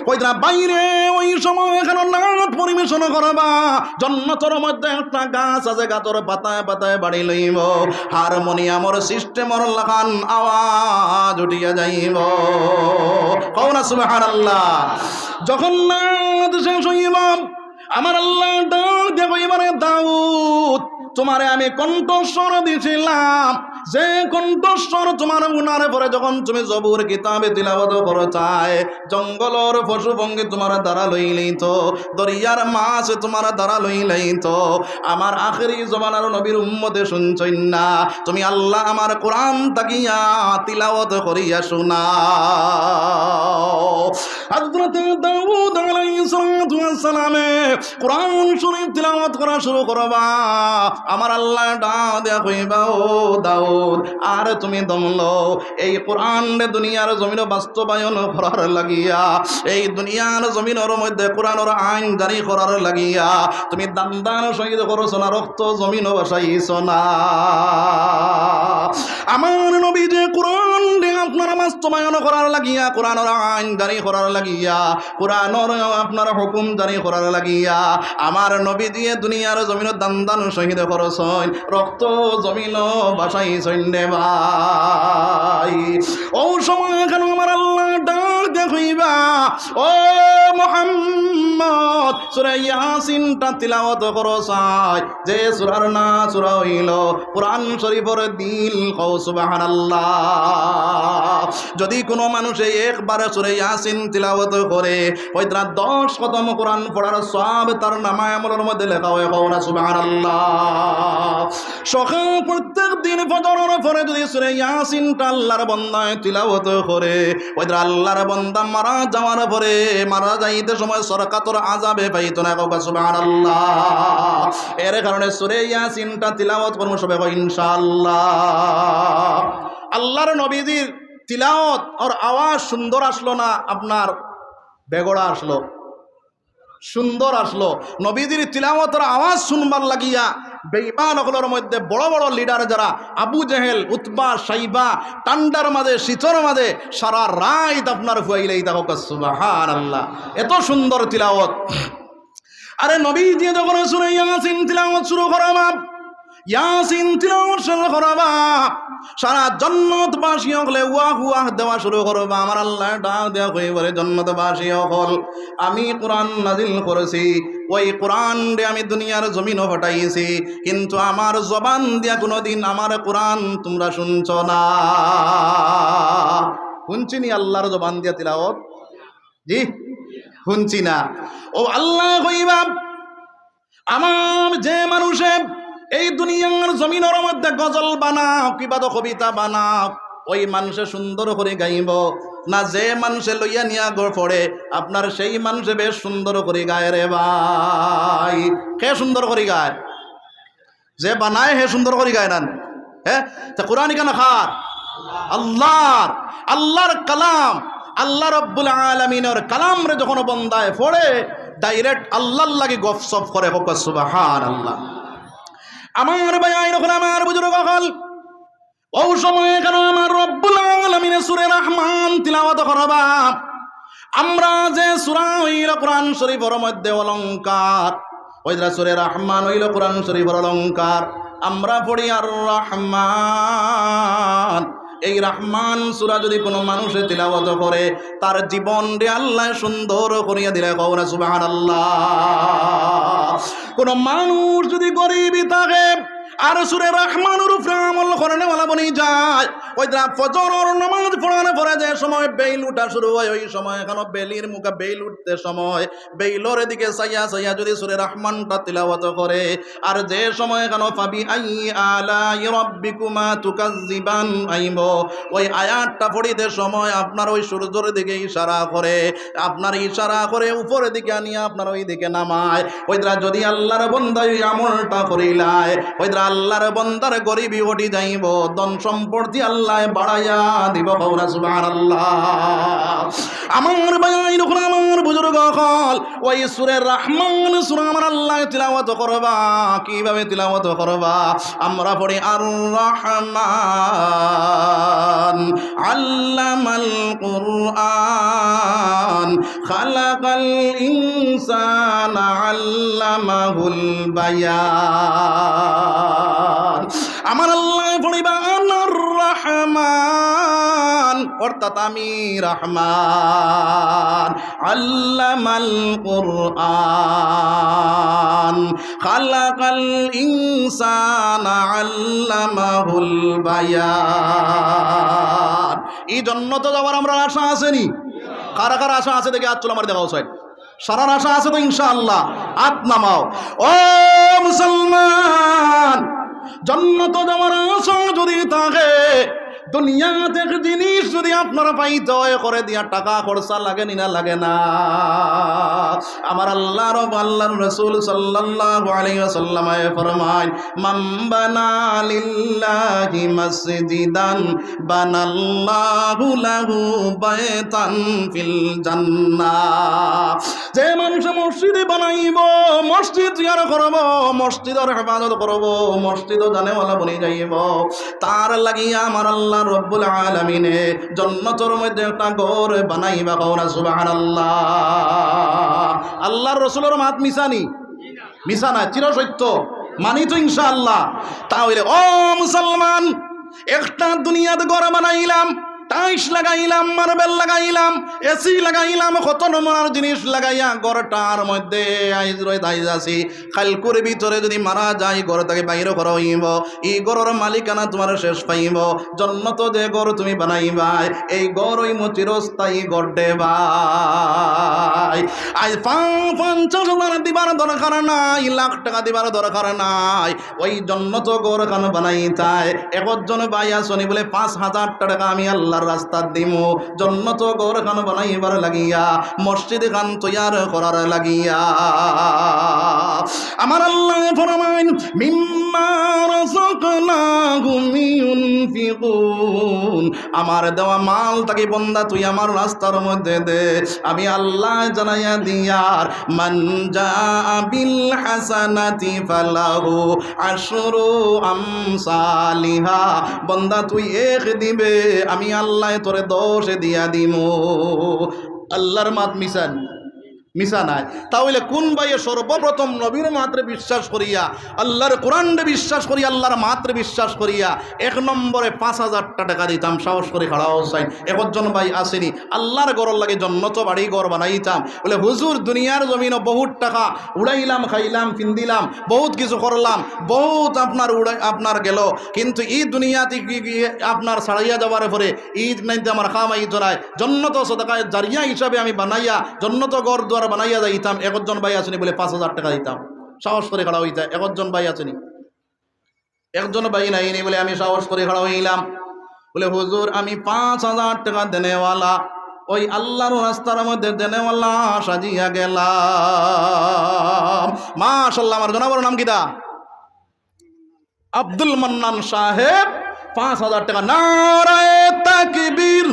ওইটা বাইরে ওই সময় এখানে নাদ পরিবেশন করবা জন্নতর মধ্যে একটা গাছ আছে গাছর পাতায় পাতায় বাড়ি লইব হারমোনিয়ামর সিস্টেমর লাগান আওয়াজ উঠিয়া যাইব কওনা সুবহানাল্লাহ যখন নাদ শেষ হইব আমার আল্লাহ ডাক দেব এবারে দাউদ তোমারে আমি কণ্ঠস্বর দিয়েছিলাম যে কণ্ঠস্বর তোমার গুনারে পরে যখন তুমি জবুর কিতাবে তিলাওয়াত করো চায় জঙ্গলর পশু পঙ্গি তোমার দ্বারা লইলেই তো দরিয়ার মাছ তোমার দ্বারা লইলেই তো আমার আখেরি জমানার নবীর উম্মতে শুনছই না তুমি আল্লাহ আমার কোরআন তাকিয়া তিলাওয়াত করিয়া শোনাও হযরত দাউদ আলাইহিস সালাতু ওয়াস সালামে কোরআন শরীফ তিলাওয়াত করা শুরু করবা আমার আল্লাহ ডাক দেয়া কইবা ও দাউদ আর তুমি দমলো এই কোরআন দুনিয়ার জমিন বাস্তবায়ন করার লাগিয়া এই দুনিয়ার জমিনের মধ্যে কোরআনের আইন জারি করার লাগিয়া তুমি দান দান শহীদ করছো না রক্ত জমিন বসাইছো না আমার নবী যে কোরআন আপনার বাস্তবায়ন করার লাগিয়া কোরআনের আইন জারি করার লাগিয়া কোরআনের আপনার হুকুম জারি করার লাগিয়া আমার নবী দিয়ে দুনিয়ার জমিন দান দান শহীদ করছন রক্ত জমিন বাসাইছন রে ভাই ও সময় কেন আমার আল্লাহ ডাক দেখইবা ও মুহাম্মদ সূরা ইয়াসিনটা তিলাওয়াত করো চাই যে সূরার না সূরা হইল কোরআন শরীফের দিল কও সুবহানাল্লাহ যদি কোনো মানুষে একবার সূরা ইয়াসিন তিলাওয়াত করে ওইটা 10 খতম কোরআন পড়ার সওয়াব তার নামায়ে আমলের মধ্যে লেখা হয় কও না সুবহানাল্লাহ সকাল প্রত্যেক দিন ফজরের পরে যদি সূরা ইয়াসিনটা আল্লাহর বান্দায় তিলাওয়াত করে ওইটা আল্লাহর বান্দা মারা যাওয়ার পরে মারা যাইতে সময় সরকাতর আযাবে পাইতো না কও সুবহানাল্লাহ এর কারণে সূরা ইয়াসিনটা তিলাওয়াত করব সবাই কই ইনশাআল্লাহ আল্লাহর নবীজির তিলাওয়াত আর আওয়াজ সুন্দর আসলো না আপনার বেগড়া আসলো সুন্দর আসলো নবীজির তিলাওয়াতের আওয়াজ শুনবার লাগিয়া বেঈমান হলোর মধ্যে বড় বড় লিডার যারা আবু জেহেল উতবা সাইবা টান্ডার মাঝে শীতর মাঝে সারা রাত আপনার ফুয়াইলেই দেখো সুবহানাল্লাহ এত সুন্দর তিলাওয়াত আরে নবীজি যখন সূরা ইয়াসিন তিলাওয়াত শুরু করাবা ইয়াসিন তিলাওয়াত শুরু করাবা সারা জান্নাতবাসী হলে ওয়াহ ওয়াহ দেওয়া শুরু করবা আমার আল্লাহ ডাক দেয়া কইবরে জান্নাতবাসী হল আমি কোরআন নাজিল করেছি ওই কোরআন দিয়ে আমি দুনিয়ার জমিন হটাইছি কিন্তু আমার জবান দিয়া কোনোদিন আমার কোরআন তোমরা শুনছ না শুনছিনি আল্লাহর জবান দিয়া তিলাওয়াত জি শুনছি না ও আল্লাহ কইবা আমার যে মানুষে এই দুনিয়ার জমিনের মধ্যে গজল বানাও কিবা তো কবিতা বানাও ওই মানুষে সুন্দর করে গাইব না যে মানুষে লইয়া নিয়া গড় পড়ে আপনার সেই মানুষে বেশ সুন্দর করে গায় রে ভাই কে সুন্দর করে গায় যে বানায় হে সুন্দর করে গায় না হ্যাঁ তা কোরআন কেন খার আল্লাহর কালাম আল্লাহ রাব্বুল আলামিনের কালাম রে যখন বন্দায় পড়ে ডাইরেক্ট আল্লাহর লাগি গপসপ করে হোক সুবহানাল্লাহ আমার ভাই আইন আমার বুজুর্গ হল ও সময় কেন আমার রব্বুল আলামিনের সূরা রহমান তিলাওয়াত করবা আমরা যে সূরা হইল কোরআন শরীফের মধ্যে অলংকার ওইটা সূরা রহমান হইল কোরআন শরীফের অলংকার আমরা পড়ি আর রহমান। এই রহমান সূরা যদি কোনো মানুষে তিলাওয়াত করে তার জীবনকে আল্লাহ সুন্দর করিয়া দিলে কওনা সুবহানাল্লাহ। কোন মানুষ যদি গরিবই থাকে আর সূরা রহমানের উপরে আমল করে নেওয়ালা বনি যায়, ওই ফজরের নামাজ পড়ানো পরে যে সময় বেইল উঠা শুরু হয়, ওই সময় এখনো বেলির মুখে বেইল উঠতে সময় বেইলর দিকে চাইয়া চাইয়া যদি সূরা রহমানটা তিলাওয়াত করে, আর যে সময় এখনো ফাবি আই আলাই রাব্বিকুমা তুকাজ্জিবান আইব, ওই আয়াতটা পড়িতে সময় আপনার ওই সূর্যের দিকে ইশারা করে, আপনার ইশারা করে উপরের দিকে আনিয়া আপনার ওই দিকে নামায়, ওইরা যদি আল্লাহর বান্দা এই আমলটা করিলায়, ওইরা আল্লাহর বান্দার গরিবি ওঠি যাইব, ধন সম্পত্তি আল্লাহ বাড়াইয়া দিব কওনা সুবহানাল্লাহ। আমার ভাই যখন আমার বুজুর্গ হল ওই সূরা রহমান সূরা আমার আল্লাহ তিলাওয়াত করবা, কিভাবে তিলাওয়াত করবা? আমরা পড়ি আর রহমান আল্লামাল কুরআন খালাকাল ইনসানা আল্লামাহুল বায়ান। আমার আল্লাহ পড়িবা আর রহমান, অর্থাৎ আমি রহমান, আল্লামাল কুরআন খালাকাল ইনসানা আল্লামাহুল বায়ান। এই জন্য তো যাওয়ার আমরা আশা আসেনি? কারা কারা আশা আছে দেখে আচ্ছল আমার দেখা উচিত। সারার আশা আছে তো ইনশাআল্লাহ? হাত নামাও। ও মুসলমান, জান্নাত যাওয়ার আশা যদি থাকে, দুনিয়াতে এক জিনিস যদি আপনারা পাইতে হয় করে দিয়া টাকা খরচা লাগে না লাগে না? আমার আল্লাহর রাসূল সাল্লাল্লাহু আলাইহি ওয়াসাল্লাম ফরমায়, মান বানা লিল্লাহি মাসজিদান বানাল্লাহু লাহু বাইতান ফিল জান্নাহ। যে মানুষ মসজিদ বানাইব, মসজিদ জিয়ারত করব, মসজিদের ইবাদত করব, মসজিদ জানেওয়ালা বনে যাইব, তার লাগিয়া আমার আল্লাহ রব্বুল আলামিনে জান্নাতের মধ্যে একটা ঘর বানাইবা কওনা সুবহানাল্লাহ। আল্লাহর রাসূলের মাত মিসানি? মিসা না, চিরসত্য, মানি তো ইনশাআল্লাহ। তাহলে ও মুসলমান, একটা দুনিয়াতে ঘর বানাইলাম, টাইস লাগাইলাম, মার্বেল লাগাইলাম, এসি লাগাইলাম, কত নমুনার জিনিস লাগাইয়া ঘরটার মধ্যে আইজ আছি। খালকুর ভিতরে যদি মারা যায় ঘর থেকে বাইরে করা হইব, এই ঘরের মালিকানা তোমার শেষ পাইব। জন্নত যে ঘর তুমি বানাইবাই, এই ঘর ওই চিরস্থায়ী ঘর দেবাই। আজ 50,000 দিবার দরকার নাই, লাখ টাকা দিবার দরকার নাই, ওই জন্নত ঘর খান বানাইতাই। একজন ভাই আসনি বলে 5,000 টাকা আমি আল্লাহর রাস্তা দিমু জন্নত ঘর খান বানাইবার লাগিয়া, মসজিদ খান তৈয়ার করার লাগিয়া। আমার আল্লাহ ফরমাইন, মিম্মা রাযাকনাহুম ইউনফিকুন, আমার দেওয়া মাল তাকে বন্দা তুই আমার রাস্তার মধ্যে দে। আমি আল্লাহ জানাইয়া দিয়ার, মান জাআ বিল হাসানাতি ফালাহু আশরু আমসালিহা, বন্দা তুই এক দিবে, আমি আল্লাহ তোরে 10 দিয়া দিমু। আল্লাহর মাত মিশান মিশা নাই। তাহলে কোন ভাইয়ে সর্বপ্রথম নবীর মাত্রে বিশ্বাস করিয়া, আল্লাহর কোরআনে বিশ্বাস করিয়া, আল্লাহর মাত্রে বিশ্বাস করিয়া 1 নম্বরে 5,000 টাকা দিতাম, সাহস করে খাড়া হোসাইন। একজন ভাই আসেনি, আল্লাহর গড়র লাগে জন্নত বাড়ি ঘর বানাইতাম, বলে হুজুর দুনিয়ার জমিনও বহুত টাকা উড়াইলাম, খাইলাম, পিন্দিলাম, বহুত কিছু করলাম, বহুত আপনার গেল, কিন্তু এই দুনিয়াতে আপনার ছাড়াইয়া যাওয়ার পরে ঈদ নাইতে আমার খামাই জড়ায়, জন্নত সদকায় জারিয়া হিসাবে আমি বানাইয়া জন্নত গড় দ্বার বানাইয়া যাইতাম। একজন ভাই আসেনি বলে 5,000 টাকা দিতাম, সাহস করে খাড়া হইতা। একজন ভাই আসেনি, একজন ভাই নাইনি বলে আমি সাহস করে খাড়া হইলাম, বলে হুজুর আমি 5,000 টাকা দেনেওয়ালা, ওই আল্লাহর রাস্তার মধ্যে দেনেওয়ালা সাজিয়া গেলাম। মাশাআল্লাহ। আমার জনাবর নাম কিটা? আব্দুল মান্নান সাহেব, 5,000 টাকা। নারায়ে তাকবীর,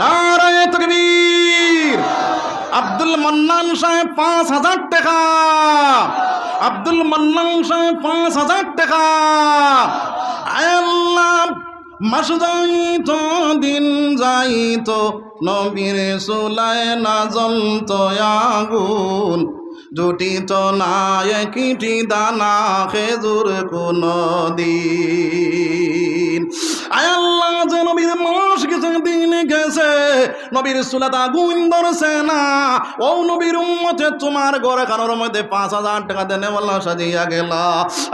নারায়ে তাকবীর। আব্দুল মান্নান সাহেব 5,000 টাকা, আব্দুল মান্নান সাহেব 5,000 টাকা। আল্লাহ মাস যাইত, দিন যাইত, নবীর চুলায় না জ্বলত আগুন, জুটি তো না একটি দানা খেজুর কোনো দিন। আয় আল্লাহ, যে নবীর মাস গেছে, দিন গেছে, নবীর সুলাত আগুন ধরছে না, ও নবীর উম্মতে তোমার ঘরে কানোর মধ্যে 5,000 টাকা দেনে বললা সাজিয়া গেল।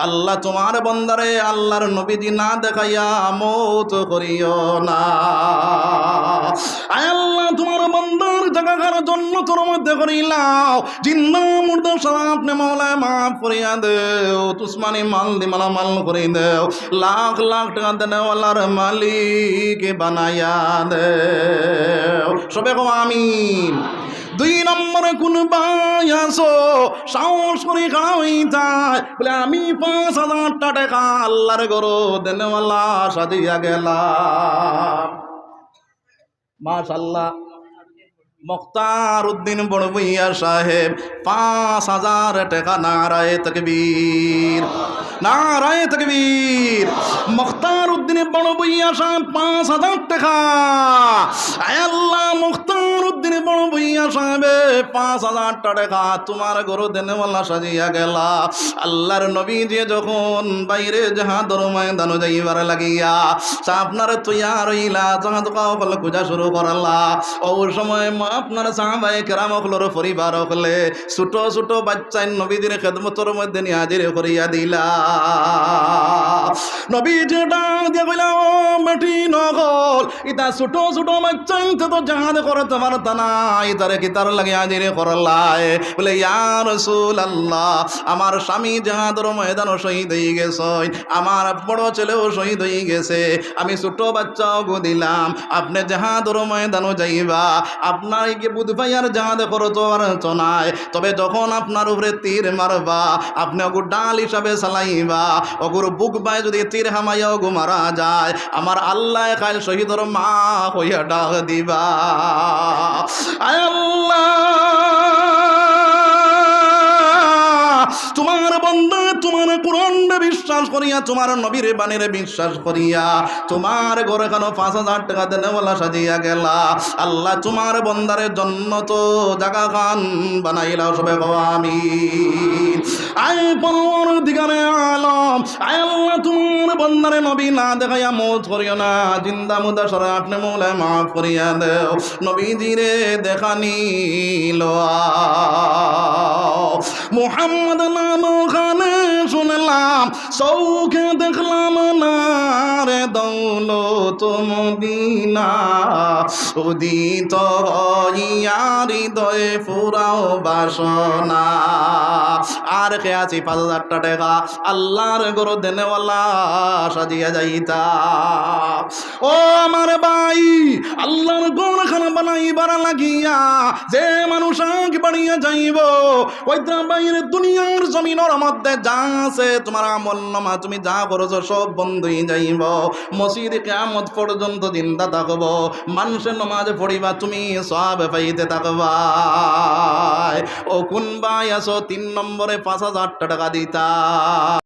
আল্লাহ তোমার বন্দারে আল্লাহর নবীজি না দেখাইয়া মৌত করিও না। আয় আল্লাহ, তোমার বন্দার জায়গার জন্য তোর মধ্যে করিলাও, জিন্দা মুর্দা সব আপনি মৌলায় মাফ করিয়া দেও, তুসমানি মাল দি মালা মাল করে দেও, লাখ লাখ টাকা দেনে আল্লাহর মালিক বানাইয়া দেও। সবে কো আমিন। 2 নম্বরে কোন ভাই আসো সাহস করে খাড়া হইতায় বলে আমি 5,000 টাকা আল্লাহর গরো দেনেওয়ালা সাজিয়া গেলাম। মাশাআল্লাহ, মুখতার উদ্দিন বড় ভূঁইয়া সাহেব 5,000 টাকা। নারায়ে তাকবীর, নারায়ে তাকবীর। মুখতার উদ্দিন বড় ভূঁইয়া সাহেব 5,000 টাকা। আয় আল্লাহ, মুখতার উদ্দিন বড় ভূঁইয়া সাহেব 5,000 টাকা তোমার গরু দেনেওয়ালা সাজিয়া গেলা। আল্লাহর নবী যে যখন বাইরে জাহাদর ময়দান যাইবার লাগিয়া আপনার তৈয়ার হইলা, জাহাদ কাউকল খুঁজা শুরু করলা, ও সময় আপনার সাহাবায়ে কেরাম হলর পরিবার হলে ছোট ছোট বাচ্চাই নবীদের খেদমতর মধ্যে নিয়ে হাজির করিয়া দিলা। নবী যে ডাক দিয়া কইলা, ও বেটি নগল, ইতা ছোট ছোট বাচ্চাই তো জাহাদ করতে পারত না, ইতারে কি তার লাগে হাজির করলাই? বলে ইয়া রাসূলুল্লাহ, আমার স্বামী জাহাদর ময়দান শহীদ হয়ে গেছে, আমার বড় ছেলেও শহীদ হয়ে গেছে, আমি ছোট বাচ্চাও গো দিলাম, আপনি জাহাদর ময়দানও যাইবা, আপনার কি বুধ ভাইয়ার জাহাদ করতো আর চনায়, তবে যখন আপনার উপরে তীর মারবা আপনি ওগু ডাল হিসাবে চালাইবা, ওগুর বুক বাই যদি তীর হামাইয়া ওগু মারা যায়, আমার আল্লাহ খাইল শহীদর মা হইয়া ডাক দিবা। আয় আল্লাহ, তোমার বন্দা তোমার কোরআনে বিশ্বাস করিয়া, তোমার নবীর বাণীর বিশ্বাস করিয়া তোমার ঘরে কেন 5,000 টাকা দেনেওয়ালা সাজিয়া গেলা। আল্লাহ তোমার বন্দারের জন্য তো জাগা খান বানাইলাও। সবে আমিন। আয় পরদিগারে আলম, আয় আল্লাহ তোমার বন্দারে নবী না দেখাইয়া মৌত করিও না, জিন্দা মুদা সরে আপনি মৌলায় মাফ করিয়া দেও। নবীজিরে দেখানি লোয়া মুহাম্মদ নাম খানে শুনলাম, চৌখে দেখলাম না রে দৌলত মদিনা, উদিত হইয়া হৃদয়ে ফুরাও বাসনা। আর কে আছি 5,000 টাকা আল্লাহর গরু দেনেওয়ালা সাজিয়া যাইতা। ও আমার ভাই, আল্লাহর গরখানা বানাইবার লাগিয়া যে মানুষ আগে বাড়িয়া যাইব, ওইটা বাইরে দুনিয়ার জমিনের মধ্যে যা আছে তোমার আমল নামা তুমি যা করছো সব বন্ধ হয়ে যাইব। মসজিদ কিয়ামত পর্যন্ত জিন্দা থাকব, মানুষের নামাজ পড়িবা তুমি সব পাইতে থাকবা। ও কোন ভাই আছো 3 নম্বরে 5,000 টাকা দিতা।